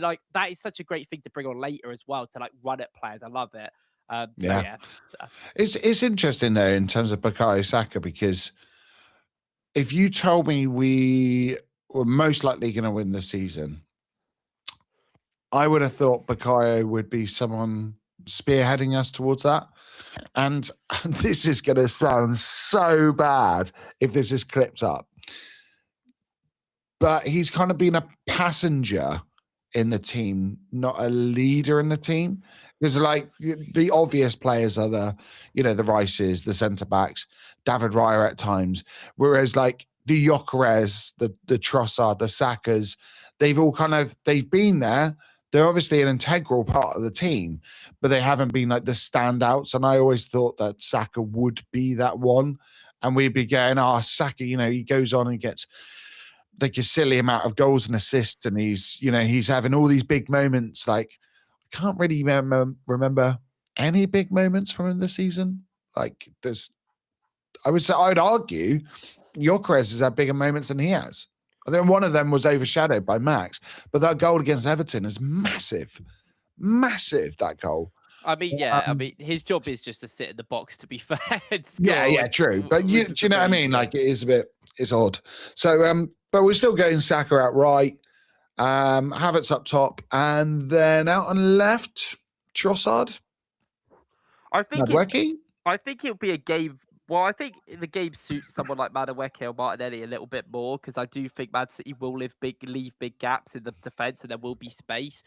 like that is such a great thing to bring on later as well to like run at players. I love it. It's interesting though in terms of Bukayo Saka because if you told me we were most likely going to win the season, I would have thought Bukayo would be someone spearheading us towards that. And this is going to sound so bad if this is clipped up. But he's kind of been a passenger in the team, not a leader in the team. Because like the obvious players are the Rices, the centre-backs, David Raya at times. Whereas like the Gyökeres, the Trossard, the Sakas, they've been there. They're obviously an integral part of the team, but they haven't been like the standouts. And I always thought that Saka would be that one. And we'd be going, Saka, he goes on and gets like a silly amount of goals and assists. And he's having all these big moments. Like, I can't really remember any big moments from him this season. Like I'd argue Gyökeres has had bigger moments than he has. I think one of them was overshadowed by Max, but that goal against Everton is massive, that goal. I mean, his job is just to sit in the box, to be fair. True. But do you know what I mean? Like it's odd. So, but we're still getting Saka out right. Havertz up top, and then out on left, Trossard. I think Madueke? I think it'll be a game. Well, I think the game suits someone like Madueke or Martinelli a little bit more because I do think Man City will leave big gaps in the defense and there will be space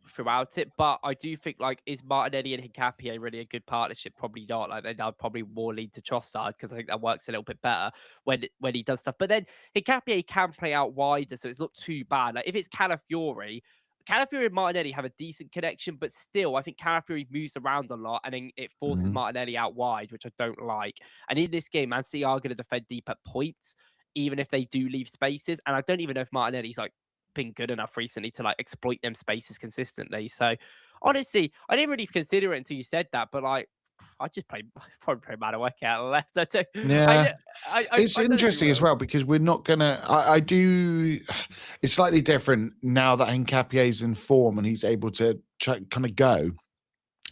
throughout it. But I do think like is Martinelli and Hincapié really a good partnership? Probably not. Like they'll probably more lead to Trossard because I think that works a little bit better when he does stuff. But then Hincapié can play out wider, so it's not too bad. Like if it's Calafiori. Calafiori and Martinelli have a decent connection, but still, I think Calafiori moves around a lot, and then it forces Martinelli out wide, which I don't like. And in this game, Man City are going to defend deep at points, even if they do leave spaces. And I don't even know if Martinelli's like been good enough recently to like exploit them spaces consistently. So honestly, I didn't really consider it until you said that, but like I just probably play Madueke out of left. Yeah. It's I don't know interesting as well because we're not gonna. I do. It's slightly different now that Hincapié's in form and he's able to kind of go.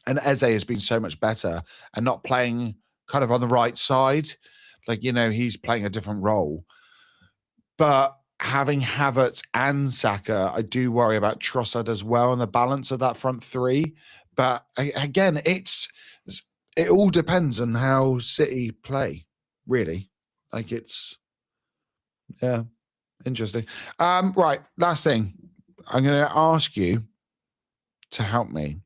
And Eze has been so much better and not playing kind of on the right side. Like he's playing a different role. But having Havertz and Saka, I do worry about Trossard as well and the balance of that front three. But again, it all depends on how City play, really. Like yeah, interesting. Right, last thing. I'm going to ask you to help me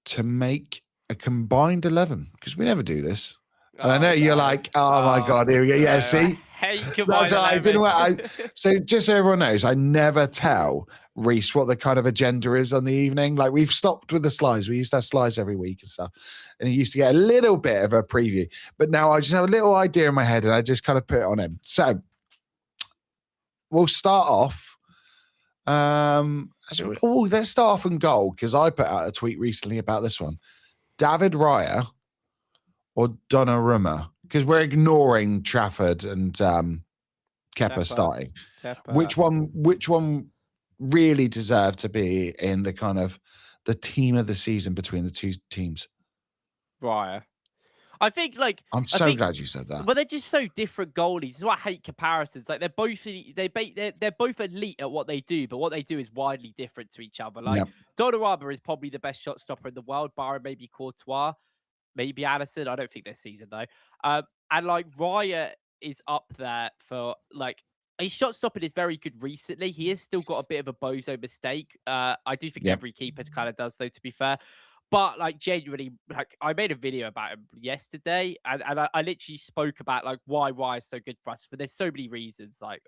to make a combined 11 because we never do this. And I know you're like, oh my God, here we go. Yeah, see? I hate combined 11. I didn't want. So just so everyone knows, I never tell Reece what the kind of agenda is on the evening. Like we've stopped with the slides. We used to have slides every week and stuff. And he used to get a little bit of a preview. But now I just have a little idea in my head and I just kind of put it on him. So we'll start off. Let's start off in goal because I put out a tweet recently about this one. David Raya or Donnarumma? Because we're ignoring Trafford and Kepa starting. Which one really deserved to be in the kind of the team of the season between the two teams? Raya. I think I'm so glad you said that. But they're just so different goalies. That's why I hate comparisons. Like they're both elite at what they do, but what they do is widely different to each other. Like Donnarumma is probably the best shot stopper in the world, barring maybe Courtois, maybe Addison. I don't think this season though. And like Raya is up there for like his shot stopping is very good recently. He has still got a bit of a bozo mistake. I do think every keeper kind of does though, to be fair. But like genuinely, like I made a video about him yesterday, and I literally spoke about like why Raya is so good for us. For there's so many reasons. Like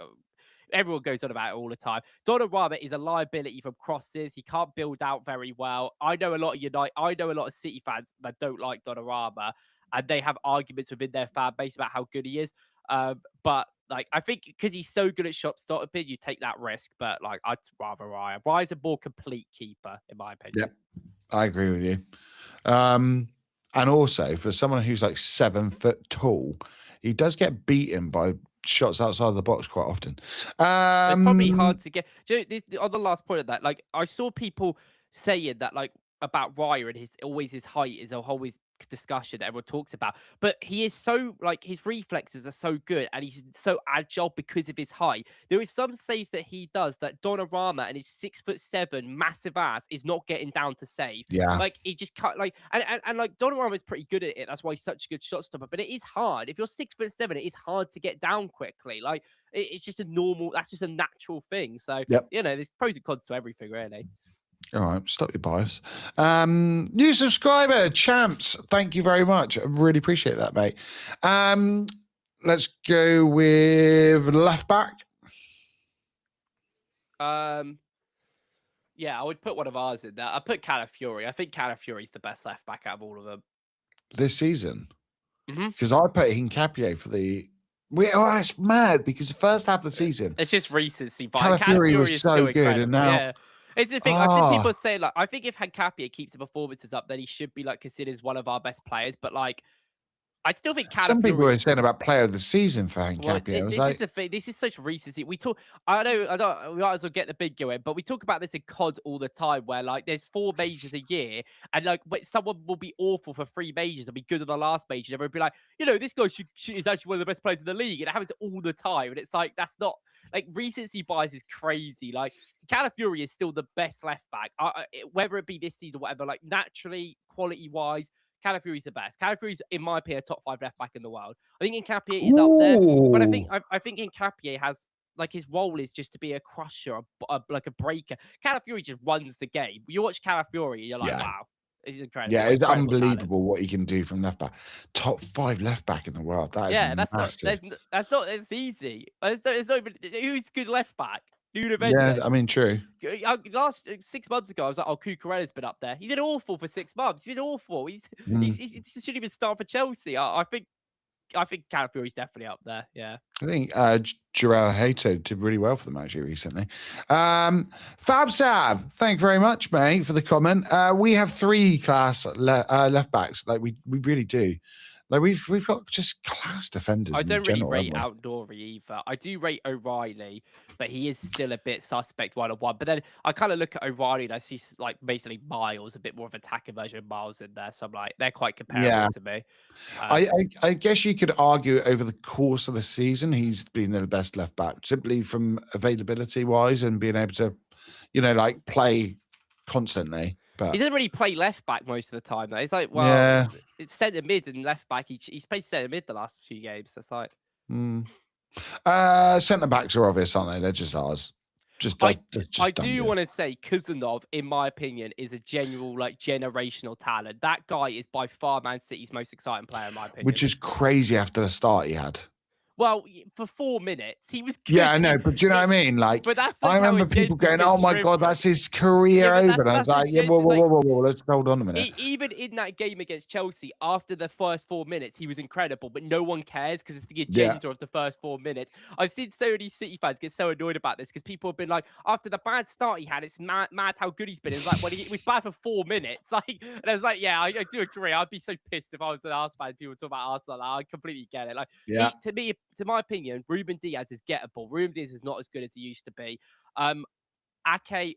everyone goes on about it all the time. Donnarumma is a liability from crosses. He can't build out very well. I know a lot of City fans that don't like Donnarumma, and they have arguments within their fan base about how good he is. But like I think because he's so good at shot stopping, you take that risk. But like I'd rather Raya. Raya's a more complete keeper, in my opinion. Yep. I agree with you. And also, for someone who's like 7 foot tall, he does get beaten by shots outside the box quite often. It's probably hard to get. Do you know, on the last point of that, like I saw people saying that like about Raya and his height is always discussion that everyone talks about, but he is so like his reflexes are so good and he's so agile because of his height. There is some saves that he does that Donnarumma and his 6'7" massive ass is not getting down to save. Yeah, like he just can't like and like Donnarumma is pretty good at it. That's why he's such a good shot stopper. But it is hard if you're 6'7". It is hard to get down quickly. Like it's just that's just a natural thing. So there's pros and cons to everything really. All right, stop your bias. New subscriber, Champs. Thank you very much. I really appreciate that, mate. Let's go with left back. Yeah, I would put one of ours in there. I put Calafiori. I think Calafiori is the best left back out of all of them this season. Because I put Hincapié for the. It's mad because the first half of the season, it's just recency bias. Calafiori was so good, and now. Yeah. It's the thing. I've seen people say, like, I think if Hincapié keeps the performances up, then he should be like considered as one of our best players. But like, I still think Calafiori. Some people were saying about player of the season for Hincapié. This is the thing. This is such recency. We talk. I don't. We might as well get the big go in, but we talk about this in COD all the time, where like there's 4 majors a year, and like someone will be awful for 3 majors and be good on the last major, and everyone will be like, this guy is actually one of the best players in the league, and it happens all the time, and it's like that's not. Like recency bias is crazy. Like Calafiori is still the best left back, whether it be this season or whatever. Like naturally, quality wise, Calafiori's the best. Calafiori's, in my opinion, a top 5 left back in the world. I think Nketiah is up there, but I think Nketiah has, like, his role is just to be a crusher, like a breaker. Calafiori just runs the game. You watch Calafiori, you're like, wow, he's incredible. Yeah, it's unbelievable talent. what he can do from left back. Top 5 left back in the world. That is massive. It's easy. It's not even, who's good left back? Yeah, I mean, true. Last 6 months ago, I was like, oh, Cucurella's been up there. He's been awful for 6 months. He's been awful. He shouldn't even start for Chelsea. I think Calafiori's definitely up there. Yeah. I think Jarrell Hato did really well for them actually recently. Fab Sab, thank you very much, mate, for the comment. We have 3 class left backs. Like we really do. Like we've got just class defenders. I don't really rate Outdoory either. I do rate O'Reilly, but he is still a bit suspect 1-on-1. But then I kind of look at O'Reilly and I see like basically Miles, a bit more of an attacker version of Miles in there. So I'm like, they're quite comparable to me. I guess you could argue over the course of the season, he's been the best left back simply from availability wise and being able to, like play constantly. But he doesn't really play left back most of the time, though. It's like, well, it's centre mid and left back. He's played centre mid the last few games. That's like, centre backs are obvious, aren't they? They're just ours. I do want to say Kuzanov, in my opinion, is a general, like, generational talent. That guy is by far Man City's most exciting player, in my opinion. Which is crazy after the start he had. Well, for 4 minutes, he was good. Yeah, I know, but do you know what I mean? Like, but that's I remember people going, "Oh my god, that's his career over." And I was like, "Yeah, whoa, let's hold on a minute." Even in that game against Chelsea, after the first 4 minutes, he was incredible. But no one cares because it's the agenda of the first 4 minutes. I've seen so many City fans get so annoyed about this because people have been like, after the bad start he had, it's mad how good he's been. It's like when he was bad for 4 minutes, like, and I was like, yeah, I do agree. I'd be so pissed if I was an Arsenal fan. People talk about Arsenal. Like, I completely get it. Like, to my opinion, Ruben Diaz is gettable. Ruben Diaz is not as good as he used to be. Ake,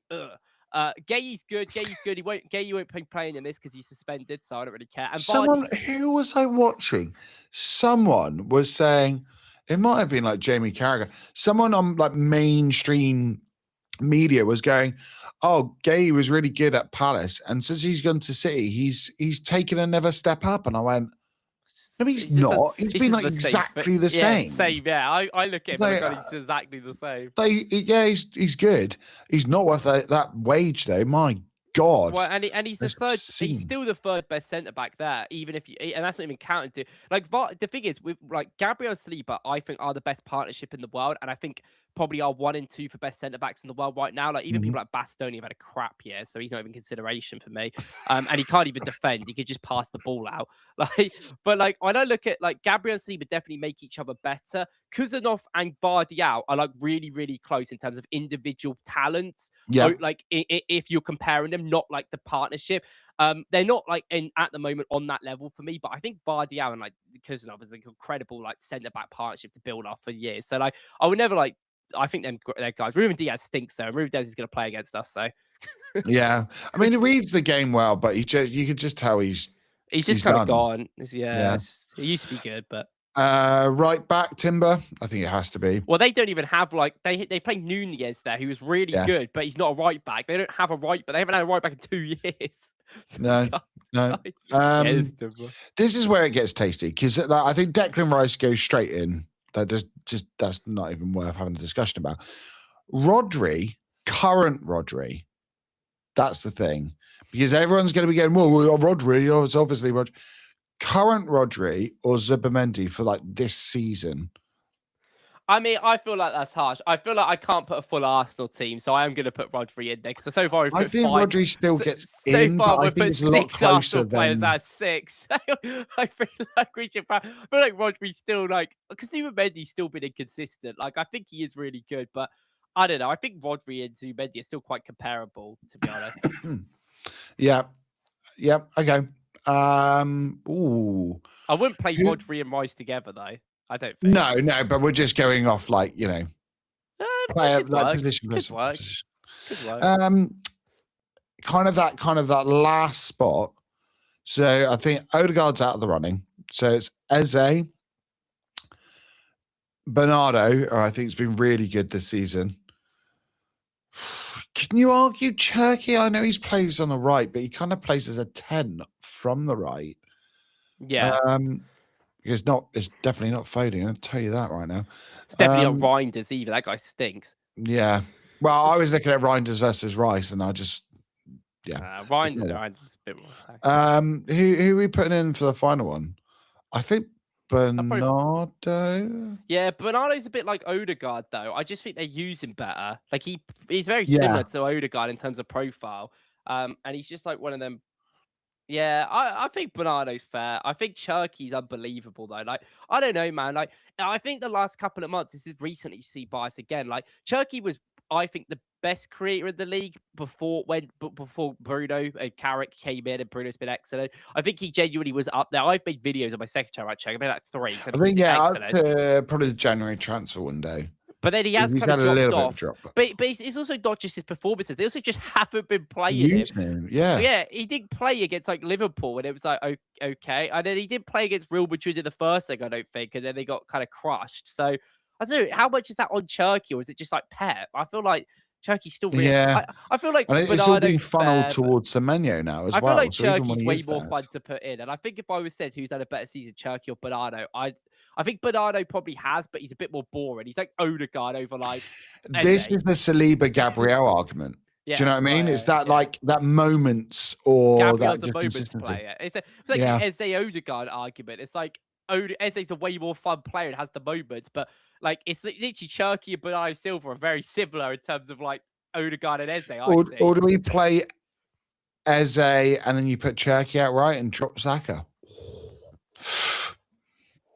Gay's good. Gay won't be playing in this because he's suspended, so I don't really care. And who was I watching? Someone was saying, it might have been like Jamie Carragher. Someone on like mainstream media was going, "Oh, Gay was really good at Palace, and since he's gone to City, he's taken another step up." And I went, "No, he's not. He's been like exactly the same." Yeah. I look at him and he's exactly the same. He's good. He's not worth that wage though. My God. Well, and he's the third. He's still the third best centre back there. Even if and that's not even counting to like the thing is with like Gabriel and Saliba, I think are the best partnership in the world, and I think probably are 1 and 2 for best centre backs in the world right now. Like even people like Bastoni have had a crap year, so he's not even consideration for me. And he can't even defend; he could just pass the ball out. But when I look at like Gabriel and Saliba, definitely make each other better. Kuzanov and Vardial are like really, really close in terms of individual talents. Yeah, like if you're comparing them, not like the partnership. They're not like at the moment on that level for me, but I think Vardial and like Kuzanov is an incredible like centre back partnership to build off for years. So like I would never like. I think they're guys. Ruben Diaz stinks though. Ruben Diaz is going to play against us, so. Yeah, I mean, he reads the game well, but you could just tell he's just kind of gone. Yeah. He used to be good, but. Right back, Timber. I think it has to be. Well, they don't even have like they play Nunez there, who was really good, but he's not a right back. They don't have a right, but they haven't had a right back in 2 years. No. This is where it gets tasty because I think Declan Rice goes straight in. That's not even worth having a discussion about. Current Rodri, that's the thing. Because everyone's going to be going, well, Rodri, it's obviously Rodri. Current Rodri or Zubimendi for like this season? I mean, I feel like that's harsh. I feel like I can't put a full Arsenal team, so I am going to put Rodri in there. So far, we've put 5. Rodri still gets in. So far, we've put 6 Arsenal players out of 6. I feel like we should. I feel like Rodri's still like, because Zubimendi's still been inconsistent. Like, I think he is really good, but I don't know. I think Rodri and Zubimendi are still quite comparable, to be honest. Yeah. Okay. Ooh. I wouldn't play Rodri and Rice together though. I don't think. No, but we're just going off like, player like position. Could work. Kind of that last spot. So I think Ødegaard's out of the running. So it's Eze, Bernardo, I think has been really good this season. Can you argue Cherky? I know he plays on the right, but he kind of plays as a 10 from the right. Yeah. It's definitely not Foden. I'll tell you that right now. It's definitely not Reinders either. That guy stinks. Yeah. Well, I was looking at Reinders versus Rice, and I just Reinders is a bit more. Who are we putting in for the final one? I think Bernardo. Yeah, Bernardo's a bit like Ødegaard, though. I just think they use him better. Like he's very similar to Ødegaard in terms of profile. And he's just like one of them. Yeah, I think Bernardo's fair. I think Cherky's unbelievable though. Like, I don't know, man. Like, I think the last couple of months, this is recently see bias again. Like, Cherky was, I think, the best creator in the league before Bruno and Carrick came in, and Bruno's been excellent. I think he genuinely was up there. I've made videos on my second channel about Cherky. I made like 3. I think up probably the January transfer window. But then he has kind of dropped off. But it's also not just his performances. They also just haven't been playing him. Yeah. Yeah, he did play against like Liverpool, and it was like, okay. And then he did play against Real Madrid in the first leg, I don't think. And then they got kind of crushed. So I don't know, how much is that on Cherky, or is it just like Pep? I feel like Cherky's still really... Yeah. I feel like it's all being funneled towards Semenyo now as well. I feel like Cherky's way more fun to put in. And I think if I was said who's had a better season, Cherky or Bernardo, I think Bernardo probably has, but he's a bit more boring. He's like Ødegaard over like... This is the Saliba-Gabriel argument. Yeah, do you know what I mean? It's that like that moments or Gabriel's that a moments player. It's like an Eze Ødegaard argument. It's like Eze's a way more fun player and has the moments, but like it's literally Cherky and Bernardo Silva are very similar in terms of like Ødegaard and Eze. Or do we play Eze and then you put Cherky out right and drop Saka?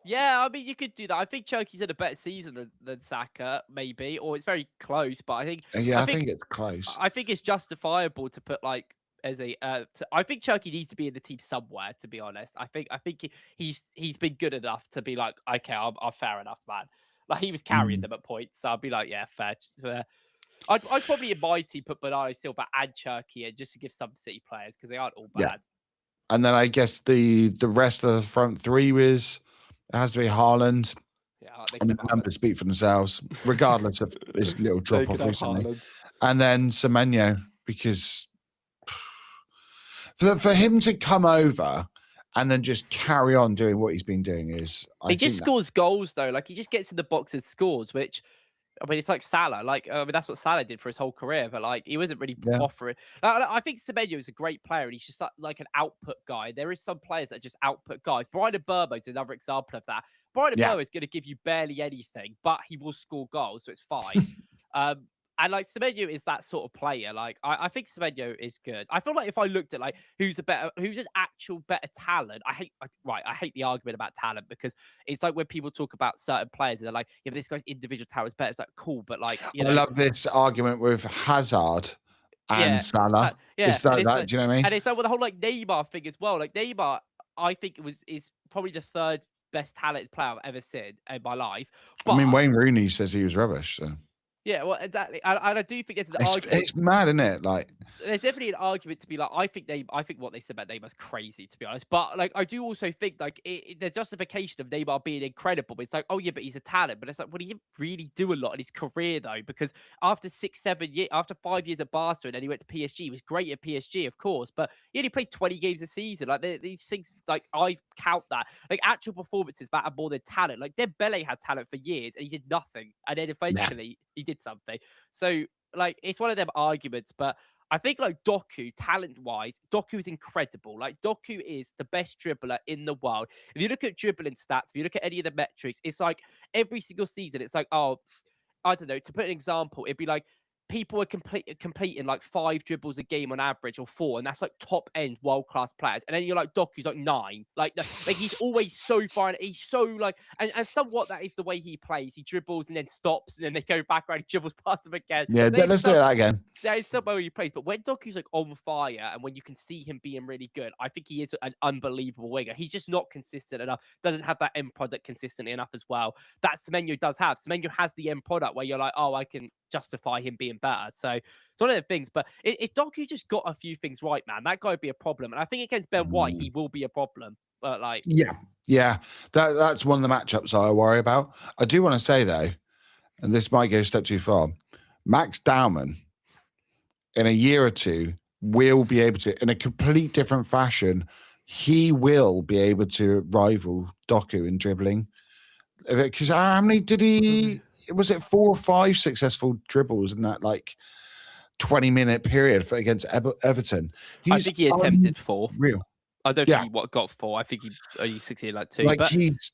Yeah, I mean, you could do that. I think Cherky's had a better season than Saka, maybe, or it's very close. But I think, I think it's close. I think it's justifiable to put like as a. I think Cherky needs to be in the team somewhere. To be honest, I think he's been good enough to be like, okay, I'm fair enough, man. Like he was carrying them at points, so I'd be like, yeah, fair. I'd probably in my team put Bernardo Silva and Cherky in just to give some City players because they aren't all bad. Yeah. And then I guess the rest of the front three was. It has to be Haaland. Yeah, and the numbers speak for themselves, regardless of his little drop off recently. Haaland. And then Semenyo, because for him to come over and then just carry on doing what he's been doing is... He just scores goals, though. Like, he just gets in the box and scores, which... I mean, it's like Salah. Like, I mean, that's what Salah did for his whole career, but like, he wasn't really offering. I think Semenyo is a great player, and he's just like an output guy. There is some players that are just output guys. Brian Mbeumo is another example of that. Brian Mbeumo is going to give you barely anything, but he will score goals, so it's fine. And like Semenyo is that sort of player. Like I think Semenyo is good. I feel like if I looked at like who's an actual better talent, I hate the argument about talent because it's like when people talk about certain players, they're like, yeah, but this guy's individual talent is better. It's like cool, but like I love this argument with Hazard and Salah. It's like that. Do you know what I mean? And it's like with the whole like Neymar thing as well. Like Neymar, I think is probably the third best talented player I've ever seen in my life. But, I mean, Wayne Rooney says he was rubbish. So. Yeah, well, exactly, and I do think there's an argument. It's mad, isn't it? Like, there's definitely an argument to be like, I think what they said about Neymar's crazy, to be honest. But like, I do also think like the justification of Neymar being incredible. It's like, oh yeah, but he's a talent. But it's like, well, he didn't really do a lot in his career though, because after 6-7 years, after 5 years at Barca, and then he went to PSG. He was great at PSG, of course, but he only played 20 games a season. Like these things, like I count that. Like actual performances matter more than talent. Like Dembele had talent for years and he did nothing, and then eventually he did something. So like it's one of them arguments, but I think like Doku, talent-wise, Doku is incredible. Like Doku is the best dribbler in the world. If you look at dribbling stats, if you look at any of the metrics, it's like every single season, it's like, oh, I don't know, to put an example, it'd be like people are completing like 5 dribbles a game on average or 4, and that's like top end world-class players. And then you're like, Doku's like 9. Like he's always so far, and he's so like, and somewhat that is the way he plays. He dribbles and then stops, and then they go back around, he dribbles past him again. Yeah, let's do that again. That is somewhere he plays. But when Doku's like on fire, and when you can see him being really good, I think he is an unbelievable winger. He's just not consistent enough. Doesn't have that end product consistently enough as well. That Semenyo does have. Semenyo has the end product where you're like, oh, I can justify him being better. So it's one of the things. But if Doku just got a few things right, man, that guy would be a problem. And I think against Ben White, he will be a problem. But like, yeah, that's one of the matchups I worry about. I do want to say though, and this might go a step too far, Max Dowman in a year or two will be able to, in a complete different fashion, he will be able to rival Doku in dribbling. Because how many did he? Was it 4 or 5 successful dribbles in that 20-minute period against Everton? I think he attempted 4. Real. I don't think he got 4. I think he only succeeded 2. But his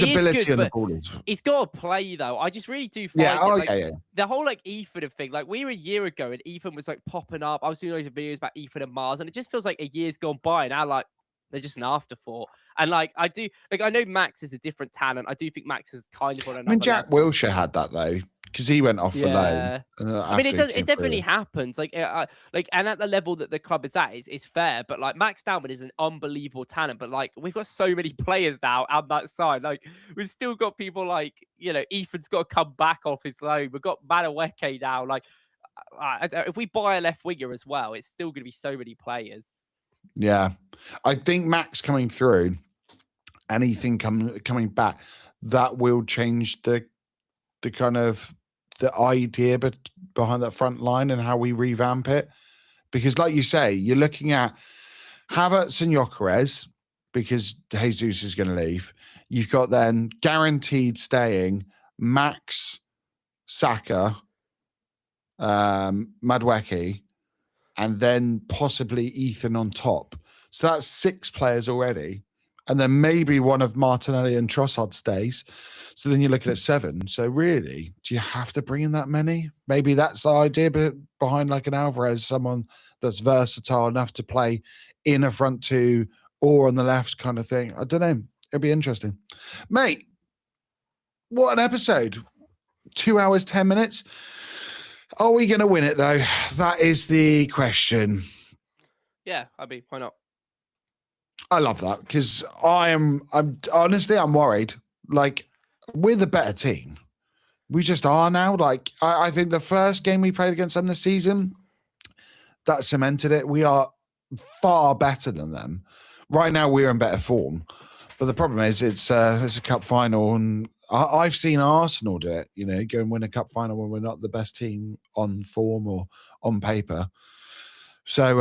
ability on the ball is. He's got to play though. I just really do find the whole Ethan thing. We were a year ago and Ethan was popping up. I was doing loads of videos about Ethan and Mars, and it just feels like a year's gone by now. They're just an afterthought. And I know Max is a different talent. I do think Max is kind of on another Jack level. Wilshere had that though, because he went off for loan. It definitely happens. And at the level that the club is at, it's fair. But Max Dalman is an unbelievable talent. But we've got so many players now on that side. We've still got people Ethan's got to come back off his loan. We've got Madueke now. If we buy a left winger as well, it's still going to be so many players. Yeah, I think Max coming through, anything coming back, that will change the kind of the idea behind that front line and how we revamp it. Because like you say, you're looking at Havertz and Gyökeres because Jesus is going to leave. You've got then guaranteed staying Max, Saka, Madueke, and then possibly Ethan on top. So that's 6 players already. And then maybe one of Martinelli and Trossard stays. So then you're looking at 7. So really, do you have to bring in that many? Maybe that's the idea behind an Alvarez, someone that's versatile enough to play in a front 2 or on the left kind of thing. I don't know. It'll be interesting. Mate, what an episode. 2 hours, 10 minutes. Are we going to win it, though? That is the question. Yeah, why not? I love that because I'm honestly, I'm worried. We're the better team. We just are now. I think the first game we played against them this season, that cemented it. We are far better than them. Right now, we're in better form. But the problem is it's a cup final, and I've seen Arsenal do it, go and win a cup final when we're not the best team on form or on paper. So,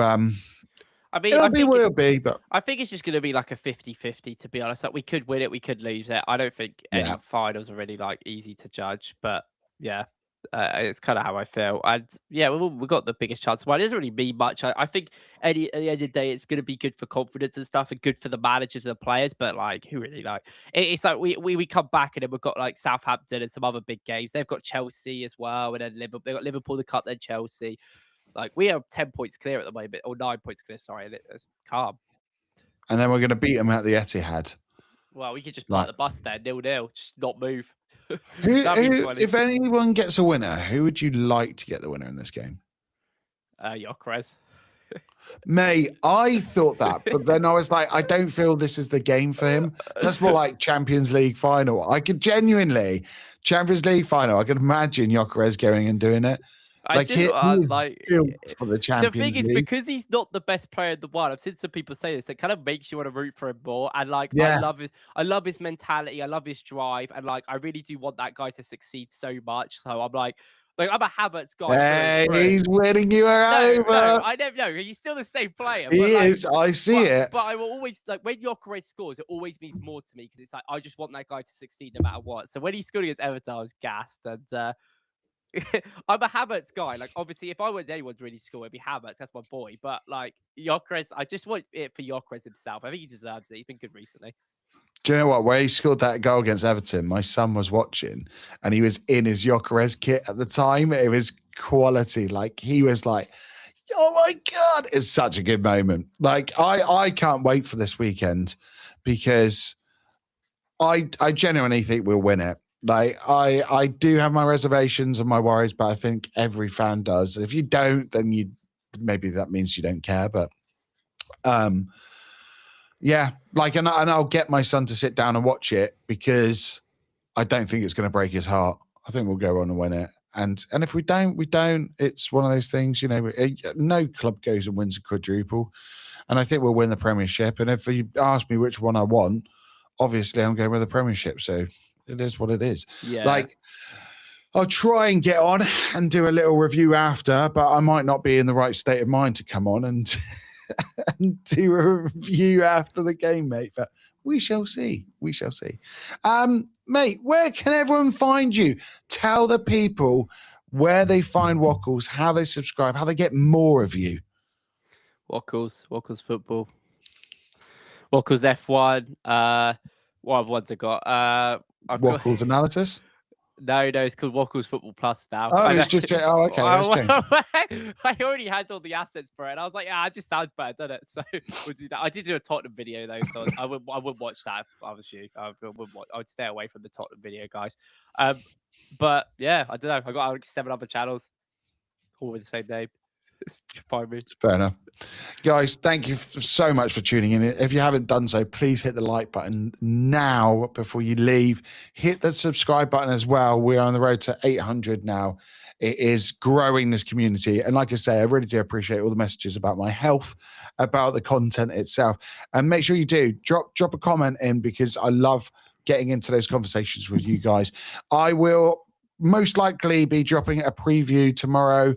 it'll be what it'll be, but I think it's just going to be a 50-50, to be honest. We could win it, we could lose it. I don't think any finals are really easy to judge, but yeah, it's kind of how I feel. And yeah, we've got the biggest chance. Well, it doesn't really mean much. I think at the end of the day, it's going to be good for confidence and stuff, and good for the managers and the players. But who really it's we come back and then we've got Southampton and some other big games. They've got Chelsea as well, and then Liverpool. They've got Liverpool, the cup, then Chelsea. We are 10 points clear at the moment, or 9 points clear. Sorry, and it's calm. And then we're going to beat them at the Etihad. Well, we could just park the bus there, 0-0, just not move. If anyone gets a winner, who would you like to get the winner in this game? Gyökeres. Mate, I thought that, but then I was I don't feel this is the game for him. That's more like Champions League final. I could genuinely, Champions League final, I could imagine Gyökeres going and doing it. For the Champions thing is, League. because he's not the best player in the world, I've seen some people say this, it kind of makes you want to root for him more. And I love his mentality, I love his drive, and I really do want that guy to succeed so much. So I'm I'm a Havertz guy. Hey, he's winning you over. No, I never know. He's still the same player. He is. I see it. But I will always when Gyökeres scores, it always means more to me because it's I just want that guy to succeed no matter what. So when he scored against Everton, I was gassed, and I'm a Havertz guy. Obviously, if I wanted anyone to really score, it'd be Havertz. That's my boy. But Gyökeres, I just want it for Gyökeres himself. I think he deserves it. He's been good recently. Do you know what? Where he scored that goal against Everton, my son was watching, and he was in his Gyökeres kit at the time. It was quality. He was oh my God, it's such a good moment. I can't wait for this weekend because I genuinely think we'll win it. I do have my reservations and my worries, but I think every fan does. If you don't, then maybe that means you don't care. But yeah, and I'll get my son to sit down and watch it because I don't think it's going to break his heart. I think we'll go on and win it. And if we don't, we don't. It's one of those things, no club goes and wins a quadruple. And I think we'll win the Premiership. And if you ask me which one I want, obviously I'm going with the Premiership. So it is what it is. Yeah. I'll try and get on and do a little review after, but I might not be in the right state of mind to come on and and do a review after the game, mate. But we shall see. We shall see. Mate, where can everyone find you? Tell the people where they find Wokkles, how they subscribe, how they get more of you. Wokkles football. Wokkles F1. What other ones I got? Wokkles analysis? No, it's called Wokkles Football Plus now. Oh, it's just okay. I already had all the assets for it. And I was like, yeah, it just sounds better, doesn't it? So we'll do that. I did do a Tottenham video though, so I would watch that if I was you. I would stay away from the Tottenham video, guys. But yeah, I don't know. I got 7 other channels, all with the same name. Find me. Fair enough. Guys, thank you so much for tuning in. If you haven't done so, please hit the like button now before you leave. Hit the subscribe button as well. We are on the road to 800 now. It is growing, this community. And like I say, I really do appreciate all the messages about my health, about the content itself. And make sure you do drop a comment in, because I love getting into those conversations with you guys. I will most likely be dropping a preview tomorrow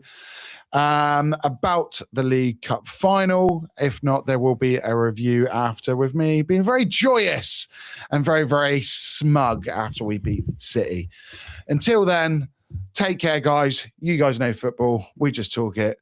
about the League Cup Final. If not, there will be a review after, with me being very joyous and very, very smug after we beat City. Until then, take care, guys. You guys know football. We just talk it.